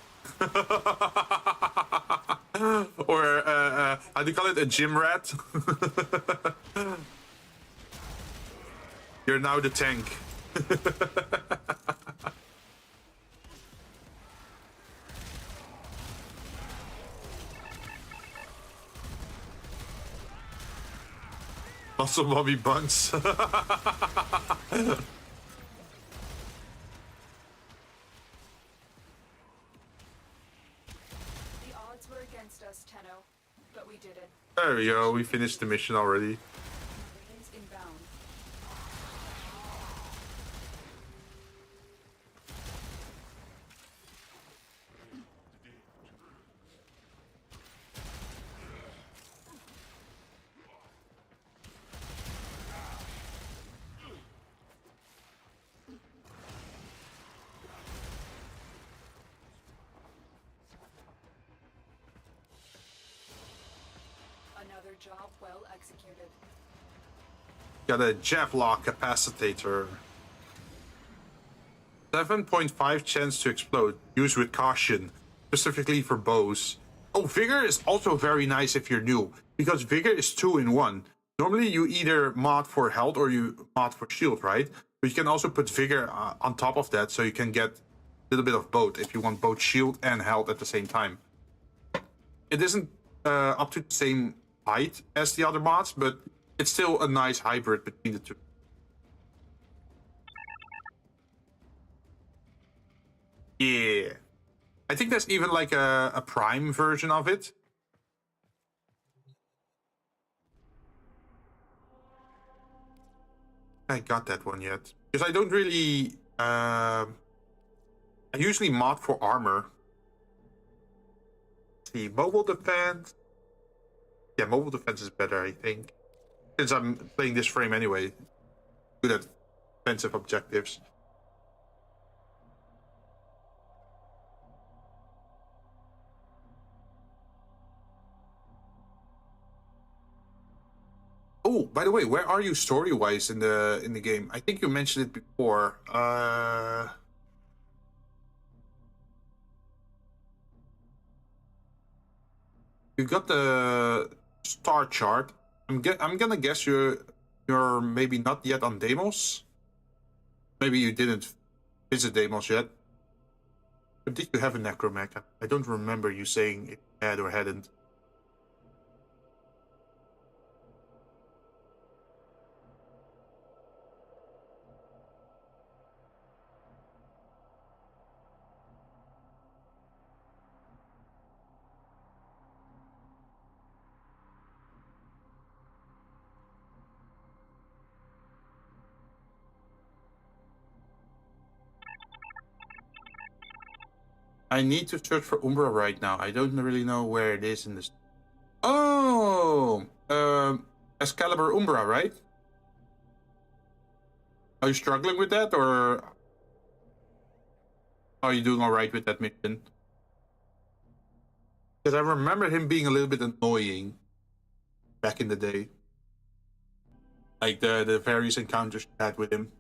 S4: Or how do you call it? A gym rat? You're now the tank. Muscle mommy buns.
S5: The odds were against us, Tenno, but we did it.
S4: There we go. We finished the mission already.
S5: Marines inbound. job well executed.
S4: Got a Javlock capacitator. 7.5 chance to explode. Use with caution, specifically for bows. Oh, Vigor is also very nice if you're new, because Vigor is 2 in 1. Normally you either mod for health or you mod for shield, right? But you can also put Vigor on top of that, so you can get a little bit of both if you want both shield and health at the same time. It isn't up to the same height as the other mods, but it's still a nice hybrid between the two. Yeah. I think there's even like a Prime version of it. I got that one yet. Because I don't really... I usually mod for armor. Let's see, mobile defense. Yeah, mobile defense is better, I think. Since I'm playing this frame anyway. Good at defensive objectives. Oh, by the way, where are you story-wise in the game? I think you mentioned it before. You got the star chart. I'm gonna guess you're maybe not yet on Deimos. Maybe you didn't visit Deimos yet. But did you have a necromech? I don't remember you saying it had or hadn't. I need to search for Umbra right now. I don't really know where it is in this. Oh, Excalibur Umbra, right? Are you struggling with that, or are you doing all right with that mission? Because I remember him being a little bit annoying back in the day, like the various encounters you had with him.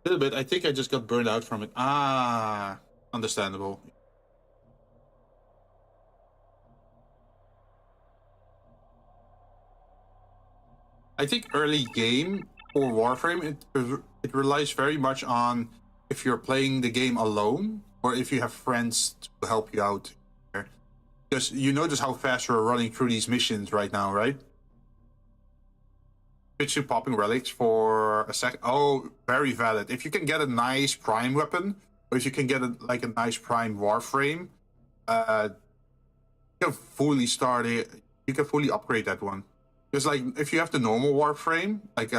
S4: A little bit. I think I just got burned out from it. Ah, understandable. I think early game for Warframe, it relies very much on if you're playing the game alone or if you have friends to help you out. Because you notice how fast we're running through these missions right now, right? Switch to popping relics for a sec. Oh, very valid. If you can get a nice prime weapon, or if you can get a nice prime Warframe, you can fully start it. You can fully upgrade that one. Because like if you have the normal Warframe, like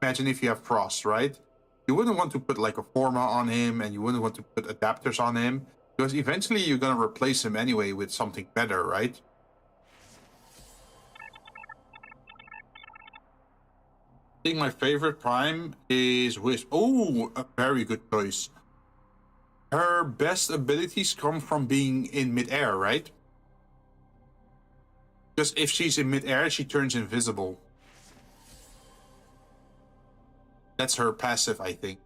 S4: imagine if you have Frost, right? You wouldn't want to put like a Forma on him, and you wouldn't want to put adapters on him, because eventually you're gonna replace him anyway with something better, right? I think my favorite prime is Wisp. Oh, a very good choice. Her best abilities come from being in midair, right? Because if she's in midair, she turns invisible. That's her passive, I think.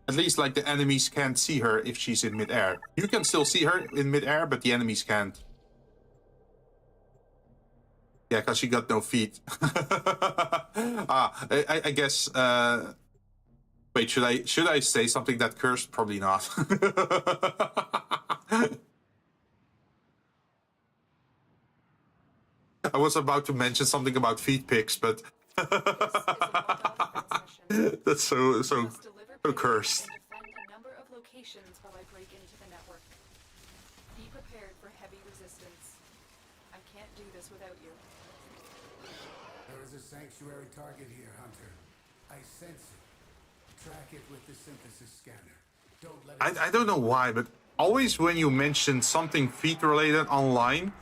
S4: At least, like, the enemies can't see her if she's in midair. You can still see her in midair, but the enemies can't. Yeah, because she got no feet. I guess. Wait, should I say something that cursed? Probably not. I was about to mention something about feet pics, but that's so cursed.
S5: Defend a number of locations while I break into the network. Be prepared for heavy resistance. I can't do this without you.
S7: There is a sanctuary target here, Hunter. I sense it. Track it with the synthesis scanner. Don't let it...
S4: I don't know why, but always when you mention something feet related online,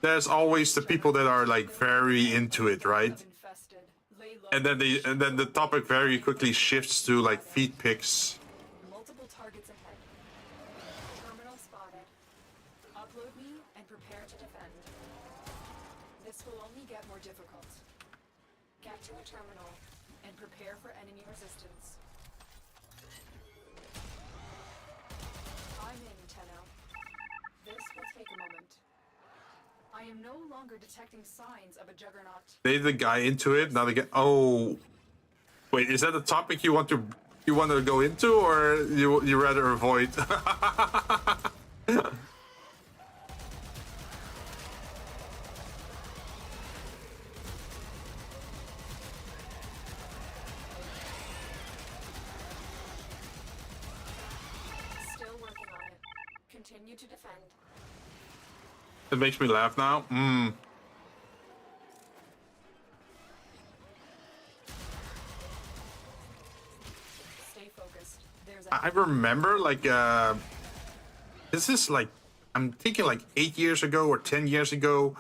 S4: there's always the people that are like very into it, right?
S5: Infested. Lay low
S1: And then the topic very quickly shifts to like feed pics.
S5: Multiple targets ahead. Terminal spotted. Upload me and prepare to defend. This will only get more difficult. Get to a terminal and prepare for enemy resistance. I'm in, Tenno. This will take a moment. I am no longer detecting signs of a juggernaut.
S1: They the guy into it, not again. Oh, wait, is that a topic you want to go into, or you rather avoid?
S5: Still working on it. Continue to defend.
S1: It makes me laugh now.
S5: Stay focused. There's
S1: I remember like this is like I'm thinking like 8 years ago or 10 years ago.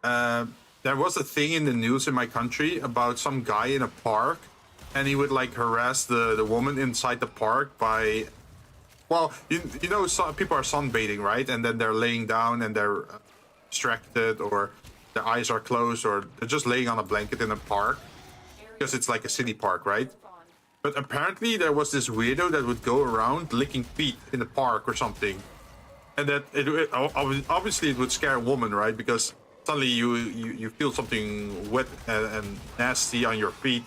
S1: There was a thing in the news in my country about some guy in a park, and he would like harass the woman inside the park by, well, you know, people are sunbathing, right? And then they're laying down and they're distracted, or their eyes are closed, or they're just laying on a blanket in a park because it's like a city park, right? But apparently there was this weirdo that would go around licking feet in the park or something, and that obviously it would scare a woman, right? Because suddenly you feel something wet and nasty on your feet,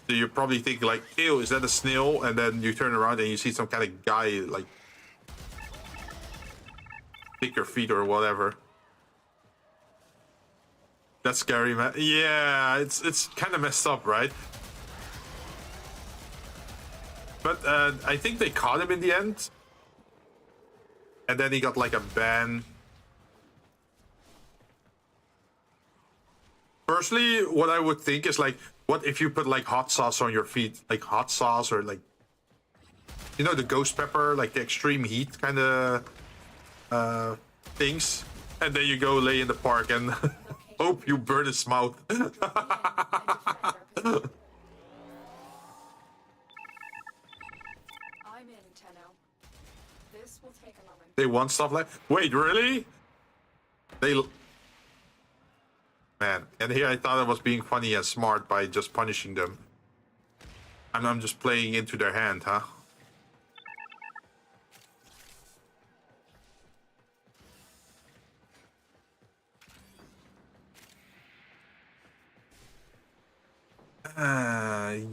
S1: so you probably think like, ew, is that a snail? And then you turn around and you see some kind of guy like lick your feet or whatever. That's scary, man. Yeah, it's kind of messed up, right? But I think they caught him in the end, and then he got like a ban. Personally, what I would think is like, what if you put like hot sauce on your feet, like hot sauce, or like, you know, the ghost pepper, like the extreme heat kind of things, and then you go lay in the park and hope you burn his mouth.
S5: I'm in, Tenno. This will take a moment.
S1: They want stuff like, wait, really? Man, and here I thought I was being funny and smart by just punishing them. And I'm just playing into their hand, huh?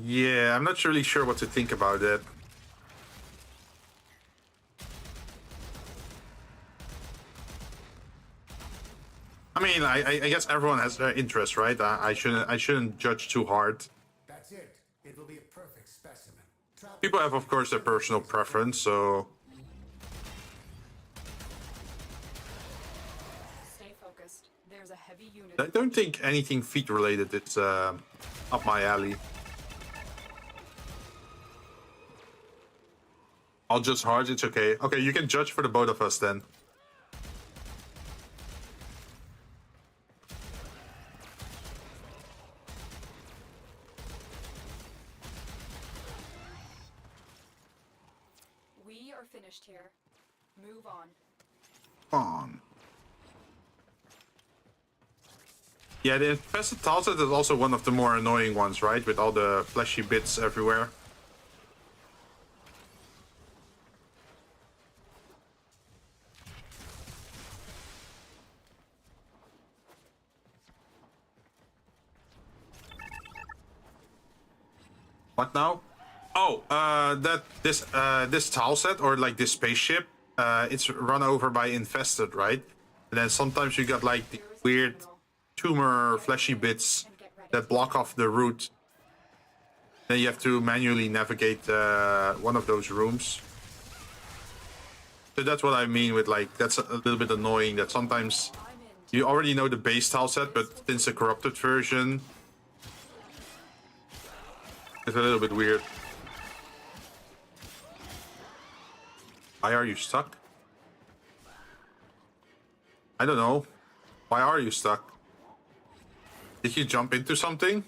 S1: Yeah, I'm not really sure what to think about it. I mean, I guess everyone has their interest, right? I shouldn't judge too hard.
S7: That's it. It will be a perfect specimen.
S1: People have, of course, their personal preference, so
S5: Stay focused. There's a heavy unit.
S1: I don't think anything feet related is up my alley. I'll judge hard, it's okay. Okay, you can judge for the both of us then.
S5: We are finished here. Move on.
S1: On. Yeah, the infested tallset is also one of the more annoying ones, right? With all the fleshy bits everywhere. What now? Oh, this tile set, or like this spaceship, it's run over by infested, right? And then sometimes you got like the weird tumor fleshy bits that block off the route. Then you have to manually navigate one of those rooms. So that's what I mean with like, that's a little bit annoying that sometimes you already know the base tile set, but since the corrupted version, it's a little bit weird. Why are you stuck? I don't know. Why are you stuck? Did you jump into something?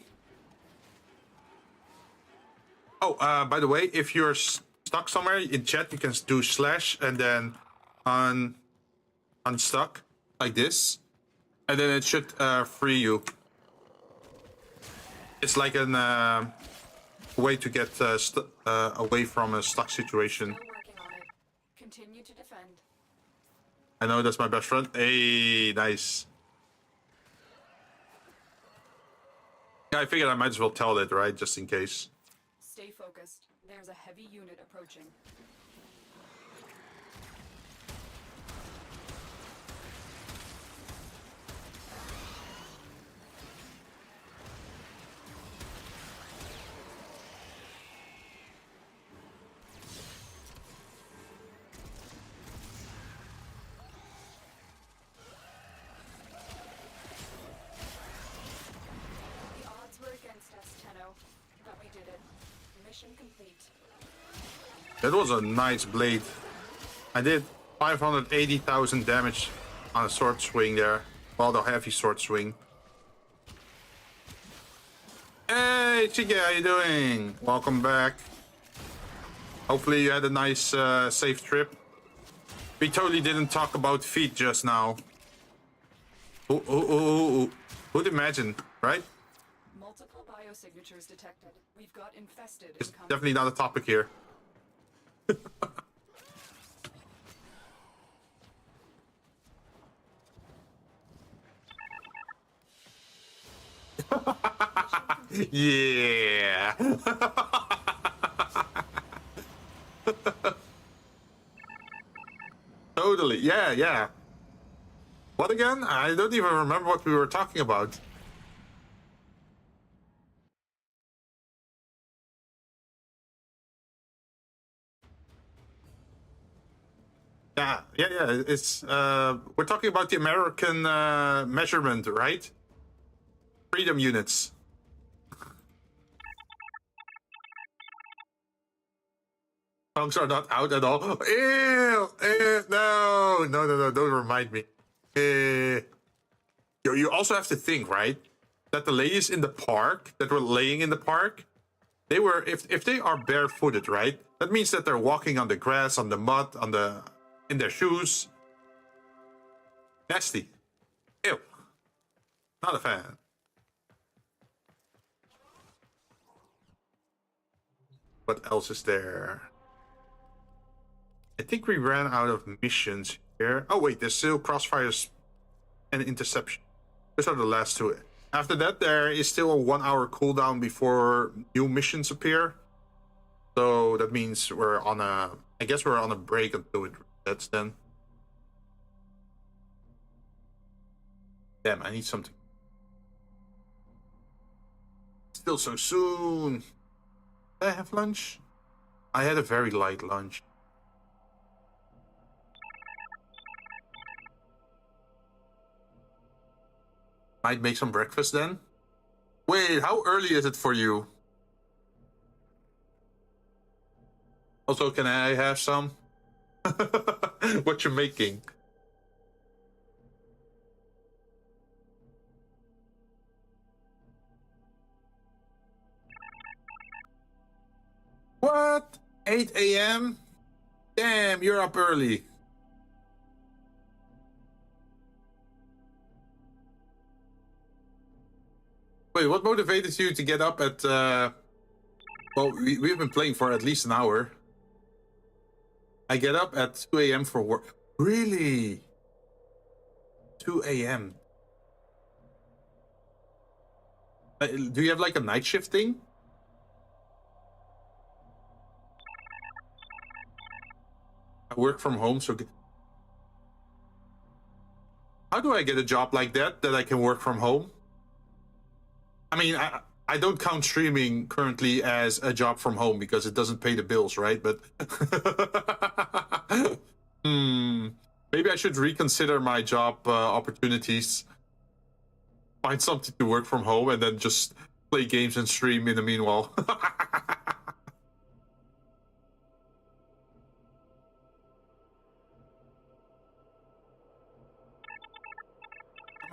S4: Oh, by the way, if you're stuck somewhere in chat, you can do slash and then unstuck like this, and then it should free you. It's like an way to get away from a stuck situation.
S5: Still working on it. Continue to defend.
S4: I know that's my best friend. Hey, nice. Yeah, I figured I might as well tell it, right? Just in case.
S5: Stay focused. There's a heavy unit approaching. The odds were against us, Tenno, but we did it. Mission complete.
S4: That was a nice blade. I did 580,000 damage on a sword swing there. Well, the heavy sword swing. Hey, Chige, how you doing? Welcome back. Hopefully you had a nice, safe trip. We totally didn't talk about feet just now. Who'd imagine, right?
S5: Multiple biosignatures detected. We've got infested.
S4: It's
S5: incoming.
S4: definitely not a topic here. Yeah. Totally. Yeah. What again? I don't even remember what we were talking about. Yeah. It's we're talking about the American measurement, right? Freedom units. Punks are not out at all. Ew, no, don't remind me. You also have to think, right? That the ladies in the park that were laying in the park, they were if they are barefooted, right? That means that they're walking on the grass, on the mud, in their shoes. Nasty. Ew. Not a fan. What else is there? I think we ran out of missions here. Oh wait, there's still crossfires and interception. Those are the last two. After that, there is still a 1 hour cooldown before new missions appear. So that means we're on a... I guess we're on a break until it resets then. Damn, I need something. Still so soon. Did I have lunch? I had a very light lunch. Might make some breakfast then. Wait, how early is it for you? Also, can I have some? What you're making? What? 8 a.m.? Damn, you're up early. Wait, what motivated you to get up at... Well, we've been playing for at least an hour. I get up at 2 a.m. for work. Really? 2 a.m. Do you have like a night shift thing? I work from home, so... How do I get a job like that I can work from home? I mean, I don't count streaming currently as a job from home because it doesn't pay the bills, right? But maybe I should reconsider my job opportunities. Find something to work from home and then just play games and stream in the meanwhile.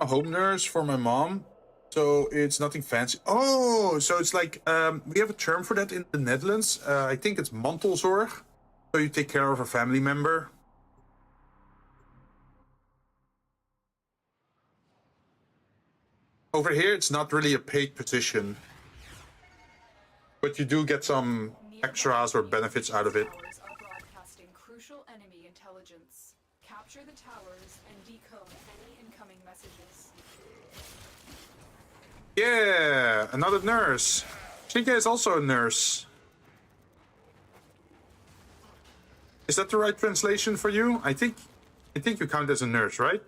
S4: I'm a home nurse for my mom. So it's nothing fancy. Oh, so it's like we have a term for that in the Netherlands. I think it's mantelzorg. So you take care of a family member. Over here, it's not really a paid position, but you do get some extras or benefits out of it.
S5: Towers are broadcasting crucial enemy intelligence. Capture the towers and decode any incoming messages.
S4: Yeah, another nurse. Chica is also a nurse. Is that the right translation for you? I think you count as a nurse, right?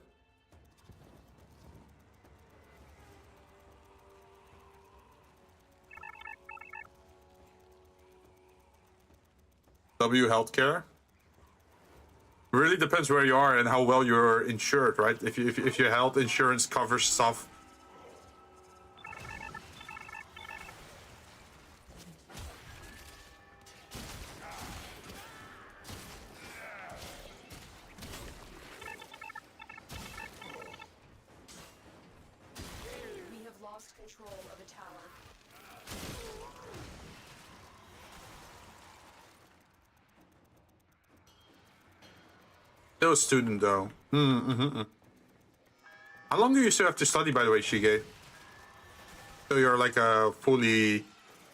S4: W healthcare. Really depends where you are and how well you're insured, right? If your health insurance covers stuff.
S5: We have lost control of a tower.
S4: Still a student though. How long do you still have to study, by the way, Shige? So you're like a fully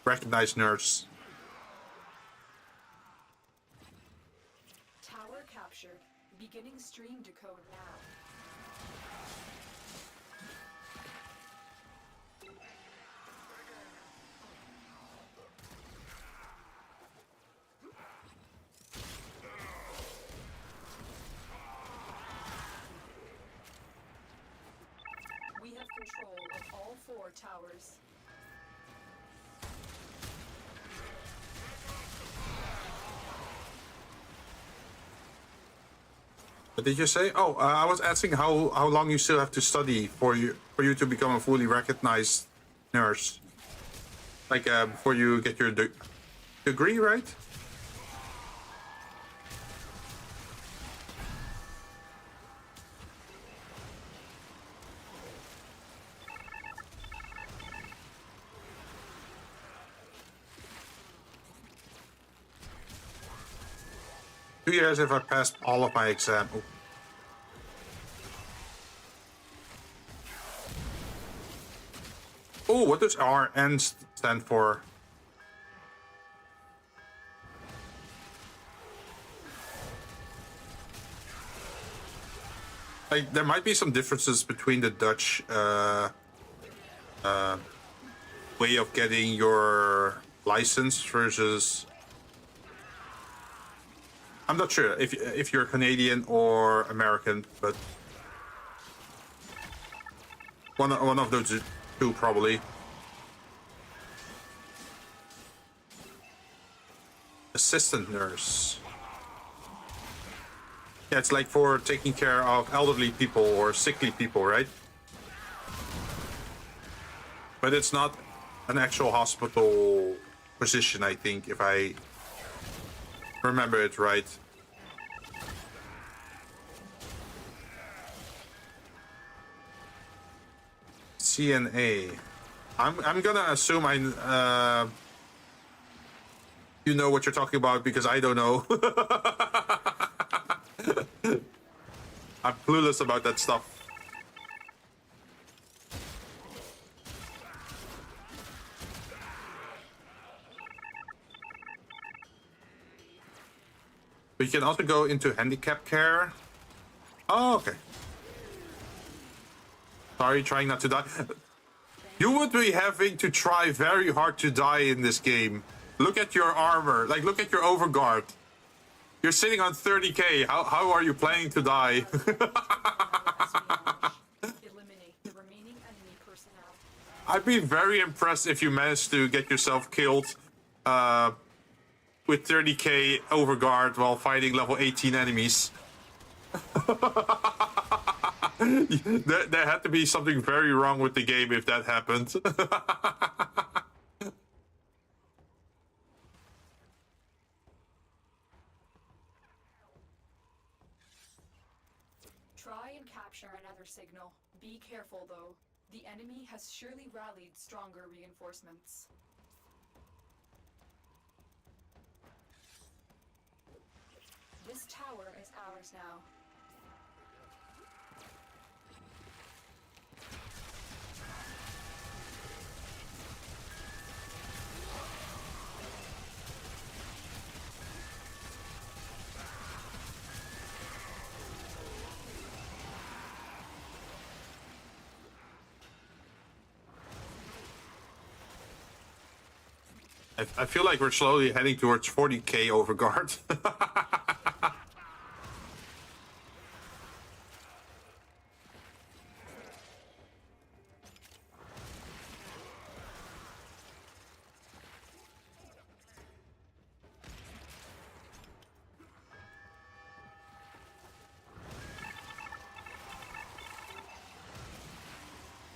S4: recognized nurse.
S5: Tower captured. Beginning stream decode now. We have control of all 4 towers.
S4: What did you say? Oh, I was asking how long you still have to study for you to become a fully recognized nurse. Like before you get your degree, right? Two years if I passed all of my exam. Oh. Oh, what does RN stand for? Like, there might be some differences between the Dutch way of getting your license versus. I'm not sure if you're Canadian or American, but one of those two probably. Assistant nurse. Yeah, it's like for taking care of elderly people or sickly people, right? But it's not an actual hospital position, I think, if I remember it right. CNA. I'm gonna assume you know what you're talking about because I don't know. I'm clueless about that stuff. But you can also go into handicap care. Oh, okay. Sorry, trying not to die. You would be having to try very hard to die in this game. Look at your armor. Like, look at your overguard. You're sitting on 30k. How are you planning to die?
S5: Eliminate the remaining enemy personnel.
S4: I'd be very impressed if you managed to get yourself killed with 30k overguard while fighting level 18 enemies. There had to be something very wrong with the game if that happened.
S5: Try and capture another signal. Be careful though. The enemy has surely rallied stronger reinforcements. This tower is ours now.
S1: I feel like we're slowly heading towards 40k overguard.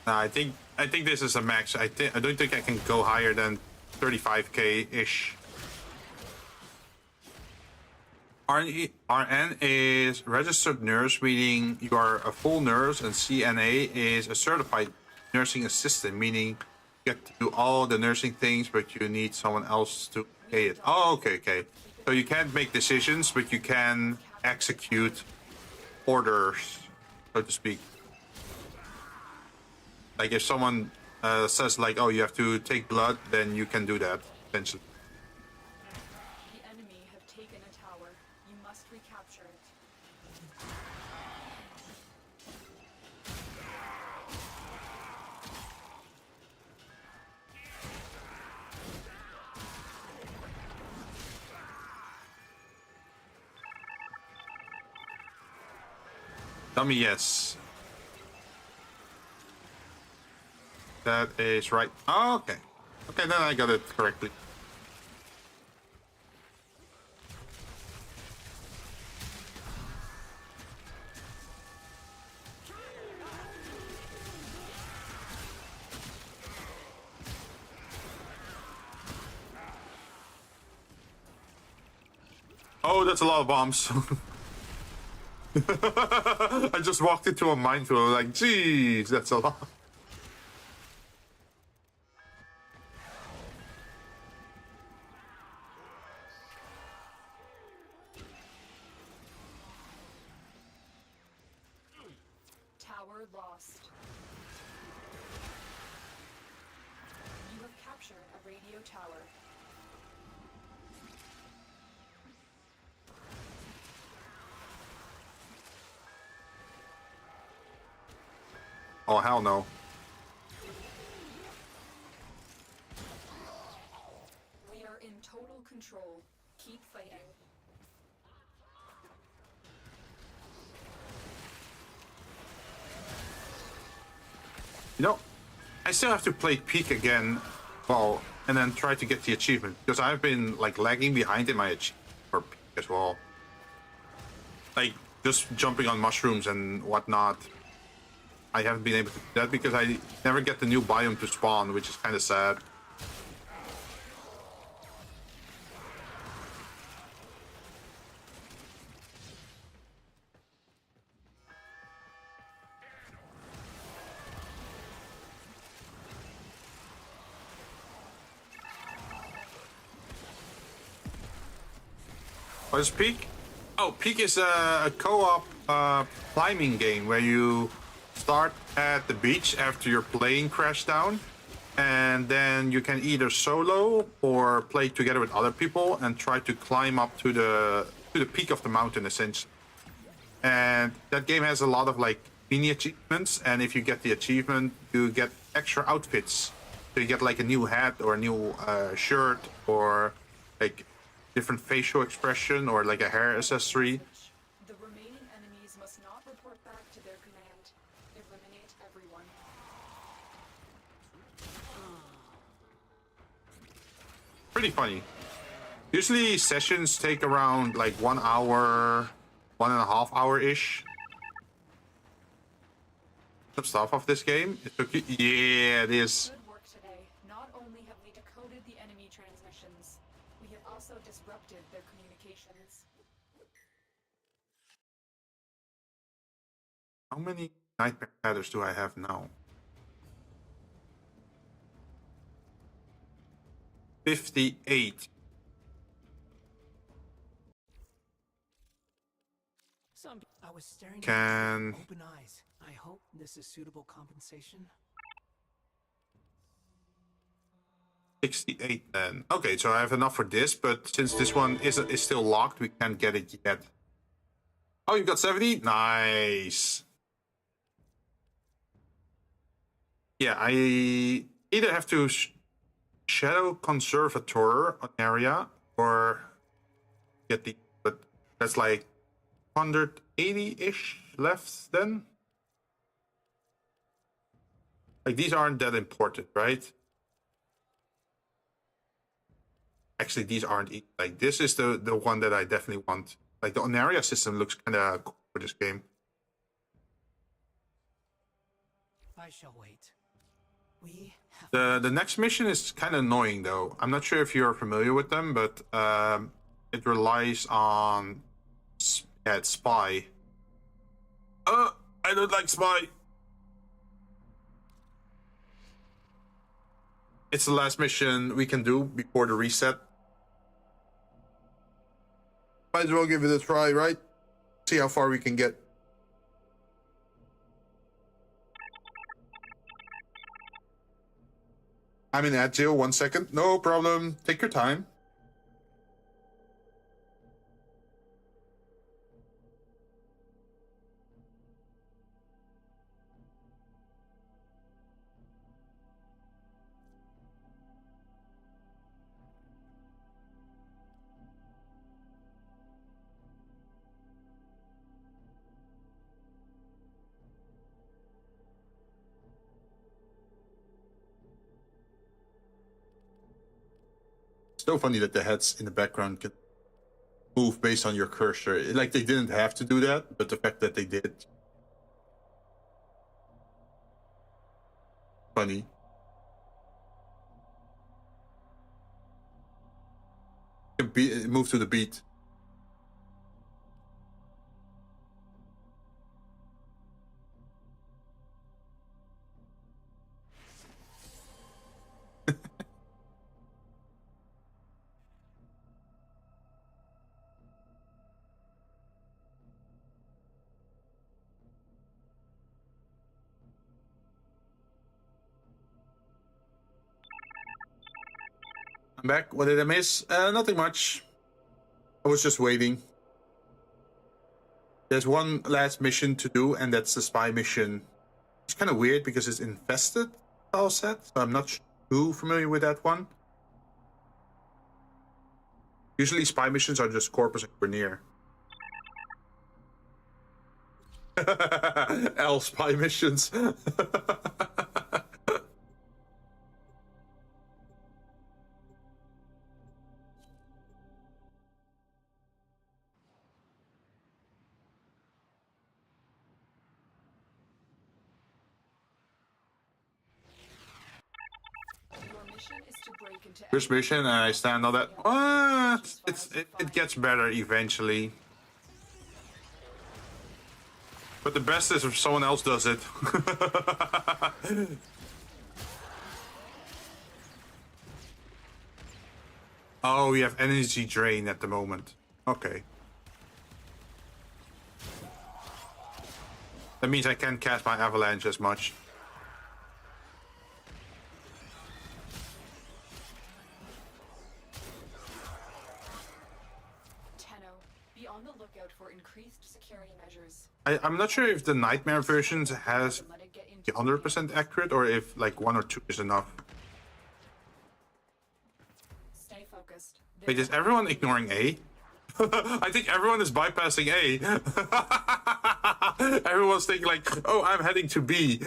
S1: Nah, I think this is a max. I don't think I can go higher than 35k-ish. RN is registered nurse, meaning you are a full nurse, and CNA is a certified nursing assistant, meaning you get to do all the nursing things, but you need someone else to pay it. Oh, okay. So you can't make decisions, but you can execute orders, so to speak. Like if someone says like, oh, you have to take blood, then you can do that, essentially.
S5: The enemy have taken a tower. You must recapture it.
S1: Dummy, yes. That is right. Oh, okay. Okay, then I got it correctly. Oh, that's a lot of bombs. I just walked into a minefield, like, geez, that's a lot.
S5: Tower lost. You have captured a radio tower.
S1: Oh, hell no.
S5: We are in total control. Keep fighting.
S1: You know, I still have to play Peak again, well, and then try to get the achievement, because I've been, like, lagging behind in my achievement for Peak as well. Like, just jumping on mushrooms and whatnot. I haven't been able to do that because I never get the new biome to spawn, which is kind of sad. What is Peak? Oh, Peak is a co-op climbing game where you start at the beach after your plane crashed down, and then you can either solo or play together with other people and try to climb up to the peak of the mountain, essentially. And that game has a lot of like mini achievements, and if you get the achievement, you get extra outfits. So you get like a new hat or a new shirt or like different facial expression or like a hair accessory.
S5: The remaining enemies must not report back to their command. Eliminate everyone.
S1: Pretty funny. Usually sessions take around like 1 hour, 1.5 hour-ish. Some stuff of this game. It took you, yeah, it is.
S5: Good work today. Not only have we decoded the enemy transmissions, we have also disrupted their communications.
S1: How many nightmare patterns do I have now?
S4: 58.
S2: I was staring at
S4: Can
S2: you with open eyes. I hope this is suitable compensation.
S4: 68 then. Okay, so I have enough for this, but since this one is still locked, we can't get it yet. Oh, you got 70? Nice. Yeah, I either have to shadow conservator an area or get the, but that's like 180-ish left then. Like these aren't that important, right? Actually, these aren't like this is the one that I definitely want. Like the area system looks kind of cool for this game.
S2: I shall wait. We have
S4: The next mission is kind of annoying though. I'm not sure if you're familiar with them, but it relies on it's spy. I don't like spy. It's the last mission we can do before the reset. Might as well give it a try, right? See how far we can get. I'm in Agile, 1 second. No problem. Take your time. So funny that the heads in the background can move based on your cursor. Like they didn't have to do that, but the fact that they did. Funny. Move to the beat. I'm back. What did I miss? Nothing much. I was just waiting. There's one last mission to do, and that's the spy mission. It's kind of weird because it's infested, style set, so I'm not too familiar with that one. Usually spy missions are just Corpus and Grenier. L spy missions. First mission, and I stand on that. It gets better eventually. But the best is if someone else does it. Oh, we have energy drain at the moment. Okay. That means I can't cast my avalanche as much.
S5: Be on the lookout for increased security measures.
S4: I'm not sure if the nightmare versions has 100% accurate or if like 1 or 2 is enough.
S5: Stay focused.
S4: Wait, is everyone ignoring A? I think everyone is bypassing A. Everyone's thinking like, oh, I'm heading to B.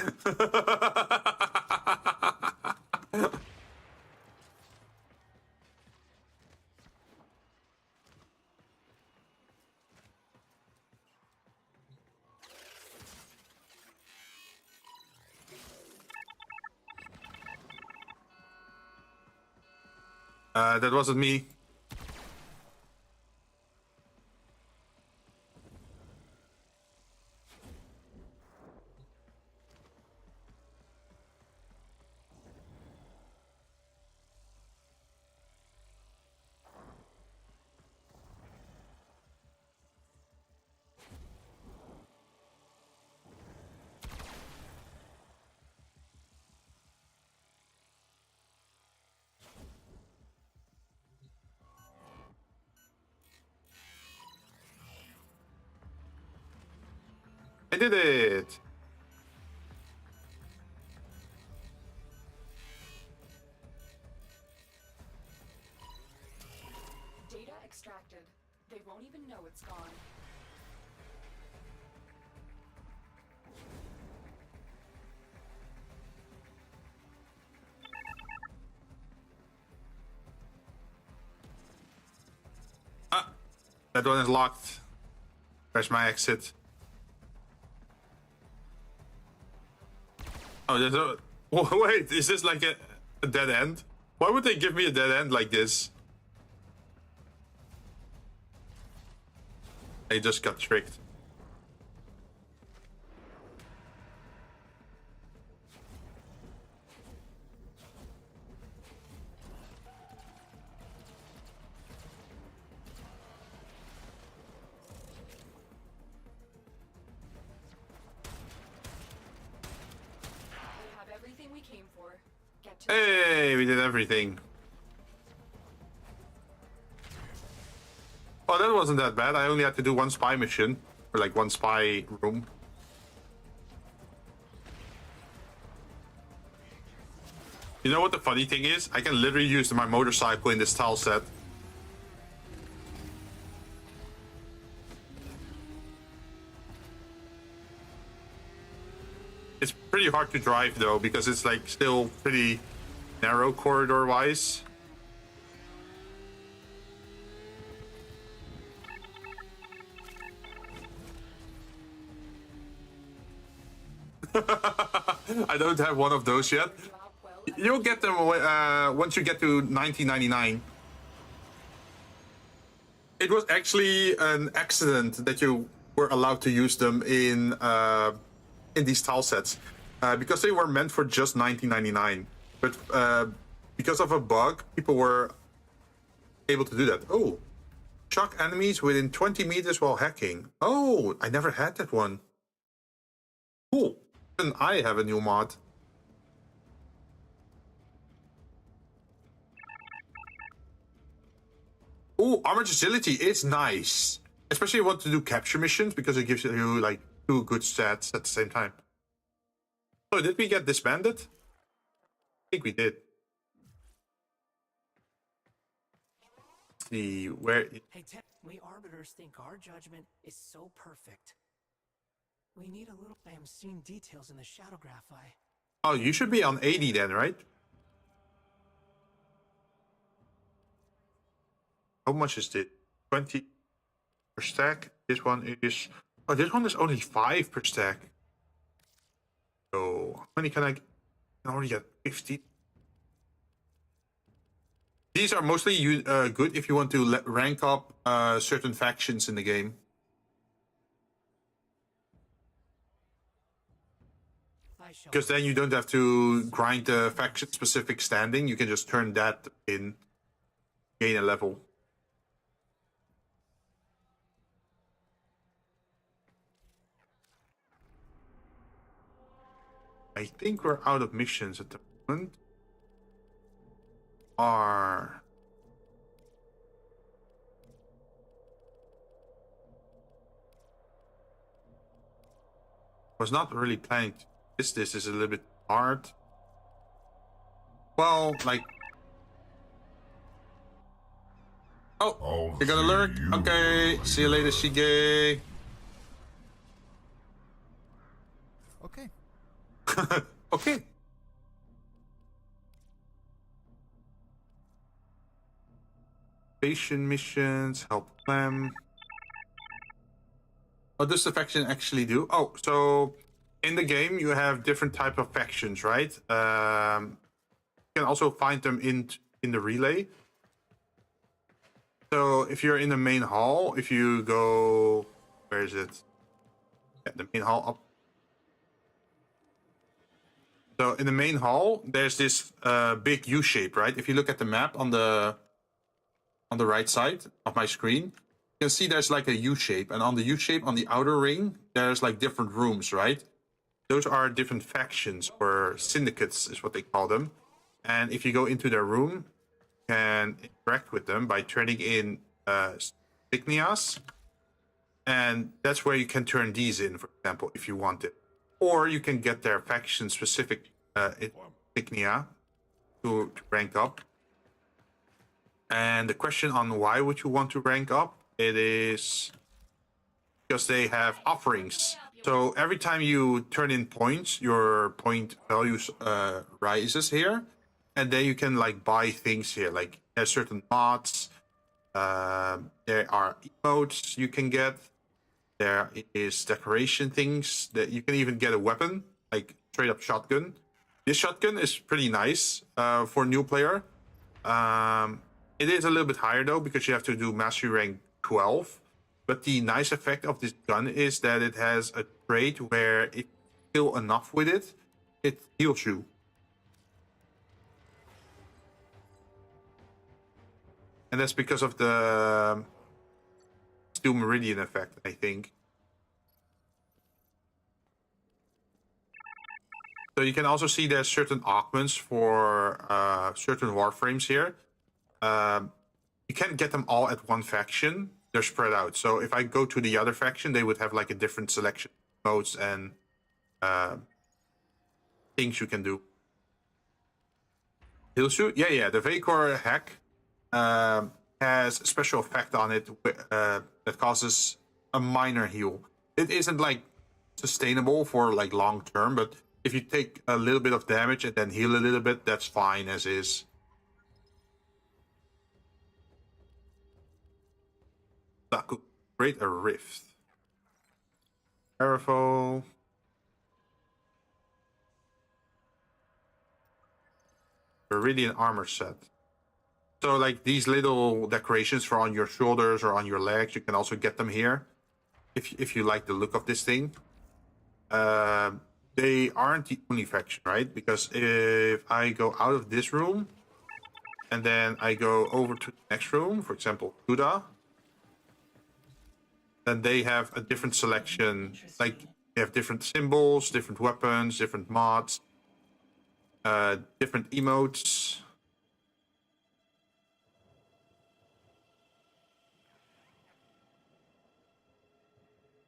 S4: That wasn't me.
S1: I did it!
S5: Data extracted. They won't even know it's gone.
S1: Ah! That one is locked. Where's my exit? Oh, there's a... Wait, is this like a dead end? Why would they give me a dead end like this? I just got tricked.
S5: We have everything we came for. Get to
S1: Hey, we did everything. Oh, that wasn't that bad. I only had to do one spy mission. Or like one spy room. You know what the funny thing is? I can literally use my motorcycle in this tile set. It's pretty hard to drive though, because it's like still pretty narrow corridor wise. I don't have one of those yet.
S5: job well.
S1: You'll get them once you get to 1999. It was actually an accident that you were allowed to use them in these tile sets because they were meant for just 1999. But because of a bug, people were able to do that. Oh, shock enemies within 20 meters while hacking. Oh, I never had that one. Cool. And I have a new mod. Oh, armored agility is nice. Especially if you want to do capture missions because it gives you like 2 good stats at the same time. So did we get disbanded? I think we did. Let's see where.
S9: Hey, Ted, we arbiters think our judgment is so perfect. We need a little. I am seeing details in the shadow graphite.
S1: Oh, you should be on 80 then, right? How much is it? 20 per stack. This one is... Oh, this one is only 5 per stack. So, how many can I... I can already get 50. These are mostly good if you want to rank up certain factions in the game. Because then you don't have to grind the faction-specific standing. You can just turn that in, gain a level. I think we're out of missions at the moment. Was not really planning to. This is a little bit hard. Well, like... Oh, you got alert? Okay, see you later, Shige.
S10: Okay.
S1: Okay. Patient missions, help them. What does the faction actually do? Oh, so... In the game, you have different type of factions, right? You can also find them in the relay. So if you're in the main hall, if you go, where is it? Yeah, the main hall up. So in the main hall, there's this big U shape, right? If you look at the map on the right side of my screen, you can see there's like a U shape, and on the U shape on the outer ring, there's like different rooms, right? Those are different factions, or syndicates is what they call them. And if you go into their room, you can interact with them by turning in insignias.
S4: And that's where you can turn these in, for example, if you want it. Or you can get their faction-specific insignia to rank up. And the question on why would you want to rank up, it is because they have offerings. So every time you turn in points, your point values rises here. And then you can like buy things here, like there's certain mods, there are emotes you can get. There is decoration things that you can even get a weapon, like straight up shotgun. This shotgun is pretty nice for a new player. It is a little bit higher though, because you have to do mastery rank 12. But the nice effect of this gun is that it has a trait where if you kill enough with it, it heals you. And that's because of the Steel Meridian effect, I think. So you can also see there's certain augments for certain Warframes here. You can't get them all at one faction. They're spread out. So if I go to the other faction, they would have like a different selection modes and things you can do. Heal shoot? Yeah. The Vacor hack has a special effect on it that causes a minor heal. It isn't like sustainable for like long term, but if you take a little bit of damage and then heal a little bit, that's fine as is. That could create a rift. Careful. Viridian armor set. So like these little decorations for on your shoulders or on your legs, you can also get them here. If you like the look of this thing. They aren't the only faction, right? Because if I go out of this room and then I go over to the next room, for example, Buddha, then they have a different selection. Like they have different symbols, different weapons, different mods, different emotes.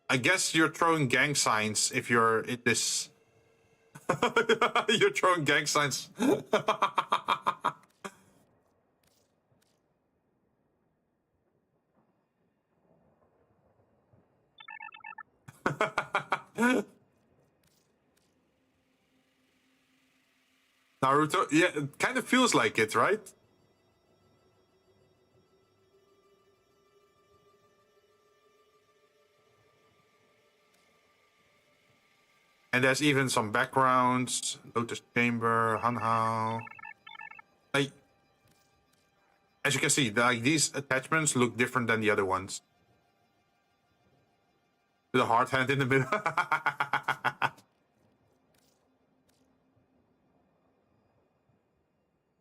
S4: I guess you're throwing gang signs if you're in this. You're throwing gang signs. Naruto, yeah, it kind of feels like it, right? And there's even some backgrounds, Lotus Chamber, Hanhao. Like, as you can see, like these attachments look different than the other ones. With a hard hand in the middle.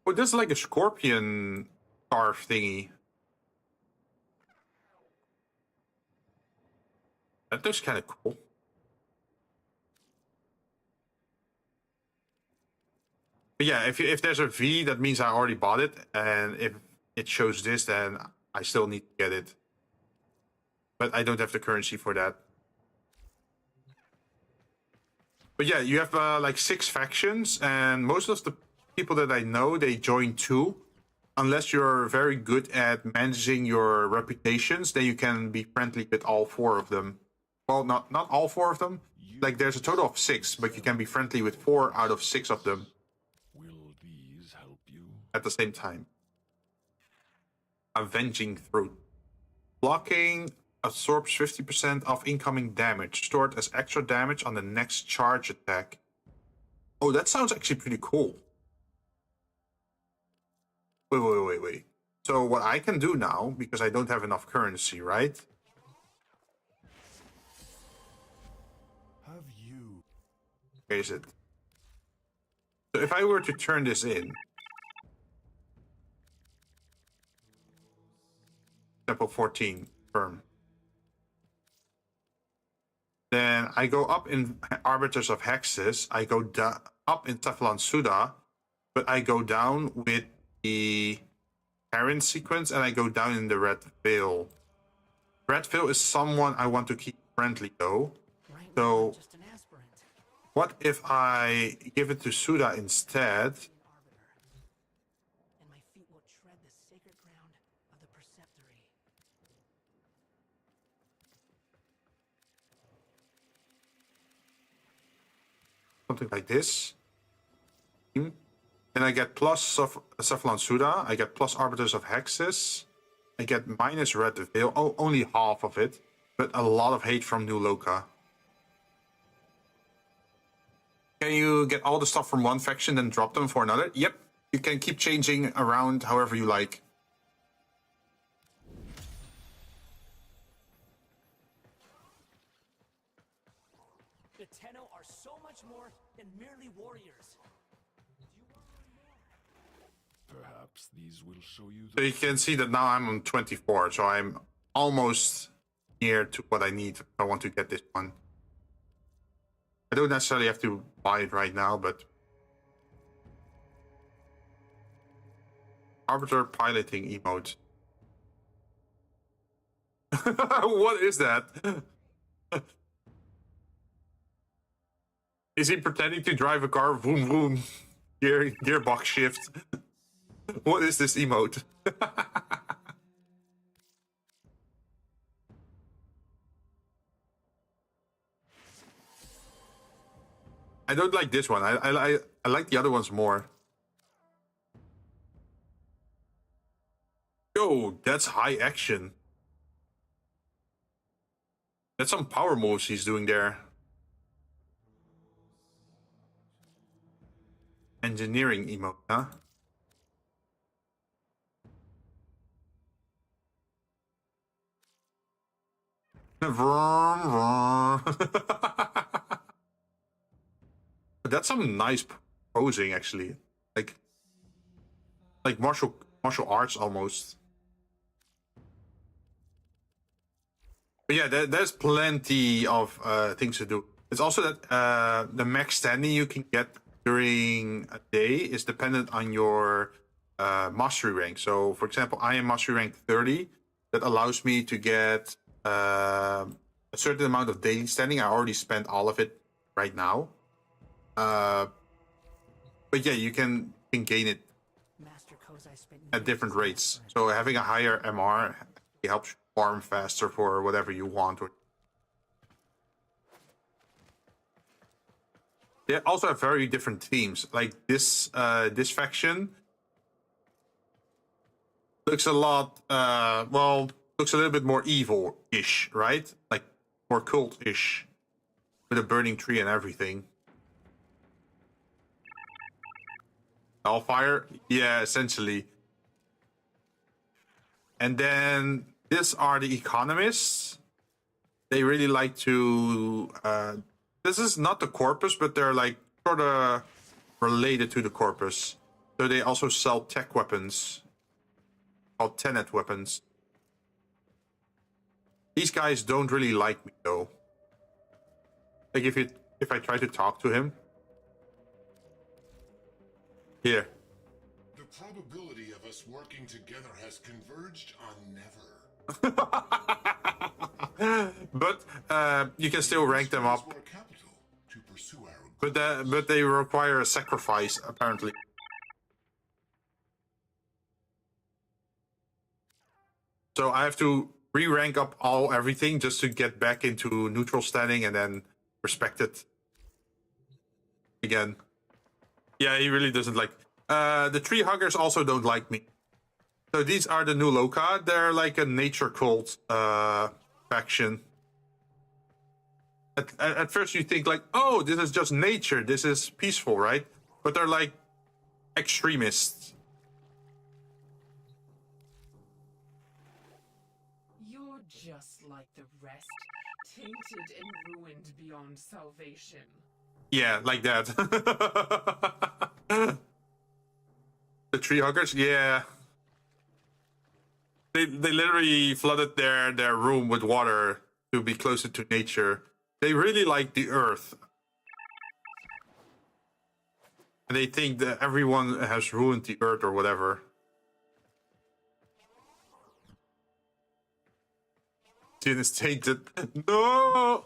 S4: Oh, this is like a scorpion scarf thingy. That looks kind of cool. But yeah, if there's a V, that means I already bought it, and if it shows this, then I still need to get it. But I don't have the currency for that. But yeah, you have like 6 factions, and most of the people that I know, they join 2. Unless you're very good at managing your reputations, then you can be friendly with all 4 of them. Well, not all 4 of them. Like there's a total of 6, but you can be friendly with 4 out of 6 of them. At the same time. Avenging Throat. Blocking absorbs 50% of incoming damage, stored as extra damage on the next charge attack. Oh, that sounds actually pretty cool. Wait. So what I can do now, because I don't have enough currency, right?
S7: Have you?
S4: Where is it? So if I were to turn this in, example 14, firm. Then I go up in Arbiters of Hexes, I go up in Teflon Suda, but I go down with the Karen sequence and I go down in the Red Veil. Redville is someone I want to keep friendly though.
S9: Right now,
S4: So
S9: I'm just an aspirant.
S4: what if I give it to Suda instead?
S9: Arbiter. And my feet will tread the sacred ground of the Preceptory.
S4: Something like this. And I get plus of Cephalon Suda. I get plus Arbiters of Hexes. I get minus Red Veil. Oh, only half of it. But a lot of hate from New Loka. Can you get all the stuff from one faction and drop them for another? Yep. You can keep changing around however you like.
S9: The Tenno are so much more than merely warriors.
S11: Perhaps these will show you
S4: So you can see that now I'm on 24, so I'm almost near to what I need if I want to get this one. I don't necessarily have to buy it right now, but... Arbiter piloting emote. What is that? Is he pretending to drive a car? Vroom vroom. Gearbox shift. What is this emote? I don't like this one. I like the other ones more. Yo, that's high action. That's some power moves he's doing there. Engineering emote, huh? Vroom, vroom. That's some nice posing, actually. Like martial arts almost. But yeah, there's plenty of things to do. It's also that the max standing you can get during a day is dependent on your mastery rank. So, for example, I am mastery rank 30. That allows me to get a certain amount of daily standing. I already spent all of it right now. But yeah, you can gain it at different rates. So having a higher MR helps you farm faster for whatever you want. They also have very different themes. Like this faction looks a lot, looks a little bit more evil-ish, right? Like more cult-ish, with a burning tree and everything. Hellfire? Yeah, essentially. And then these are the economists. They really like to... this is not the corpus, but they're like sort of related to the corpus. So they also sell tech weapons. Called Tenet weapons. These guys don't really like me though. Like if I try to talk to him. Here.
S11: The probability of us working together has converged on never.
S4: But you can still rank them up. But they require a sacrifice apparently. So I have to re-rank up everything just to get back into neutral standing and then respect it again. Yeah, he really doesn't like. The tree huggers also don't like me. So these are the New Loka. They're like a nature cult faction. At first you think like, oh, this is just nature. This is peaceful, right? But they're like extremists.
S12: You're just like the rest, tainted and ruined beyond salvation.
S4: Yeah, like that. The tree huggers, yeah. They literally flooded their room with water to be closer to nature. They really like the earth. And they think that everyone has ruined the earth or whatever.
S1: Jinn is tainted. No!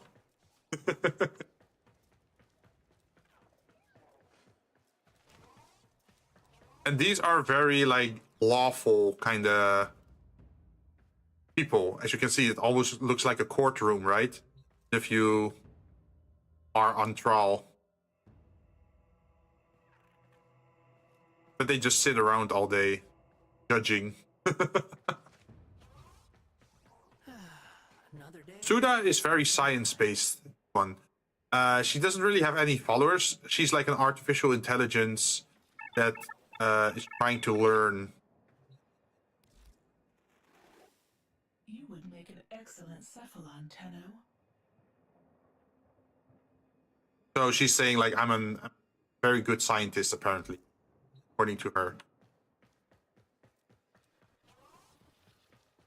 S1: And these are very, like, lawful kind of people. As you can see, it almost looks like a courtroom, right? If you are on trial. But they just sit around all day, judging. Suda is very science-based one. She doesn't really have any followers. She's like an artificial intelligence that is trying to learn.
S12: You would make an excellent cephalon, Tenno.
S1: So she's saying, like, I'm a very good scientist, apparently, according to her.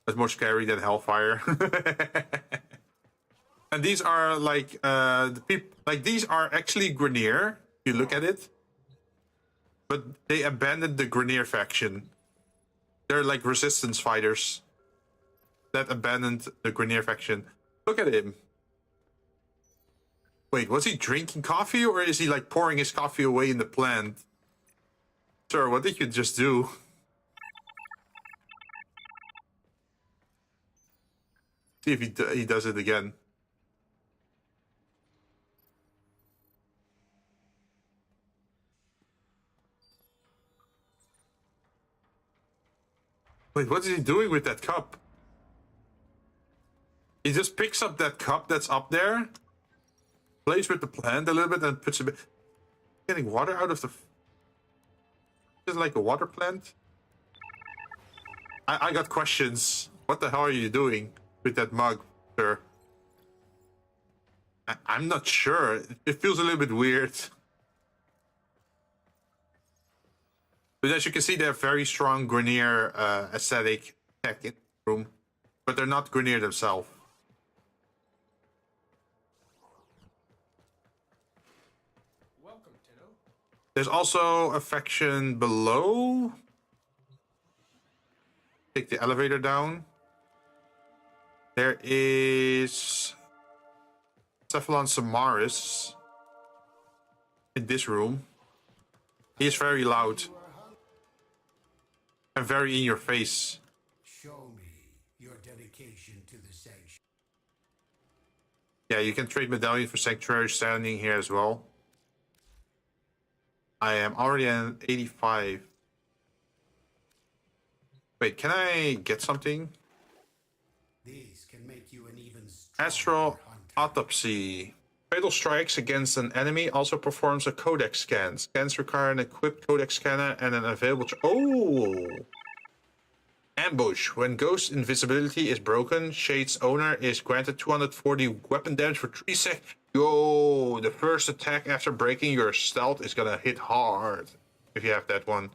S1: That's more scary than Hellfire. And these are like the people. Like, these are actually Grenier. If you look at it, but they abandoned the Grenier faction. They're like resistance fighters that abandoned the Grenier faction. Look at him. Wait, was he drinking coffee, or is he like pouring his coffee away in the plant? Sir, what did you just do? See if he does it again. Wait, what is he doing with that cup? He just picks up that cup that's up there, plays with the plant a little bit, and puts a bit. Getting water out of the. Is it like a water plant? I got questions. What the hell are you doing with that mug, sir? I'm not sure. It feels a little bit weird. But as you can see, they have very strong Grenier aesthetic tech in the room, but they're not Grenier themselves.
S2: Welcome, Tenno.
S1: There's also a faction below. Take the elevator down. There is Cephalon Samaris in this room. He is very loud and very in your face.
S7: Show me your dedication to the sanctuary.
S1: Yeah, you can trade medallion for sanctuary standing here as well. I am already at 85. Wait, can I get something?
S7: These can make you an even
S1: Astral Autopsy. Fatal strikes against an enemy also performs a codex scan. Scans require an equipped codex scanner and an available. Oh! Ambush. When ghost invisibility is broken, Shade's owner is granted 240 weapon damage for 3 seconds. Yo! The first attack after breaking your stealth is gonna hit hard if you have that one.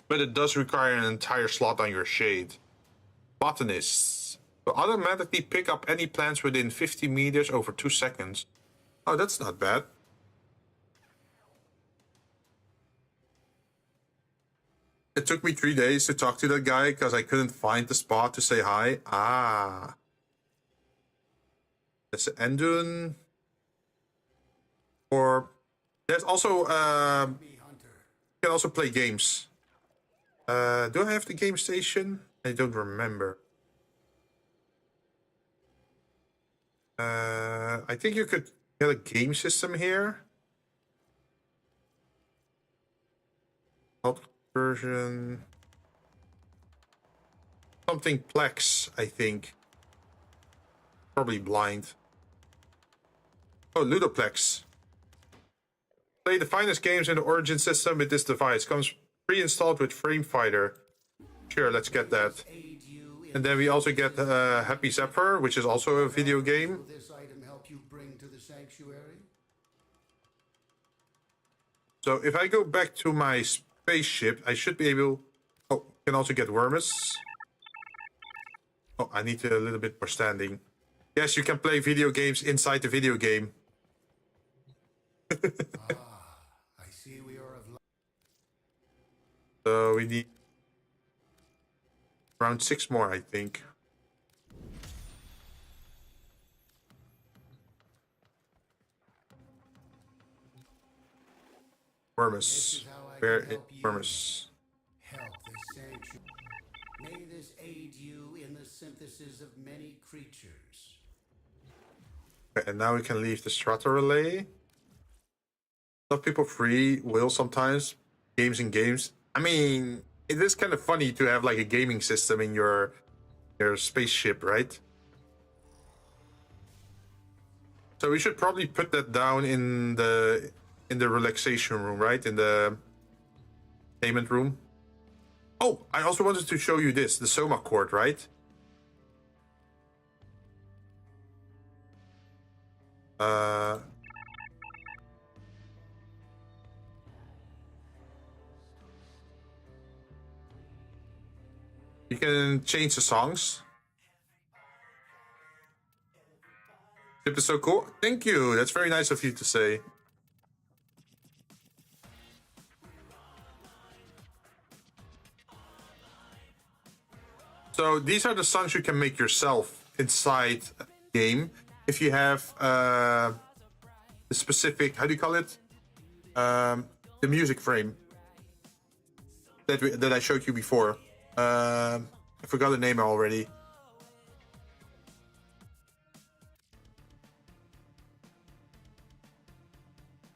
S1: But it does require an entire slot on your Shade. Botanists. Will automatically pick up any plants within 50 meters over 2 seconds. Oh, that's not bad. It took me 3 days to talk to that guy because I couldn't find the spot to say hi. Ah. That's Endun. Or there's also you can also play games. Do I have the game station? I don't remember. I think you could get a game system here. Alt version. Something Plex, I think. Probably blind. Oh, Ludoplex. Play the finest games in the Origin system with this device. Comes pre-installed with Frame Fighter. Sure, let's get that. And then we also get Happy Zephyr, which is also a video game.
S7: Will this item help you bring to the sanctuary?
S1: So if I go back to my spaceship, I should be able. Oh, can also get Wormus. Oh, I need a little bit more standing. Yes, you can play video games inside the video game.
S7: I see we are of.
S1: So we need around 6 more, I think. Wormus. Where is Wormus?
S7: Help this sanctuary. May this aid you in the synthesis of many creatures.
S1: Okay, and now we can leave the strata relay. Let people free will sometimes. Games in games. I mean, it is kind of funny to have like a gaming system in your spaceship, right? So we should probably put that down in the relaxation room, right? In the payment room. Oh, I also wanted to show you this, the Soma cord, right? You can change the songs. Tip is so cool. Thank you. That's very nice of you to say. So these are the songs you can make yourself inside a game. If you have the specific, how do you call it? The music frame that I showed you before. I forgot the name already.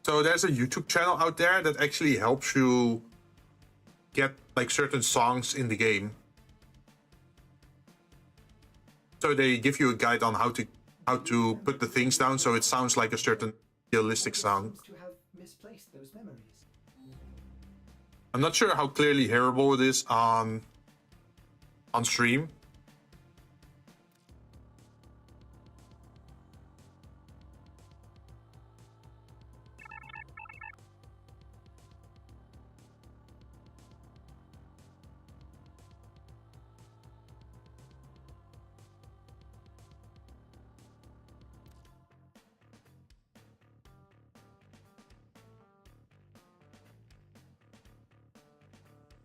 S1: So there's a YouTube channel out there that actually helps you get like certain songs in the game. So they give you a guide on how to put the things down so it sounds like a certain realistic sound.
S2: To have misplaced those memories.
S1: I'm not sure how clearly hearable it is on stream.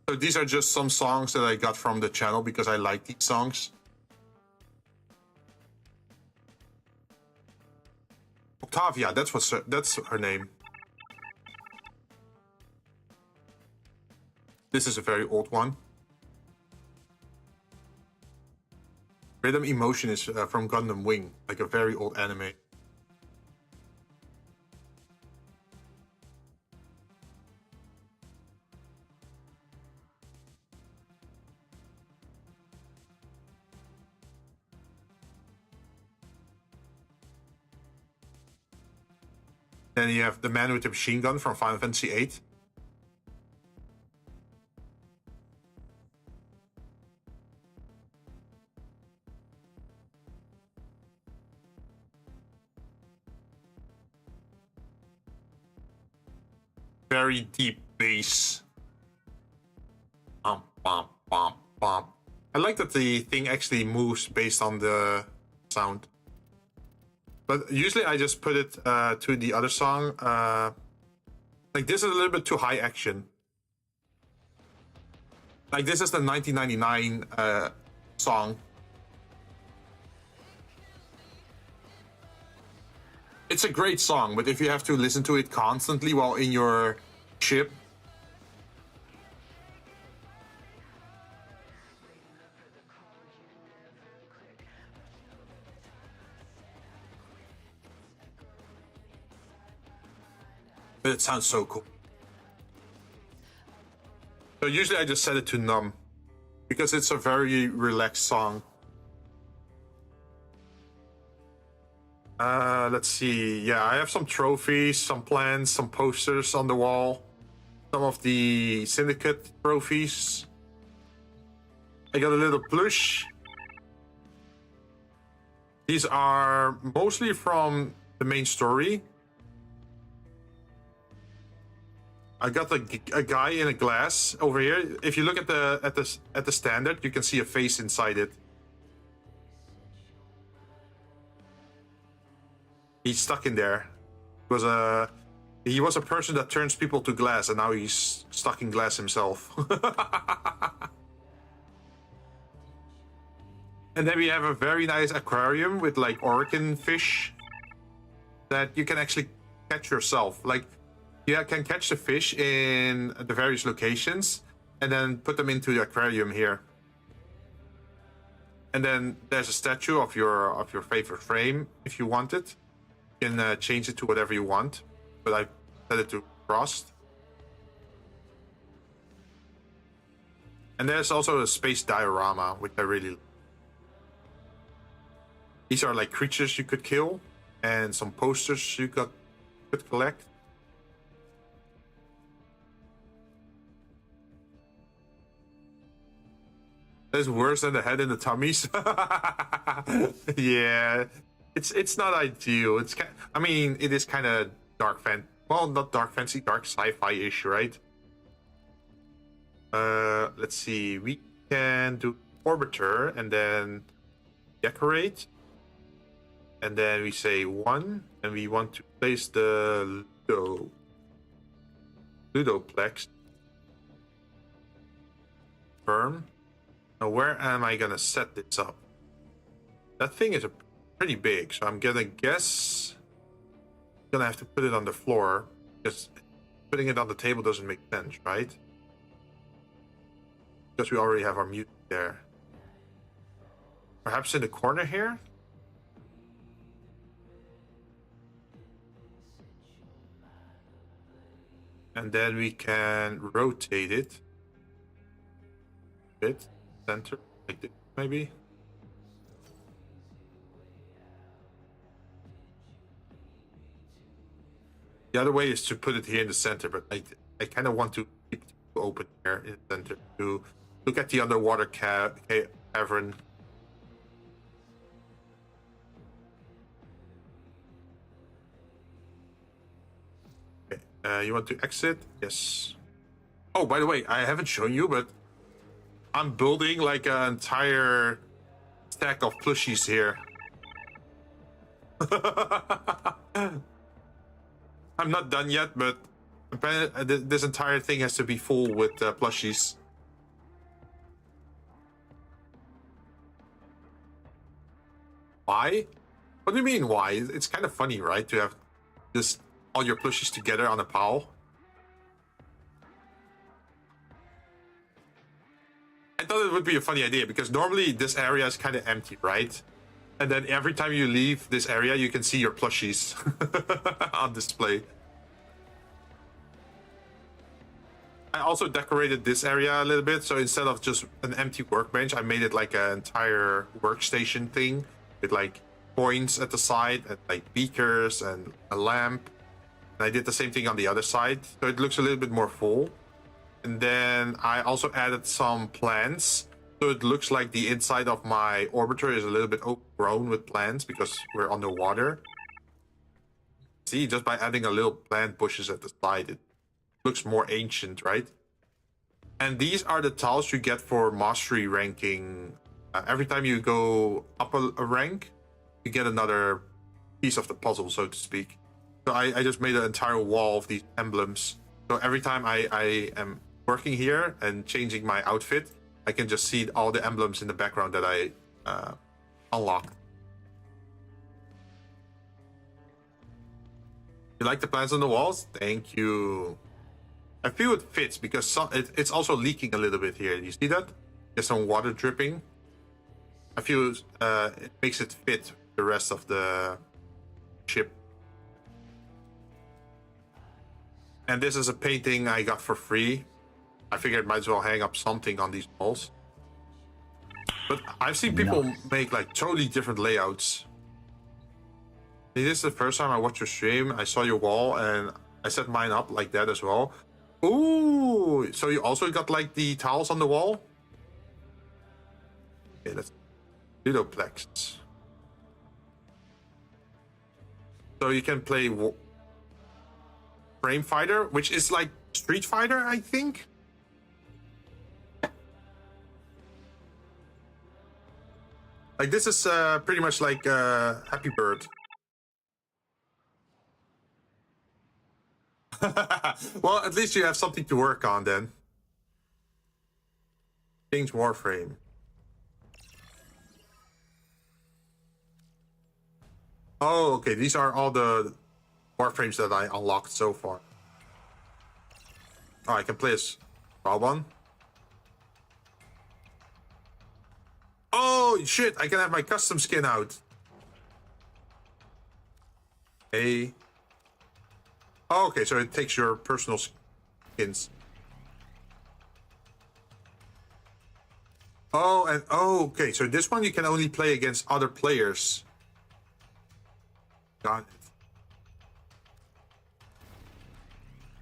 S1: So these are just some songs that I got from the channel because I like these songs. Octavia, that's her name. This is a very old one. Rhythm Emotion is from Gundam Wing, like a very old anime. Then you have the man with the machine gun from Final Fantasy VIII. Very deep bass. Bum, bum, bum. I like that the thing actually moves based on the sound. But usually I just put it to the other song. Like this is a little bit too high action. Like this is the 1999 song. It's a great song, but if you have to listen to it constantly while in your ship, but it sounds so cool. So usually I just set it to numb because it's a very relaxed song. Let's see. Yeah, I have some trophies, some plans, some posters on the wall. Some of the Syndicate trophies. I got a little plush. These are mostly from the main story. I got a guy in a glass over here. If you look at the standard, you can see a face inside it. He's stuck in there. He was a person that turns people to glass, and now he's stuck in glass himself. And then we have a very nice aquarium with like orkin fish that you can actually catch yourself. Like
S4: you can catch the fish in the various locations and then put them into the aquarium here. And then there's a statue of your favorite frame if you want it. You can change it to whatever you want, but I set it to frost. And there's also a space diorama, which I really like. These are like creatures you could kill, and some posters you could collect. That's worse than the head and the tummies. Yeah, it's not ideal. I mean, it is kind of dark well, not dark fantasy, dark sci-fi-ish, right? Let's see. We can do orbiter and then decorate. And then we say 1, and we want to place the Ludoplex. Firm. Now, where am I gonna set this up? That thing is pretty big, so I'm gonna guess I'm gonna have to put it on the floor, because putting it on the table doesn't make sense, right? Because we already have our music there. Perhaps in the corner here? And then we can rotate it a bit, center, like this, maybe. The other way is to put it here in the center, but I kind of want to keep it open here in the center to look at the underwater cavern. You want to exit? Yes. Oh, by the way, I haven't shown you, but I'm building like an entire stack of plushies here. I'm not done yet, but this entire thing has to be full with plushies. Why? What do you mean, why? It's kind of funny, right? To have just all your plushies together on a pile. I thought it would be a funny idea because normally this area is kind of empty, right? And then every time you leave this area, you can see your plushies on display. I also decorated this area a little bit, so instead of just an empty workbench, I made it like an entire workstation thing with like coins at the side and like beakers and a lamp. And I did the same thing on the other side, so it looks a little bit more full. And then I also added some plants, so it looks like the inside of my orbiter is a little bit overgrown with plants because we're underwater. See, just by adding a little plant bushes at the side, it looks more ancient, right? And these are the tiles you get for mastery ranking. Every time you go up a rank, you get another piece of the puzzle, so to speak. So I just made an entire wall of these emblems. So every time I am working here and changing my outfit, I can just see all the emblems in the background that I unlocked. You like the plants on the walls? Thank you. I feel it fits because it's also leaking a little bit here. You see that? There's some water dripping. I feel it makes it fit the rest of the ship. And this is a painting I got for free. I figured might as well hang up something on these walls. But I've seen people make like totally different layouts. This is the first time I watched your stream. I saw your wall and I set mine up like that as well. Ooh, so you also got like the tiles on the wall? Okay, let's Ludoplex. So you can play Frame Fighter, which is like Street Fighter, I think. Like this is pretty much like Happy Bird. Well, at least you have something to work on then. Change Warframe. Oh, okay. These are all the Warframes that I unlocked so far. Oh, I can play as Balban. Oh shit! I can have my custom skin out. Hey. Oh, okay, so it takes your personal skins. Oh, and okay, so this one you can only play against other players. Got it.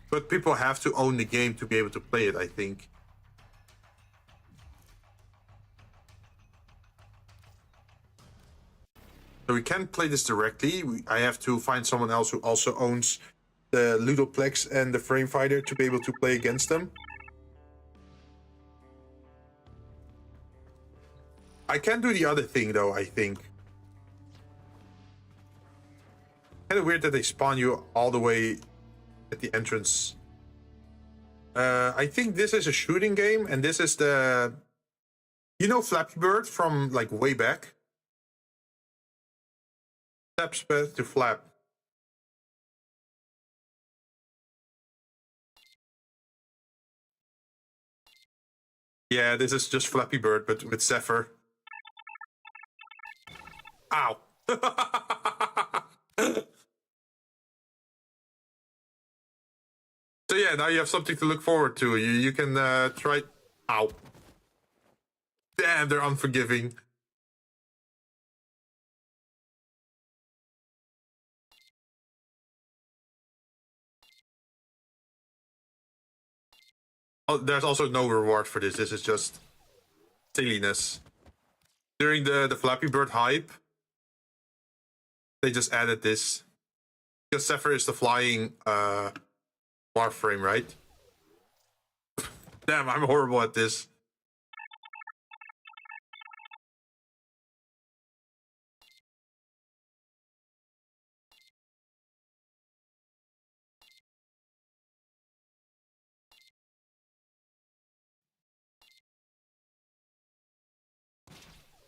S4: But people have to own the game to be able to play it, I think. So we can't play this directly. I have to find someone else who also owns the Ludoplex and the Frame Fighter to be able to play against them. I can do the other thing though, I think. Kind of weird that they spawn you all the way at the entrance. I think this is a shooting game, and this is the... You know Flappy Bird from like way back? Flap space to flap. Yeah, this is just Flappy Bird, but with Zephyr. Ow. So yeah, now you have something to look forward to. You can try... Ow. Damn, they're unforgiving. Oh, there's also no reward for this. This is just silliness. During the Flappy Bird hype, they just added this. Because Zephyr is the flying Warframe, right? Damn, I'm horrible at this.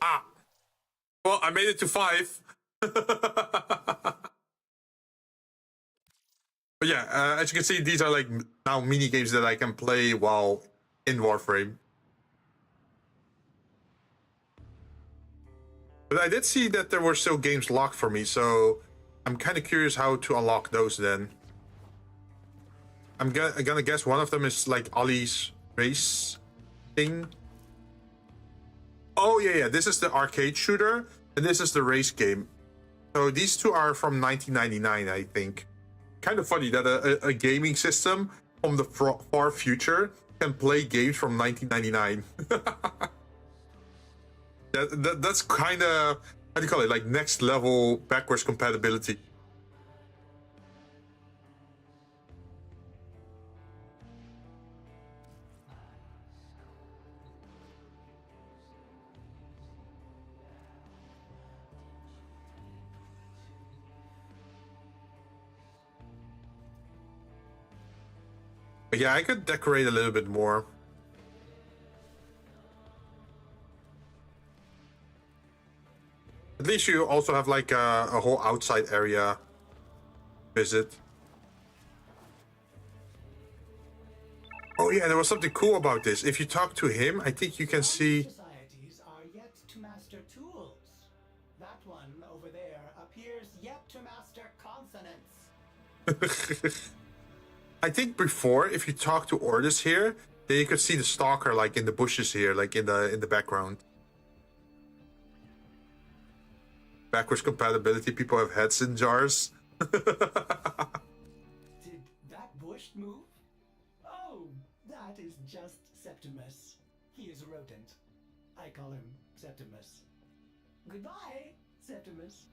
S4: Ah! Well, I made it to 5. But yeah, as you can see, these are like now mini games that I can play while in Warframe. But I did see that there were still games locked for me, so I'm kind of curious how to unlock those then. I'm gonna guess one of them is like Ollie's race thing. Oh yeah, this is the arcade shooter, and this is the race game. So these two are from 1999, I think. Kind of funny that a gaming system from the far future can play games from 1999. That's kind of, how do you call it, like next level backwards compatibility. But yeah, I could decorate a little bit more. At least you also have like a whole outside area visit. Oh yeah, there was something cool about this. If you talk to him, I think you can see...
S2: Societies are yet to master tools. That one over there appears yet to master consonants.
S4: I think before, if you talk to Ordis here, then you could see the stalker like in the bushes here, like in the background. Backwards compatibility, people have heads in jars.
S2: Did that bush move? Oh, that is just Septimus. He is a rodent. I call him Septimus. Goodbye, Septimus.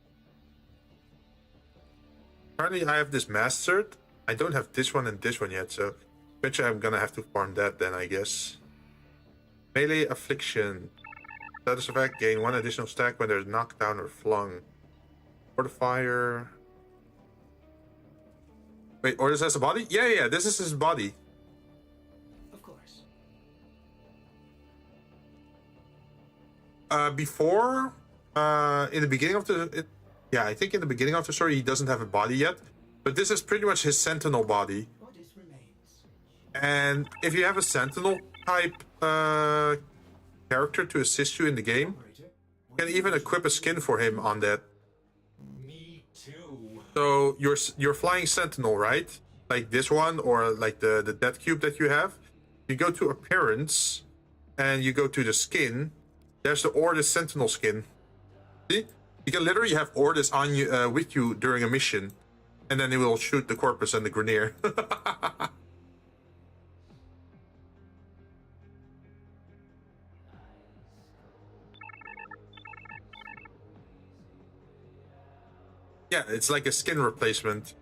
S4: Apparently I have this mastered. I don't have this one and this one yet, so eventually I'm gonna have to farm that then, I guess. Melee Affliction. Status effect, gain 1 additional stack when there's knocked down or flung. Fortifier. Wait, Ordis has a body? Yeah, this is his body.
S2: Of course.
S4: Before, in the beginning of the... I think in the beginning of the story he doesn't have a body yet. But this is pretty much his sentinel body. And if you have a sentinel type character to assist you in the game, you can even equip a skin for him on that.
S13: Me too.
S4: So your flying sentinel, right? Like this one, or like the death cube that you have. You go to appearance, and you go to the skin. There's the Ordis sentinel skin. See? You can literally have Ordis on you with you during a mission, and then he will shoot the corpus and the Grenier. Yeah, it's like a skin replacement.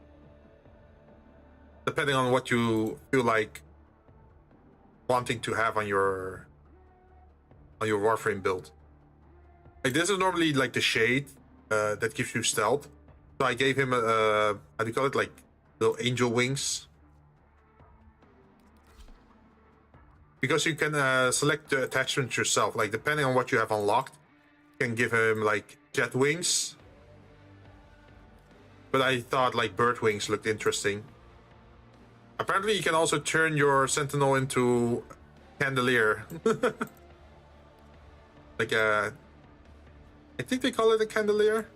S4: Depending on what you feel like wanting to have on your Warframe build. Like this is normally like the shade that gives you stealth. So I gave him a how do you call it, like little angel wings. Because you can select the attachment yourself. Like depending on what you have unlocked, you can give him like jet wings. But I thought like bird wings looked interesting. Apparently you can also turn your sentinel into candelier. Like a, I think they call it a candelier.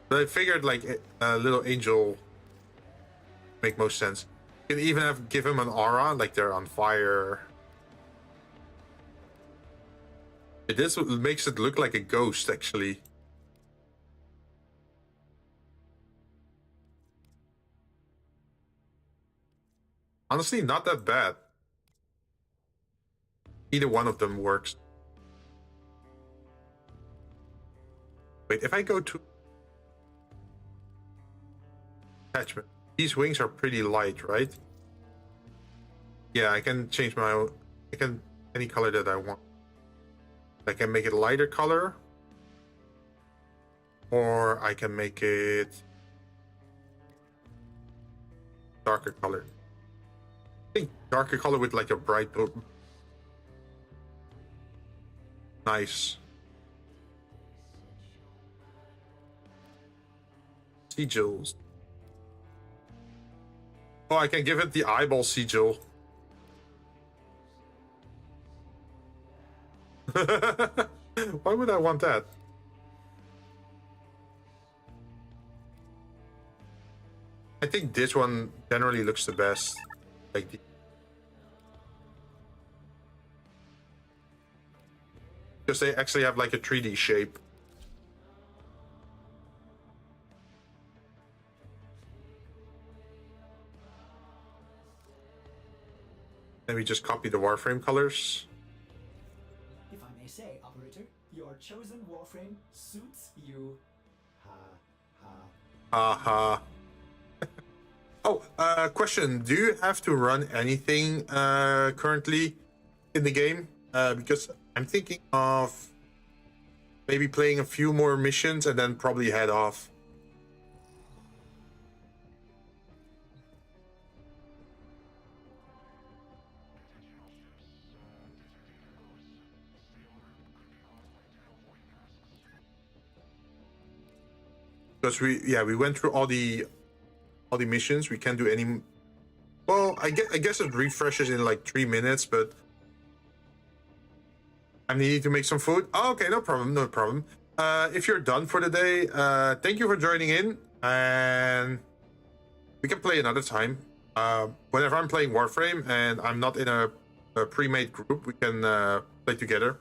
S4: But I figured like a little angel make most sense. You can even give him an aura, like they're on fire. This makes it look like a ghost actually. Honestly, not that bad. Either one of them works. Wait, if I go to attachment, these wings are pretty light, right? Yeah, I can change my own. I can any color that I want. I can make it a lighter color, or I can make it darker color. I think darker color with like a bright blue. Nice. Sigils. Oh, I can give it the eyeball sigil. Why would I want that? I think this one generally looks the best. Like the, because they actually have like a 3D shape. Then we just copy the Warframe colors.
S2: If I may say, operator, your chosen Warframe suits you.
S4: Ha. Oh, question. Do you have to run anything currently in the game? Because I'm thinking of maybe playing a few more missions and then probably head off. Because we went through all the missions. We can't do any. Well, I guess it refreshes in like 3 minutes, but I'm needing to make some food. Oh, okay, no problem. If you're done for the day, thank you for joining in, and we can play another time. Whenever I'm playing Warframe and I'm not in a pre-made group, we can play together.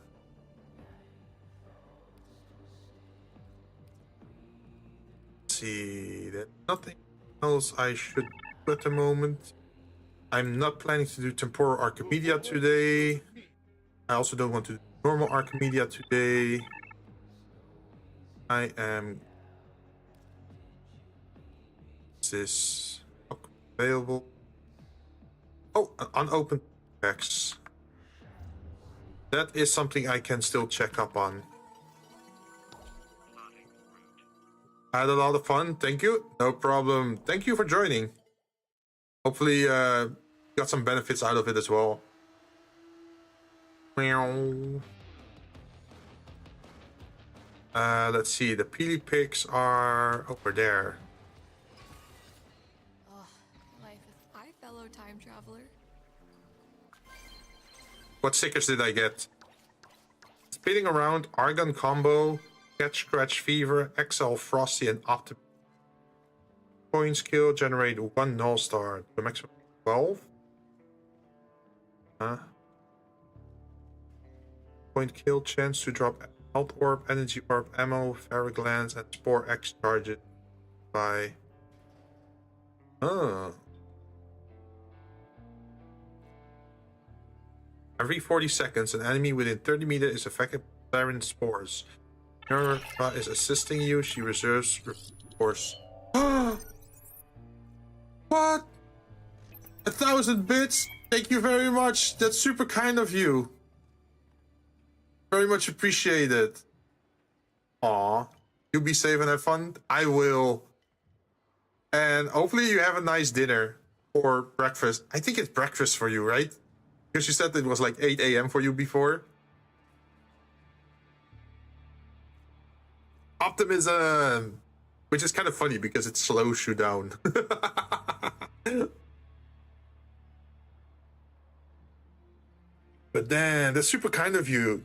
S4: Let's see, there's nothing else I should do at the moment. I'm not planning to do temporal Archimedia today. I also don't want to do normal Archimedia today. I am. Is this available? Oh, an unopened text. That is something I can still check up on. I had a lot of fun. Thank you. No problem. Thank you for joining. Hopefully, you got some benefits out of it as well. Let's see. The peely pigs are over there.
S3: Ugh, life is
S14: fellow time traveler.
S4: What stickers did I get? Spinning around, Argon combo, Catch Scratch Fever, XL Frosty, and Optim. Coin skill, generate 1 null star to a maximum of 12. Point kill, chance to drop health orb, energy orb, ammo, ferroglands, and spore X charges by. Every 40 seconds, an enemy within 30 meters is affected by Siren spores. Nora is assisting you. She reserves spores. What? 1,000 bits? Thank you very much. That's super kind of you. Very much appreciated. Aw. You be safe and have fun. I will. And hopefully you have a nice dinner or breakfast. I think it's breakfast for you, right? Because you said it was like 8 a.m. for you before. Optimism. Which is kind of funny because it slows you down. But then, that's super kind of you.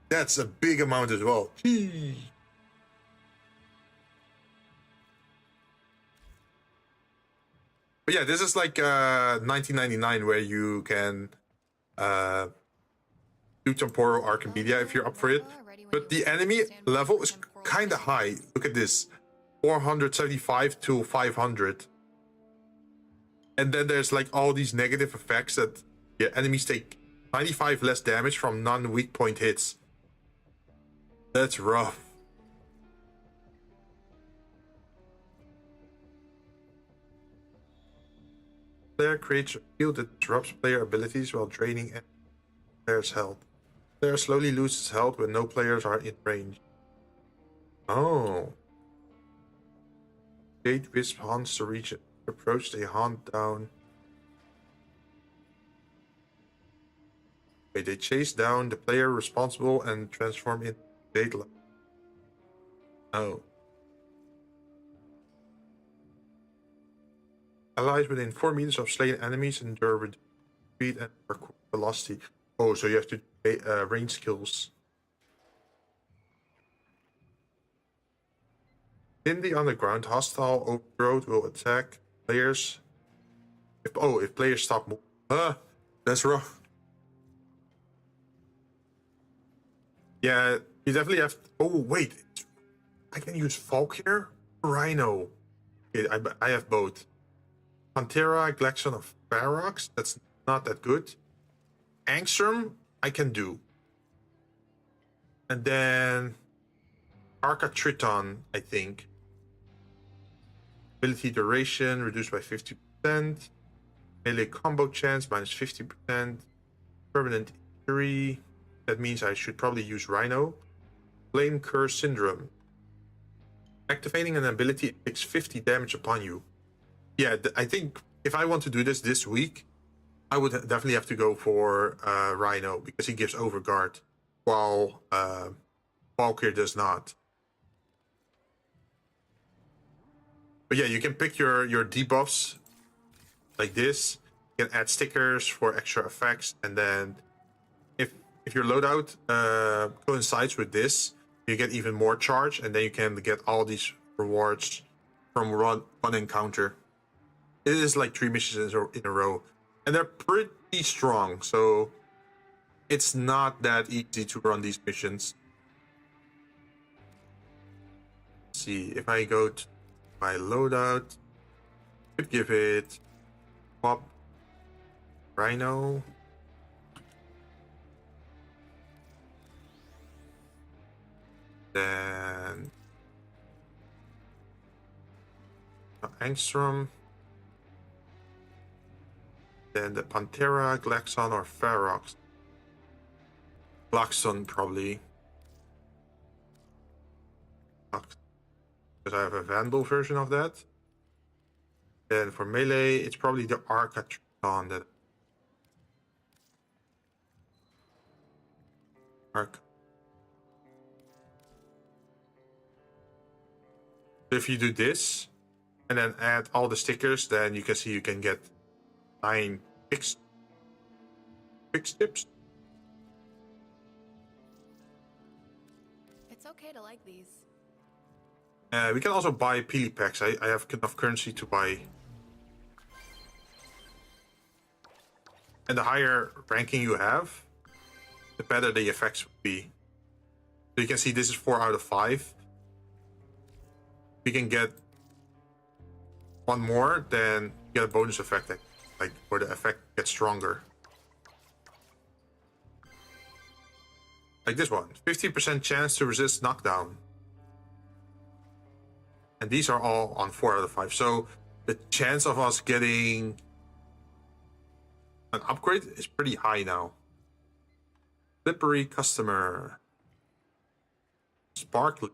S4: That's a big amount as well. But yeah, this is like 1999 where you can do temporal Archimedia if you're up for it. But the enemy level is kind of high. Look at this. 475 to 500. And then there's like all these negative effects that enemies take 95 less damage from non-weak point hits. That's rough. Player creates a field that disrupts player abilities while draining player's health. Player slowly loses health when no players are in range. Oh. Jade Wisp haunts the region. Approach, they hunt down. Wait, they chase down the player responsible and transform into Jade. Oh. Allies within 4 meters of slain enemies endure reduced speed and velocity. Oh, so you have to do range skills. In the underground, hostile overgrowth will attack players. If players stop moving. That's rough. Yeah, you definitely have. Oh wait, I can use Falk here. Rhino. Okay, I have both. Pantera, Glaxon, of Ferox. That's not that good. Angstrom, I can do. And then Arcatriton, I think. Ability duration reduced by 50%. Melee combo chance minus 50%. Permanent injury. That means I should probably use Rhino. Flame Curse Syndrome. Activating an ability takes 50 damage upon you. Yeah, I think if I want to do this week, I would definitely have to go for Rhino because he gives Overguard, while Valkyr does not. But yeah, you can pick your debuffs like this. You can add stickers for extra effects, and then if your loadout coincides with this, you get even more charge, and then you can get all these rewards from one encounter. It is like 3 missions in a row, and they're pretty strong, so it's not that easy to run these missions. Let's see, if I go to my loadout, I could give it Pop, Rhino, then Angstrom, then the Pantera, Glaxon, or Ferox. Glaxon probably. Because I have a Vandal version of that. Then for melee, it's probably the Arcatriton that. If you do this, and then add all the stickers, then you can see you can get 9 fix tips.
S14: It's okay to like these.
S4: We can also buy Peely packs. I have enough currency to buy. And the higher ranking you have, the better the effects would be. So you can see this is 4 out of 5. If you can get one more, then you get a bonus effect, like where the effect gets stronger. Like this one, 50% chance to resist knockdown. And these are all on 4 out of 5. So the chance of us getting an upgrade is pretty high now. Slippery customer. Sparkly.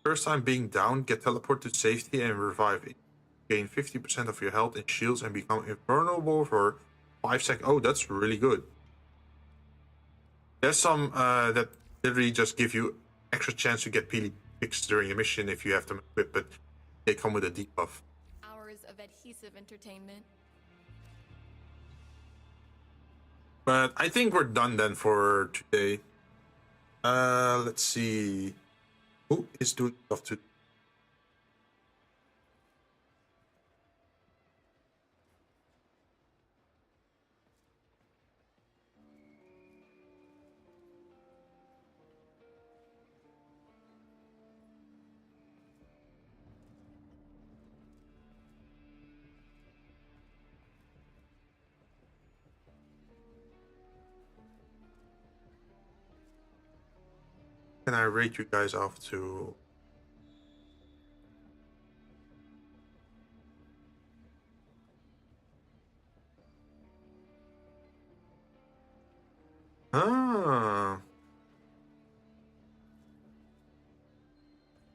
S4: First time being down, get teleported to safety and revive it. Gain 50% of your health and shields and become invulnerable for 5 seconds. Oh, that's really good. There's some that literally just give you extra chance to get Peely picks during a mission if you have them equipped, but they come with a debuff.
S14: Hours of adhesive entertainment.
S4: But I think we're done then for today. Let's see. Who is doing stuff today? Can I rate you guys off to...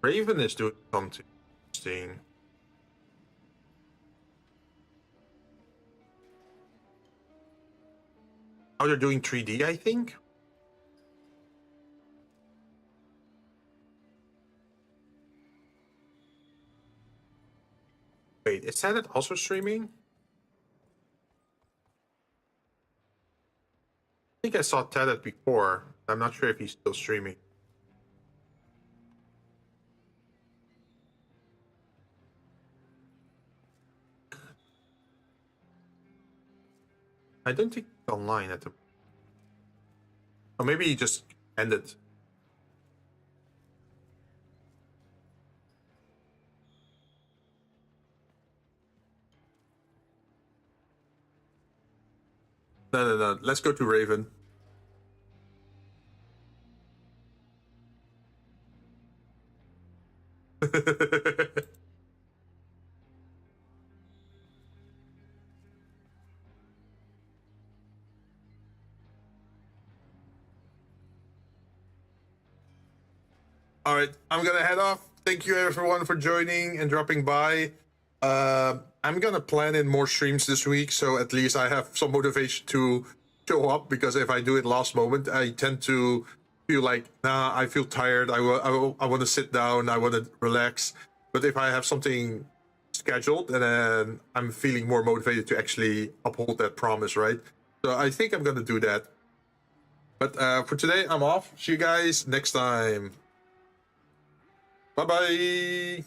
S4: Raven is doing something interesting. Oh, they're doing 3D, I think? Wait, is that also streaming? I think I saw Tedet before. I'm not sure if he's still streaming. I don't think he's online at the... Or maybe he just ended. No. Let's go to Raven. All right, I'm gonna head off. Thank you everyone for joining and dropping by. I'm gonna plan in more streams this week, so at least I have some motivation to show up, because if I do it last moment, I tend to feel like, nah, I feel tired, I want to sit down, I want to relax. But if I have something scheduled, then I'm feeling more motivated to actually uphold that promise, right? So I think I'm gonna do that. But for today, I'm off. See you guys next time. Bye-bye.